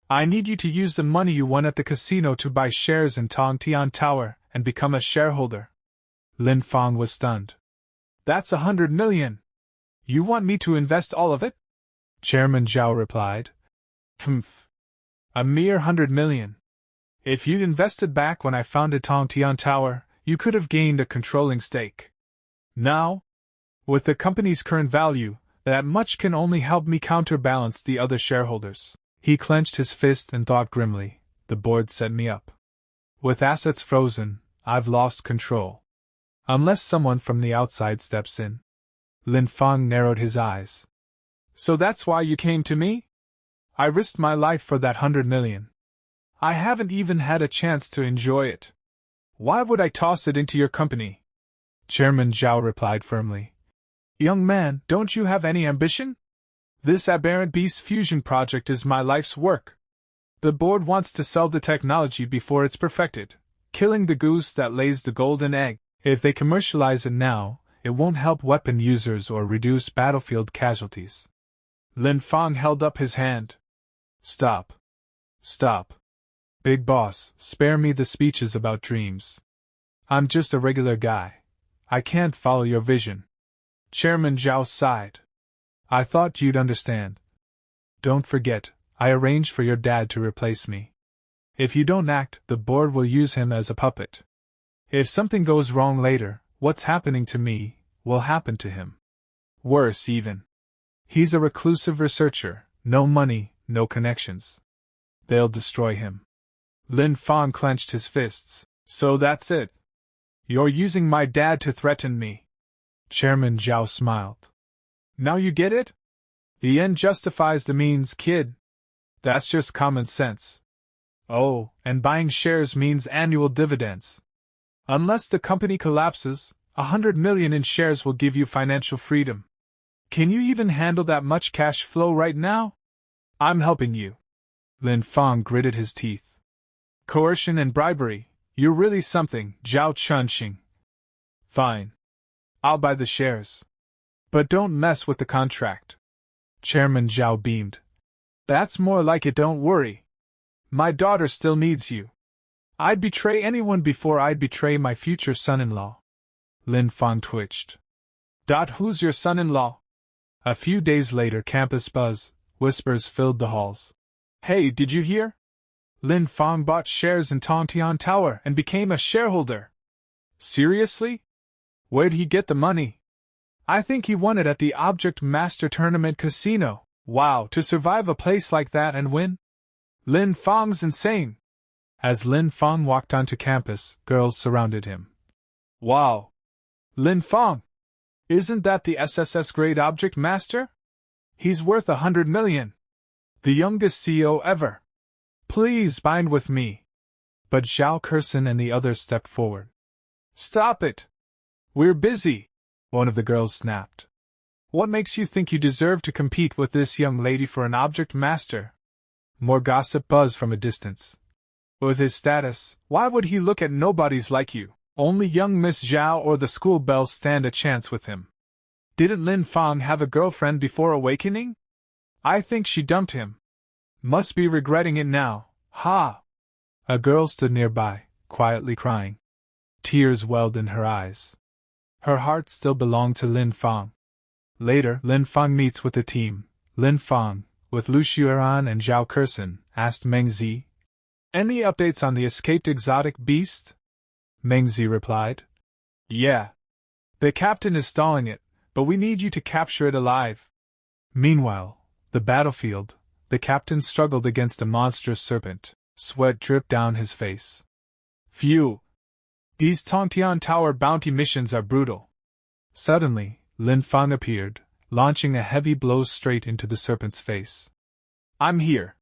I need you to use the money you won at the casino to buy shares in Tongtian Tower and become a shareholder. Lin Fang was stunned. That's 100 million. You want me to invest all of it? Chairman Zhao replied. Humph. A mere 100 million. If you'd invested back when I founded Tongtian Tower, you could have gained a controlling stake. Now, with the company's current value, that much can only help me counterbalance the other shareholders. He clenched his fist and thought grimly, the board set me up. With assets frozen, I've lost control. Unless someone from the outside steps in. Lin Fang narrowed his eyes. So that's why you came to me? I risked my life for that 100 million. I haven't even had a chance to enjoy it. Why would I toss it into your company? Chairman Zhao replied firmly. Young man, don't you have any ambition? This aberrant beast fusion project is my life's work. The board wants to sell the technology before it's perfected, killing the goose that lays the golden egg. If they commercialize it now, it won't help weapon users or reduce battlefield casualties. Lin Fang held up his hand. Stop. Stop. Big boss, spare me the speeches about dreams. I'm just a regular guy. I can't follow your vision. Chairman Zhao sighed. I thought you'd understand. Don't forget, I arranged for your dad to replace me. If you don't act, the board will use him as a puppet. If something goes wrong later, what's happening to me will happen to him. Worse even. He's a reclusive researcher, no money, no connections. They'll destroy him. Lin Fang clenched his fists. So that's it. You're using my dad to threaten me. Chairman Zhao smiled. Now you get it? The end justifies the means, kid. That's just common sense. Oh, and buying shares means annual dividends. Unless the company collapses, 100 million in shares will give you financial freedom. Can you even handle that much cash flow right now? I'm helping you. Lin Fang gritted his teeth. Coercion and bribery, you're really something, Zhao Chunxing. Fine. I'll buy the shares. But don't mess with the contract. Chairman Zhao beamed. That's more like it, don't worry. My daughter still needs you. I'd betray anyone before I'd betray my future son-in-law. Lin Fang twitched. Who's your son-in-law? A few days later, campus buzz, whispers filled the halls. Hey, did you hear? Lin Fang bought shares in Tongtian Tower and became a shareholder. Seriously? Where'd he get the money? I think he won it at the Object Master Tournament Casino. Wow, to survive a place like that and win? Lin Fang's insane. As Lin Fang walked onto campus, girls surrounded him. Wow! Lin Fang! Isn't that the SSS grade Object Master? He's worth 100 million. The youngest CEO ever. Please bind with me. But Zhao Kurson and the others stepped forward. Stop it! We're busy, one of the girls snapped. What makes you think you deserve to compete with this young lady for an Object Master? More gossip buzzed from a distance. With his status, why would he look at nobodies like you? Only young Miss Zhao or the school bells stand a chance with him. Didn't Lin Fang have a girlfriend before awakening? I think she dumped him. Must be regretting it now. Ha! A girl stood nearby, quietly crying. Tears welled in her eyes. Her heart still belonged to Lin Fang. Later, Lin Fang meets with the team. Lin Fang, with Lu Xueran and Zhao Kurson, asked Meng Zi. Any updates on the escaped exotic beast? Meng Zi replied. Yeah. The captain is stalling it, but we need you to capture it alive. Meanwhile, the battlefield, the captain struggled against a monstrous serpent. Sweat dripped down his face. Phew! These Tongtian Tower bounty missions are brutal. Suddenly, Lin Fang appeared, launching a heavy blow straight into the serpent's face. I'm here.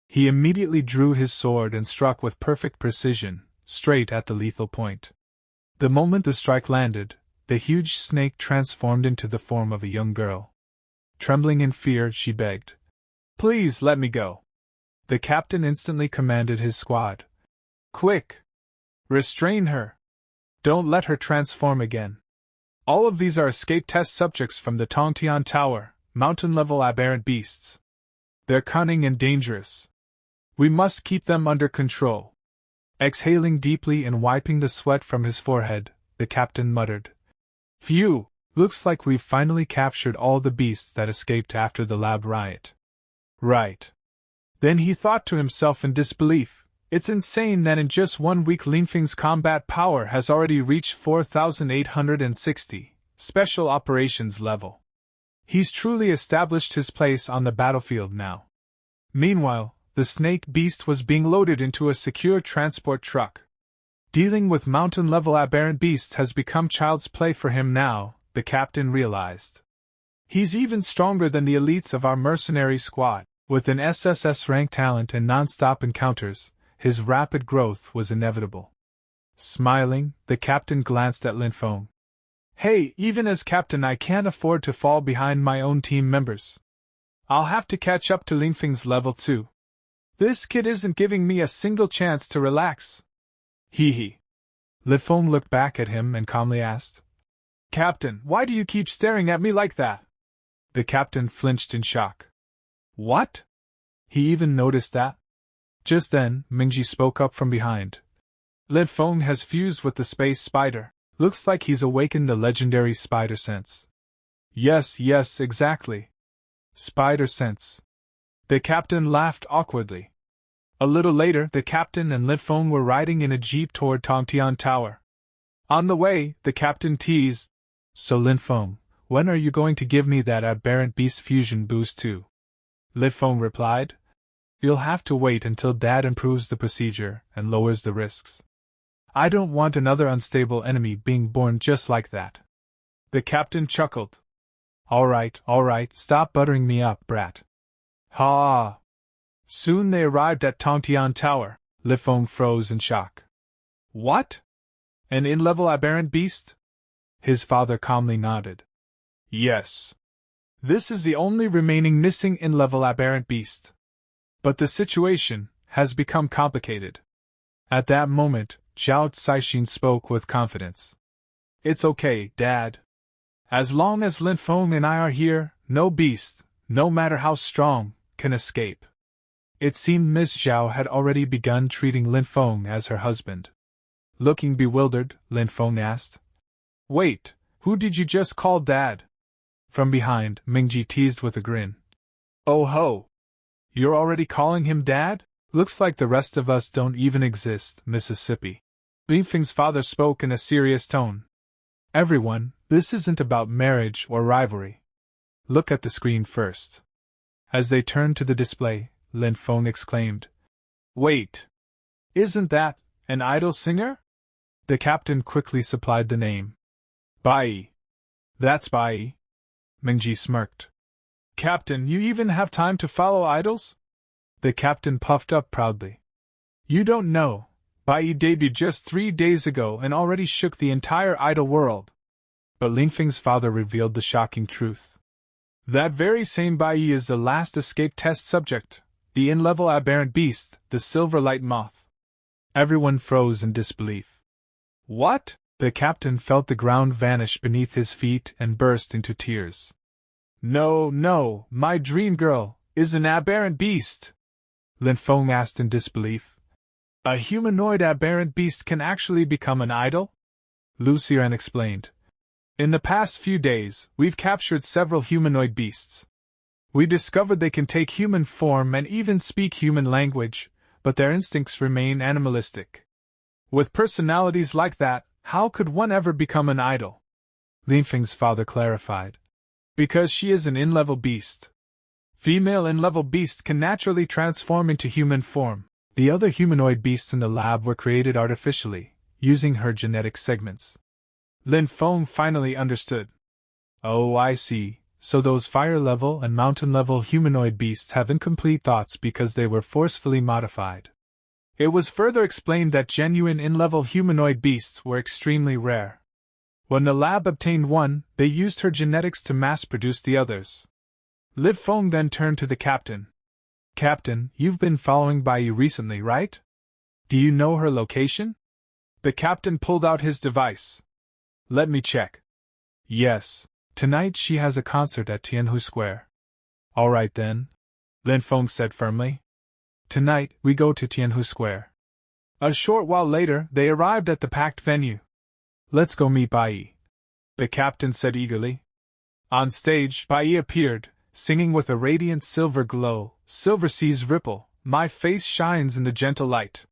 He immediately drew his sword and struck with perfect precision, straight at the lethal point. The moment the strike landed, the huge snake transformed into the form of a young girl. Trembling in fear, she begged, Please let me go. The captain instantly commanded his squad. Quick! Restrain her! Don't let her transform again. All of these are escape test subjects from the Tongtian Tower, mountain-level aberrant beasts. They're cunning and dangerous. We must keep them under control. Exhaling deeply and wiping the sweat from his forehead, the captain muttered. Phew! Looks like we've finally captured all the beasts that escaped after the lab riot. Right. Then he thought to himself in disbelief, it's insane that in just 1 week Lin Fang's combat power has already reached 4,860, special operations level. He's truly established his place on the battlefield now. Meanwhile, the snake beast was being loaded into a secure transport truck. Dealing with mountain-level aberrant beasts has become child's play for him now, the captain realized. He's even stronger than the elites of our mercenary squad. With an SSS-Rank talent and non-stop encounters, his rapid growth was inevitable. Smiling, the captain glanced at Lin Fang. Hey, even as captain I can't afford to fall behind my own team members. I'll have to catch up to Lin Fang's level too. This kid isn't giving me a single chance to relax. Hee hee. Lin Fang looked back at him and calmly asked, Captain, why do you keep staring at me like that? The captain flinched in shock. What? He even noticed that? Just then, Mingji spoke up from behind. Lin Fang has fused with the space spider. Looks like he's awakened the legendary spider sense. Yes, exactly. Spider sense. The captain laughed awkwardly. A little later, the captain and Lin Fang were riding in a jeep toward Tongtian Tower. On the way, the captain teased, So Lin Fang, when are you going to give me that aberrant beast fusion boost too? Lin Fang replied, You'll have to wait until Dad improves the procedure and lowers the risks. I don't want another unstable enemy being born just like that. The captain chuckled. All right, stop buttering me up, brat. Ha! Soon they arrived at Tongtian Tower. Lin Fang froze in shock. What? An in-level aberrant beast? His father calmly nodded. Yes. This is the only remaining missing in-level aberrant beast. But the situation has become complicated. At that moment, Zhao Caixin spoke with confidence. It's okay, Dad. As long as Lin Fang and I are here, no beast, no matter how strong, can escape. It seemed Miss Zhao had already begun treating Lin Fang as her husband. Looking bewildered, Lin Fang asked, Wait, who did you just call Dad? From behind, Mingji teased with a grin. Oh ho! You're already calling him Dad? Looks like the rest of us don't even exist, Mississippi. Lin Fang's father spoke in a serious tone. Everyone, this isn't about marriage or rivalry. Look at the screen first. As they turned to the display, Lin Fang exclaimed, "Wait! Isn't that an idol singer?" The captain quickly supplied the name. "Bai. That's Bai." Mingji smirked. "Captain, you even have time to follow idols?" The captain puffed up proudly. "You don't know, Bai debuted just 3 days ago and already shook the entire idol world." But Lin Fang's father revealed the shocking truth. That very same Bai is the last escape test subject, the in-level aberrant beast, the silver light moth. Everyone froze in disbelief. "What?" The captain felt the ground vanish beneath his feet and burst into tears. No, my dream girl is an aberrant beast!" Lin Fang asked in disbelief. "A humanoid aberrant beast can actually become an idol?" Lu Xiran explained. "In the past few days, we've captured several humanoid beasts. We discovered they can take human form and even speak human language, but their instincts remain animalistic. With personalities like that, how could one ever become an idol?" Lin Fang's father clarified. "Because she is an in-level beast. Female in-level beasts can naturally transform into human form. The other humanoid beasts in the lab were created artificially, using her genetic segments." Lin Fang finally understood. "Oh, I see. So those fire-level and mountain-level humanoid beasts have incomplete thoughts because they were forcefully modified." It was further explained that genuine in-level humanoid beasts were extremely rare. When the lab obtained one, they used her genetics to mass-produce the others. Lin Fang then turned to the captain. "Captain, you've been following Bai recently, right? Do you know her location?" The captain pulled out his device. "Let me check." "Yes. Tonight she has a concert at Tianhu Square." "All right then," Lin Fang said firmly. "Tonight, we go to Tianhu Square." A short while later, they arrived at the packed venue. "Let's go meet Bai," the captain said eagerly. On stage, Bai appeared, singing with a radiant silver glow. "Silver seas ripple, my face shines in the gentle light.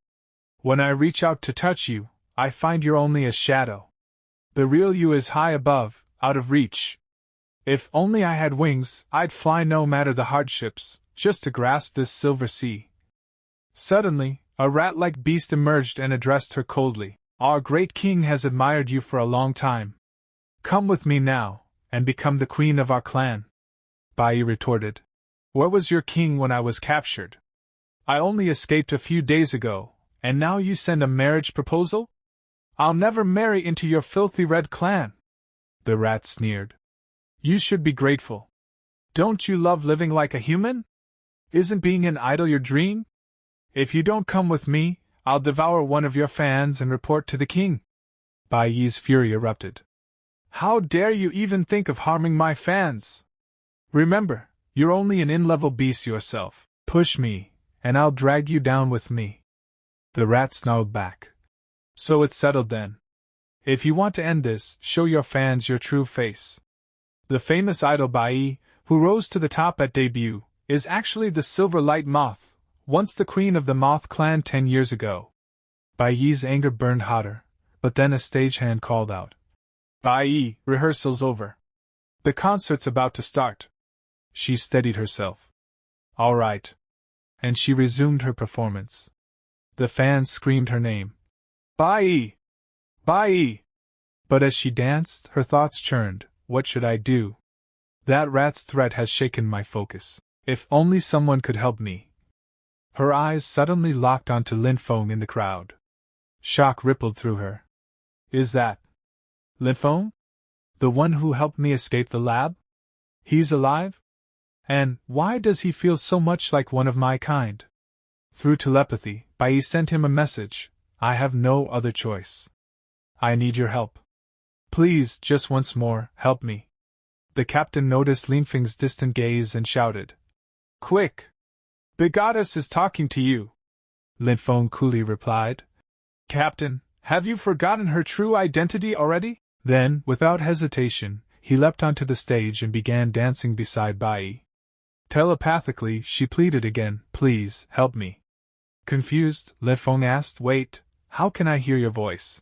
When I reach out to touch you, I find you're only a shadow. The real you is high above, out of reach. If only I had wings, I'd fly no matter the hardships, just to grasp this silver sea." Suddenly, a rat-like beast emerged and addressed her coldly. "Our great king has admired you for a long time. Come with me now, and become the queen of our clan." Bai retorted. "Where was your king when I was captured? I only escaped a few days ago, and now you send a marriage proposal? I'll never marry into your filthy red clan." The rat sneered. "You should be grateful. Don't you love living like a human? Isn't being an idol your dream? If you don't come with me, I'll devour one of your fans and report to the king." Bai Yi's fury erupted. "How dare you even think of harming my fans? Remember, you're only an in-level beast yourself. Push me, and I'll drag you down with me." The rat snarled back. "So it's settled then. If you want to end this, show your fans your true face. The famous idol Bai, who rose to the top at debut, is actually the Silver Light Moth, once the queen of the Moth clan 10 years ago." Bai Yi's anger burned hotter, but then a stagehand called out, "Bai Yi, rehearsal's over. The concert's about to start." She steadied herself. "All right." And she resumed her performance. The fans screamed her name. "Bai Yi! Bai Yi!" But as she danced, her thoughts churned. What should I do? That rat's threat has shaken my focus. If only someone could help me. Her eyes suddenly locked onto Lin Fang in the crowd. Shock rippled through her. Is that Lin Fang? The one who helped me escape the lab? He's alive? And why does he feel so much like one of my kind? Through telepathy, Bai sent him a message. I have no other choice. I need your help. Please, just once more, help me. The captain noticed Lin Fang's distant gaze and shouted. Quick! The goddess is talking to you. Lin Fang coolly replied. Captain, have you forgotten her true identity already? Then, without hesitation, he leapt onto the stage and began dancing beside Bai. Telepathically, she pleaded again, Please, help me. Confused, Lin Fang asked, Wait, how can I hear your voice?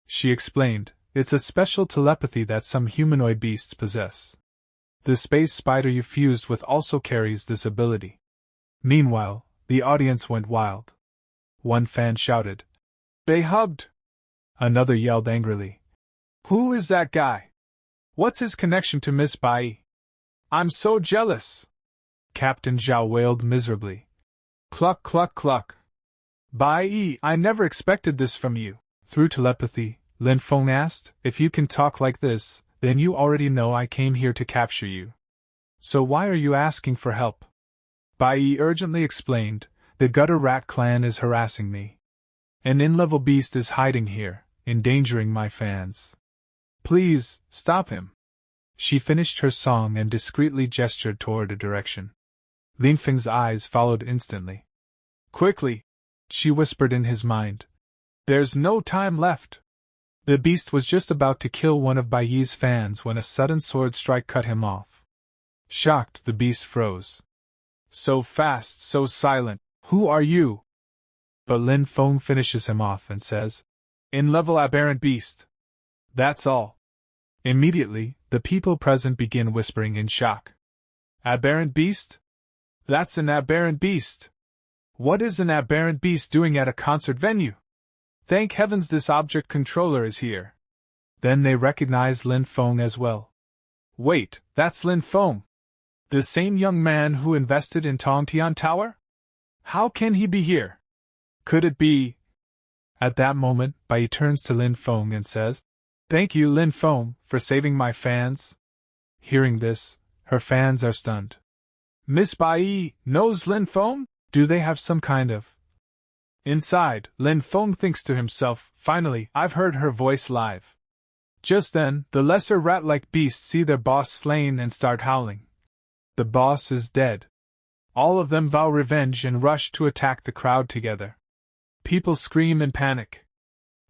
She explained, it's a special telepathy that some humanoid beasts possess. The space spider you fused with also carries this ability. Meanwhile, the audience went wild. One fan shouted, "They hugged!" Another yelled angrily, "Who is that guy? What's his connection to Miss Bai? I'm so jealous!" Captain Zhao wailed miserably. "Cluck cluck cluck. Bai, I never expected this from you." Through telepathy, Lin Fang asked, "If you can talk like this, then you already know I came here to capture you. So why are you asking for help?" Bai urgently explained, "The gutter rat clan is harassing me. An in-level beast is hiding here, endangering my fans. Please, stop him." She finished her song and discreetly gestured toward a direction. Lin Fang's eyes followed instantly. "Quickly," she whispered in his mind. "There's no time left." The beast was just about to kill one of Baiyi's fans when a sudden sword strike cut him off. Shocked, the beast froze. "So fast, so silent, who are you?" But Lin Fang finishes him off and says, "In-level aberrant beast. That's all." Immediately, the people present begin whispering in shock. "Aberrant beast? That's an aberrant beast. What is an aberrant beast doing at a concert venue? Thank heavens this object controller is here." Then they recognize Lin Fang as well. "Wait, that's Lin Fang. The same young man who invested in Tongtian Tower? How can he be here? Could it be?" At that moment, Bai turns to Lin Fang and says, "Thank you, Lin Fang, for saving my fans." Hearing this, her fans are stunned. "Miss Bai knows Lin Fang? Do they have some kind of—" Inside, Lin Fang thinks to himself, "Finally, I've heard her voice live." Just then, the lesser rat-like beasts see their boss slain and start howling. The boss is dead. All of them vow revenge and rush to attack the crowd together. People scream in panic.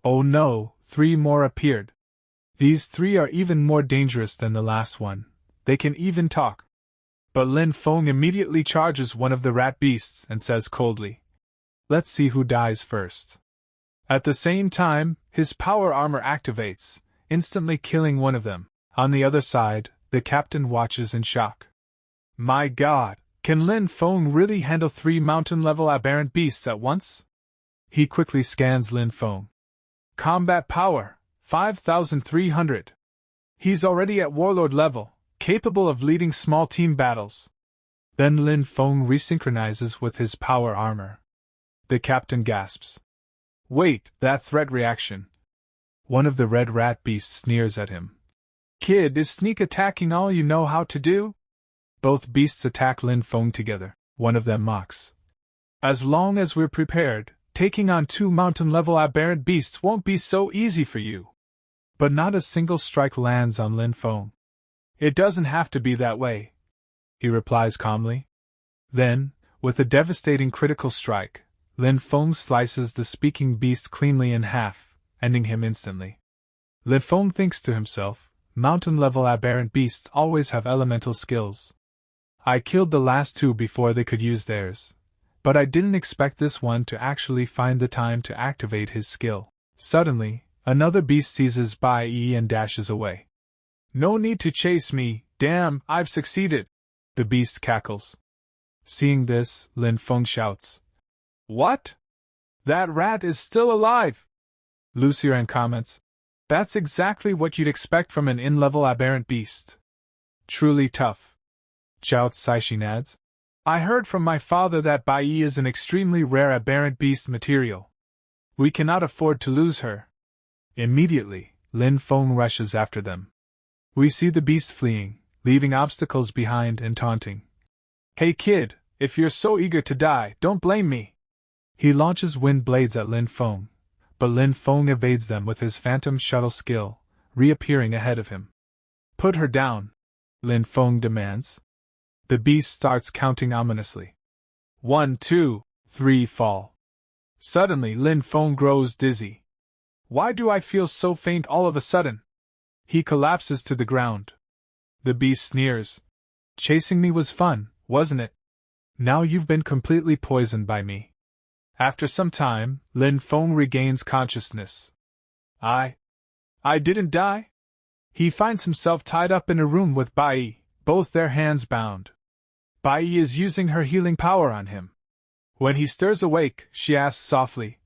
Oh no, 3 more appeared. These 3 are even more dangerous than the last one. They can even talk. But Lin Fang immediately charges one of the rat beasts and says coldly, "Let's see who dies first." At the same time, his power armor activates, instantly killing one of them. On the other side, the captain watches in shock. My god, can Lin Fang really handle 3 mountain-level aberrant beasts at once? He quickly scans Lin Fang. Combat power, 5,300. He's already at warlord level, capable of leading small team battles. Then Lin Fang resynchronizes with his power armor. The captain gasps. Wait, that threat reaction. One of the red rat beasts sneers at him. Kid, is sneak attacking all you know how to do? Both beasts attack Lin Fang together. One of them mocks. As long as we're prepared, taking on 2 mountain-level aberrant beasts won't be so easy for you. But not a single strike lands on Lin Fang. It doesn't have to be that way, he replies calmly. Then, with a devastating critical strike, Lin Fang slices the speaking beast cleanly in half, ending him instantly. Lin Fang thinks to himself, mountain-level aberrant beasts always have elemental skills. I killed the last 2 before they could use theirs. But I didn't expect this one to actually find the time to activate his skill. Suddenly, another beast seizes Bai Yi and dashes away. No need to chase me, damn, I've succeeded, the beast cackles. Seeing this, Lin Fang shouts. What? That rat is still alive! Lucian comments. That's exactly what you'd expect from an in-level aberrant beast. Truly tough. Zhao Caixin adds. I heard from my father that Bai Yi is an extremely rare aberrant beast material. We cannot afford to lose her. Immediately, Lin Fang rushes after them. We see the beast fleeing, leaving obstacles behind and taunting. Hey kid, if you're so eager to die, don't blame me. He launches wind blades at Lin Fang, but Lin Fang evades them with his phantom shuttle skill, reappearing ahead of him. Put her down, Lin Fang demands. The beast starts counting ominously. 1, 2, 3 fall. Suddenly Lin Fang grows dizzy. Why do I feel so faint all of a sudden? He collapses to the ground. The beast sneers. Chasing me was fun, wasn't it? Now you've been completely poisoned by me. After some time, Lin Fang regains consciousness. I didn't die? He finds himself tied up in a room with Bai, both their hands bound. Bai is using her healing power on him. When he stirs awake, she asks softly,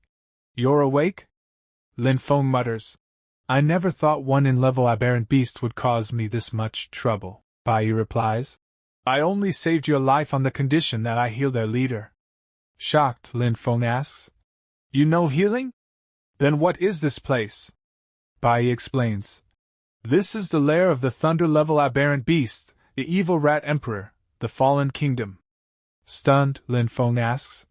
"You're awake?" Lin Fang mutters, "I never thought one in-level aberrant beast would cause me this much trouble." Bai replies, "I only saved your life on the condition that I heal their leader." Shocked, Lin Fang asks, "You know healing? Then what is this place?" Bai explains, "This is the lair of the thunder-level aberrant beast, the evil rat emperor, the fallen kingdom." Stunned, Lin Fang asks,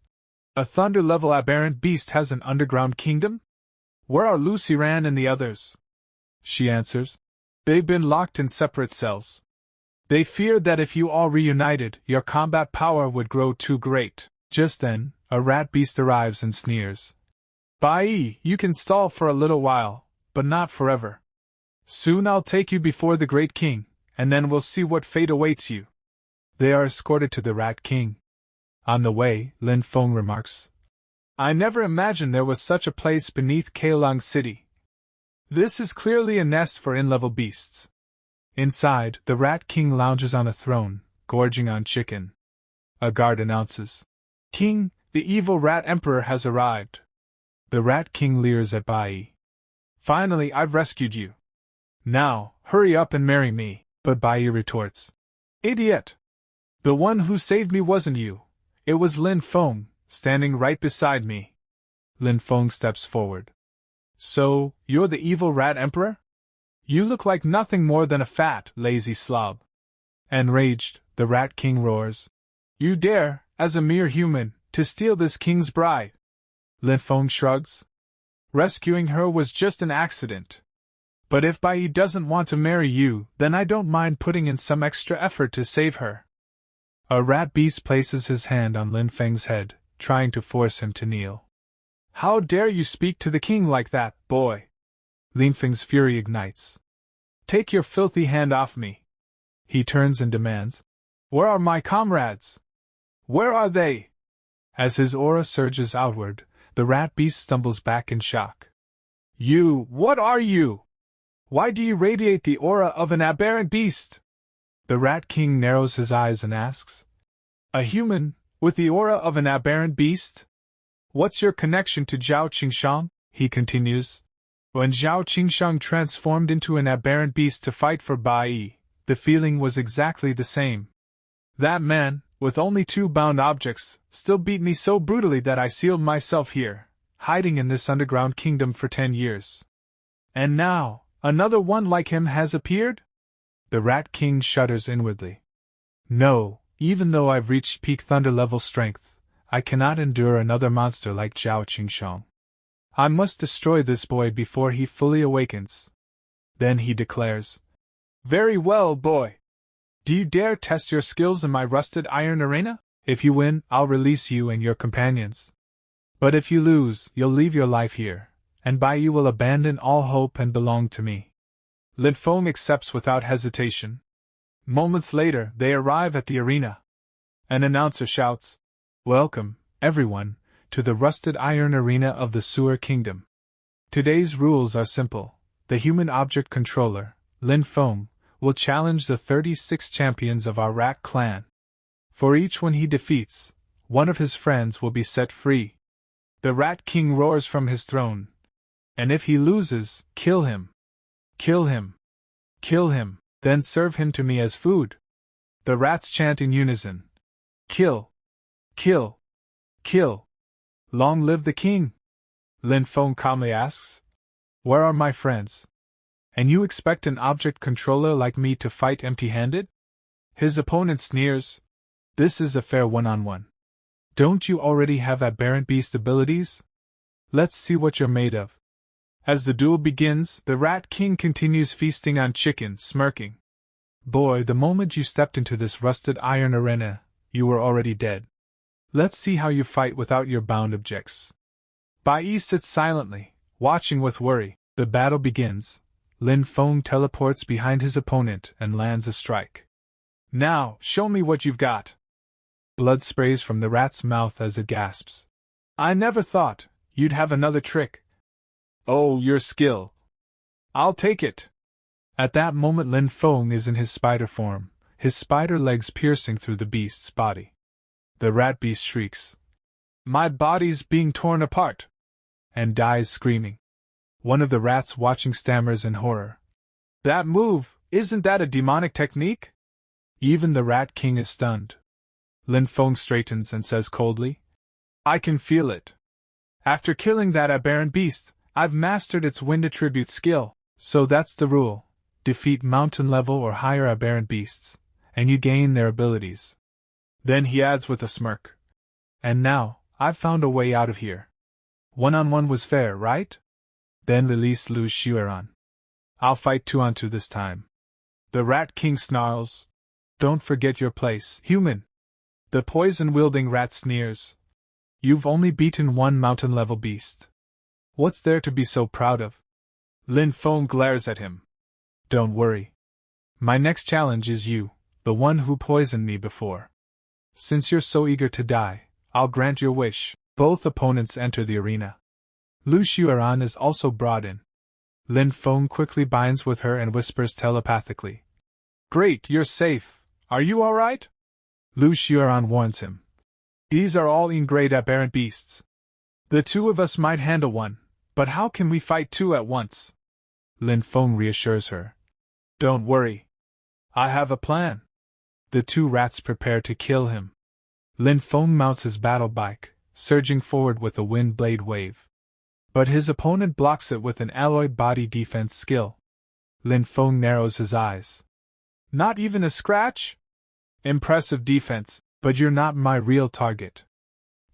"A thunder-level aberrant beast has an underground kingdom? Where are Lucy Ran and the others?" She answers, "They've been locked in separate cells. They feared that if you all reunited, your combat power would grow too great." Just then, a rat beast arrives and sneers, "Bai, you can stall for a little while, but not forever. Soon I'll take you before the great king, and then we'll see what fate awaits you." They are escorted to the Rat King. On the way, Lin Fang remarks, "I never imagined there was such a place beneath Keilong City. This is clearly a nest for in-level beasts." Inside, the Rat King lounges on a throne, gorging on chicken. A guard announces, "King, the evil Rat Emperor has arrived." The Rat King leers at Bai. "Finally, I've rescued you. Now, hurry up and marry me." But Bai retorts, "Idiot! The one who saved me wasn't you. It was Lin Fang, standing right beside me." Lin Fang steps forward. "So, you're the evil Rat Emperor? You look like nothing more than a fat, lazy slob." Enraged, the Rat King roars, "You dare, as a mere human, to steal this king's bride?" Lin Fang shrugs. "Rescuing her was just an accident. But if Bai doesn't want to marry you, then I don't mind putting in some extra effort to save her." A rat beast places his hand on Lin Fang's head, trying to force him to kneel. "How dare you speak to the king like that, boy?" Lin Fang's fury ignites. "Take your filthy hand off me." He turns and demands, "Where are my comrades? Where are they?" As his aura surges outward, the rat beast stumbles back in shock. What are you? Why do you radiate the aura of an aberrant beast?" The Rat King narrows his eyes and asks, "A human, with the aura of an aberrant beast? What's your connection to Zhao Qingshang?" He continues, "When Zhao Qingshang transformed into an aberrant beast to fight for Bai, the feeling was exactly the same. That man, with only 2 bound objects, still beat me so brutally that I sealed myself here, hiding in this underground kingdom for 10 years. And now, another one like him has appeared?" The Rat King shudders inwardly. "No, even though I've reached peak thunder level strength, I cannot endure another monster like Zhao Qingshang. I must destroy this boy before he fully awakens." Then he declares, "Very well, boy. Do you dare test your skills in my rusted iron arena? If you win, I'll release you and your companions. But if you lose, you'll leave your life here, and by you will abandon all hope and belong to me." Lin Fang accepts without hesitation. Moments later, they arrive at the arena. An announcer shouts, "Welcome, everyone, to the rusted iron arena of the Sewer Kingdom. Today's rules are simple. The human object controller, Lin Fang, will challenge the 36 champions of our rat clan. For each one he defeats, one of his friends will be set free. The Rat King roars from his throne. And if he loses, kill him. Kill him. Kill him, then serve him to me as food." The rats chant in unison, "Kill! Kill! Kill! Long live the king!" Lin Fang calmly asks, "Where are my friends? And you expect an object controller like me to fight empty-handed?" His opponent sneers, "This is a fair one-on-one. Don't you already have aberrant beast abilities? Let's see what you're made of." As the duel begins, the Rat King continues feasting on chicken, smirking. "Boy, the moment you stepped into this rusted iron arena, you were already dead. Let's see how you fight without your bound objects." Bai sits silently, watching with worry. The battle begins. Lin Fang teleports behind his opponent and lands a strike. "Now, show me what you've got." Blood sprays from the rat's mouth as it gasps. "I never thought you'd have another trick." "Oh, your skill. I'll take it. At that moment Lin Fang is in his spider form, his spider legs piercing through the beast's body. The rat beast shrieks, "My body's being torn apart!" and dies screaming. One of the rats watching stammers in horror. "That move, isn't that a demonic technique?" Even the Rat King is stunned. Lin Fang straightens and says coldly, "I can feel it. After killing that aberrant beast, I've mastered its wind attribute skill, so that's the rule. Defeat mountain-level or higher aberrant beasts, and you gain their abilities." Then he adds with a smirk, "And now, I've found a way out of here. One-on-one was fair, right? Then release Lu Xueran. I'll fight 2-on-2 this time." The Rat King snarls, "Don't forget your place, human." The poison-wielding rat sneers, "You've only beaten one mountain-level beast. What's there to be so proud of?" Lin Fang glares at him. "Don't worry. My next challenge is you, the one who poisoned me before. Since you're so eager to die, I'll grant your wish." Both opponents enter the arena. Lu Xueran is also brought in. Lin Fang quickly binds with her and whispers telepathically, "Great, you're safe. Are you alright?" Lu Xueran warns him, "These are all in-grade aberrant beasts. The two of us might handle one, but how can we fight two at once?" Lin Fang reassures her, "Don't worry. I have a plan." The two rats prepare to kill him. Lin Fang mounts his battle bike, surging forward with a wind blade wave. But his opponent blocks it with an alloyed body defense skill. Lin Fang narrows his eyes. "Not even a scratch? Impressive defense, but you're not my real target."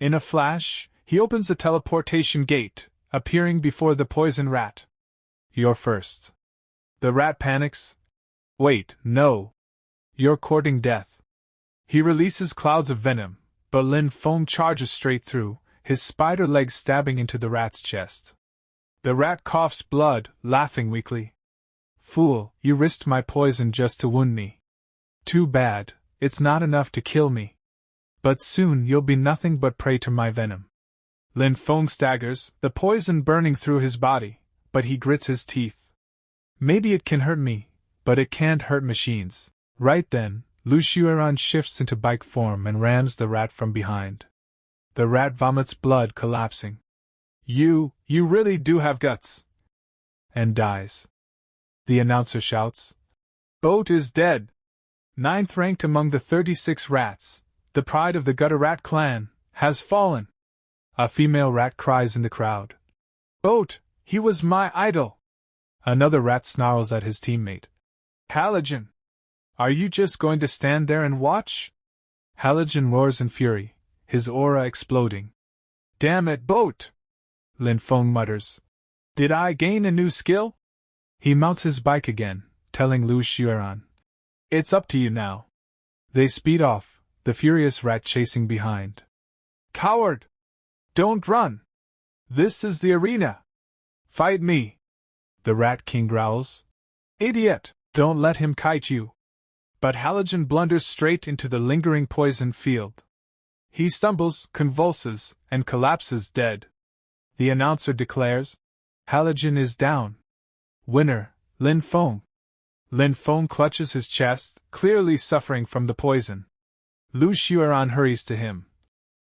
In a flash, he opens a teleportation gate, appearing before the poison rat. "You're first." The rat panics. "Wait, no. You're courting death." He releases clouds of venom, but Lin Fang charges straight through, his spider legs stabbing into the rat's chest. The rat coughs blood, laughing weakly. "Fool, you risked my poison just to wound me. Too bad, it's not enough to kill me. But soon you'll be nothing but prey to my venom." Lin Fang staggers, the poison burning through his body, but he grits his teeth. "Maybe it can hurt me, but it can't hurt machines." Right then, Lu Xueran shifts into bike form and rams the rat from behind. The rat vomits blood, collapsing. You really do have guts!" and dies. The announcer shouts, "Boat is dead. 9th ranked among the 36 rats, the pride of the gutter rat clan, has fallen." A female rat cries in the crowd, "Boat, he was my idol!" Another rat snarls at his teammate, "Halogen, are you just going to stand there and watch?" Halogen roars in fury, his aura exploding. "Damn it, Boat!" Lin Fang mutters, "Did I gain a new skill?" He mounts his bike again, telling Lu Xueran, "It's up to you now." They speed off, the furious rat chasing behind. "Coward! Don't run! This is the arena! Fight me!" The Rat King growls. "Idiot! Don't let him kite you!" But Halogen blunders straight into the lingering poison field. He stumbles, convulses, and collapses dead. The announcer declares, "Halogen is down. Winner, Lin Fang." Lin Fang clutches his chest, clearly suffering from the poison. Lu Xueran hurries to him.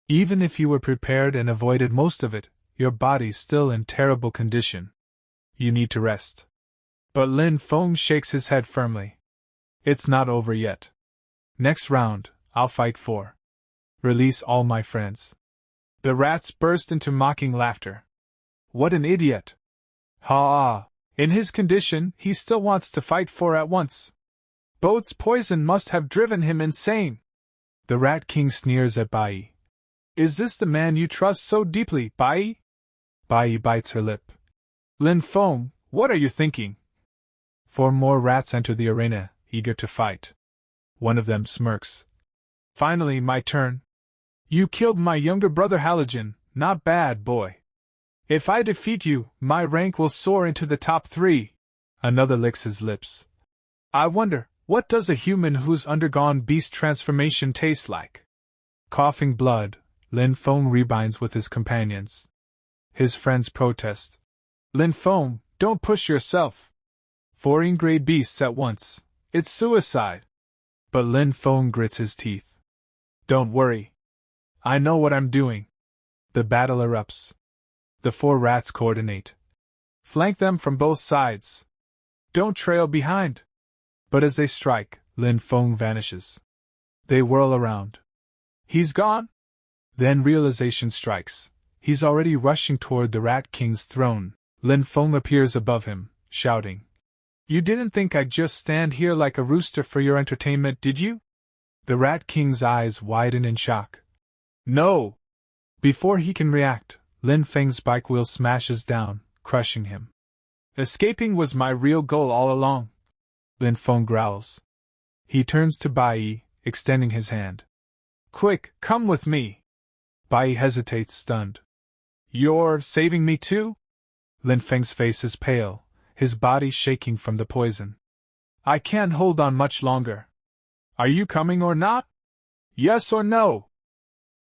"Even if you were prepared and avoided most of it, your body's still in terrible condition. You need to rest." But Lin Fang shakes his head firmly. "It's not over yet. Next round, I'll fight for. Release all my friends." The rats burst into mocking laughter. "What an idiot! Ha! In his condition, he still wants to fight 4 at once. Boat's poison must have driven him insane." The Rat King sneers at Bai. "Is this the man you trust so deeply, Bai?" Bai bites her lip. "Lin Fang, what are you thinking?" 4 more rats enter the arena, eager to fight. One of them smirks. "Finally, my turn. You killed my younger brother Halogen, not bad, boy. If I defeat you, my rank will soar into the top 3. Another licks his lips. "I wonder, what does a human who's undergone beast transformation taste like?" Coughing blood, Lin Fang rebinds with his companions. His friends protest. "Lin Fang, don't push yourself. 4 ingrade beasts at once. It's suicide. But Lin Fang grits his teeth. Don't worry. I know what I'm doing. The battle erupts. The 4 rats coordinate. Flank them from both sides. Don't trail behind. But as they strike, Lin Fang vanishes. They whirl around. He's gone? Then realization strikes. He's already rushing toward the Rat King's throne. Lin Fang appears above him, shouting. You didn't think I'd just stand here like a rooster for your entertainment, did you? The Rat King's eyes widen in shock. No! Before he can react, Lin Fang's bike wheel smashes down, crushing him. Escaping was my real goal all along. Lin Fang growls. He turns to Bai, extending his hand. Quick, come with me. Bai hesitates, stunned. You're saving me too? Lin Fang's face is pale, his body shaking from the poison. I can't hold on much longer. Are you coming or not? Yes or no?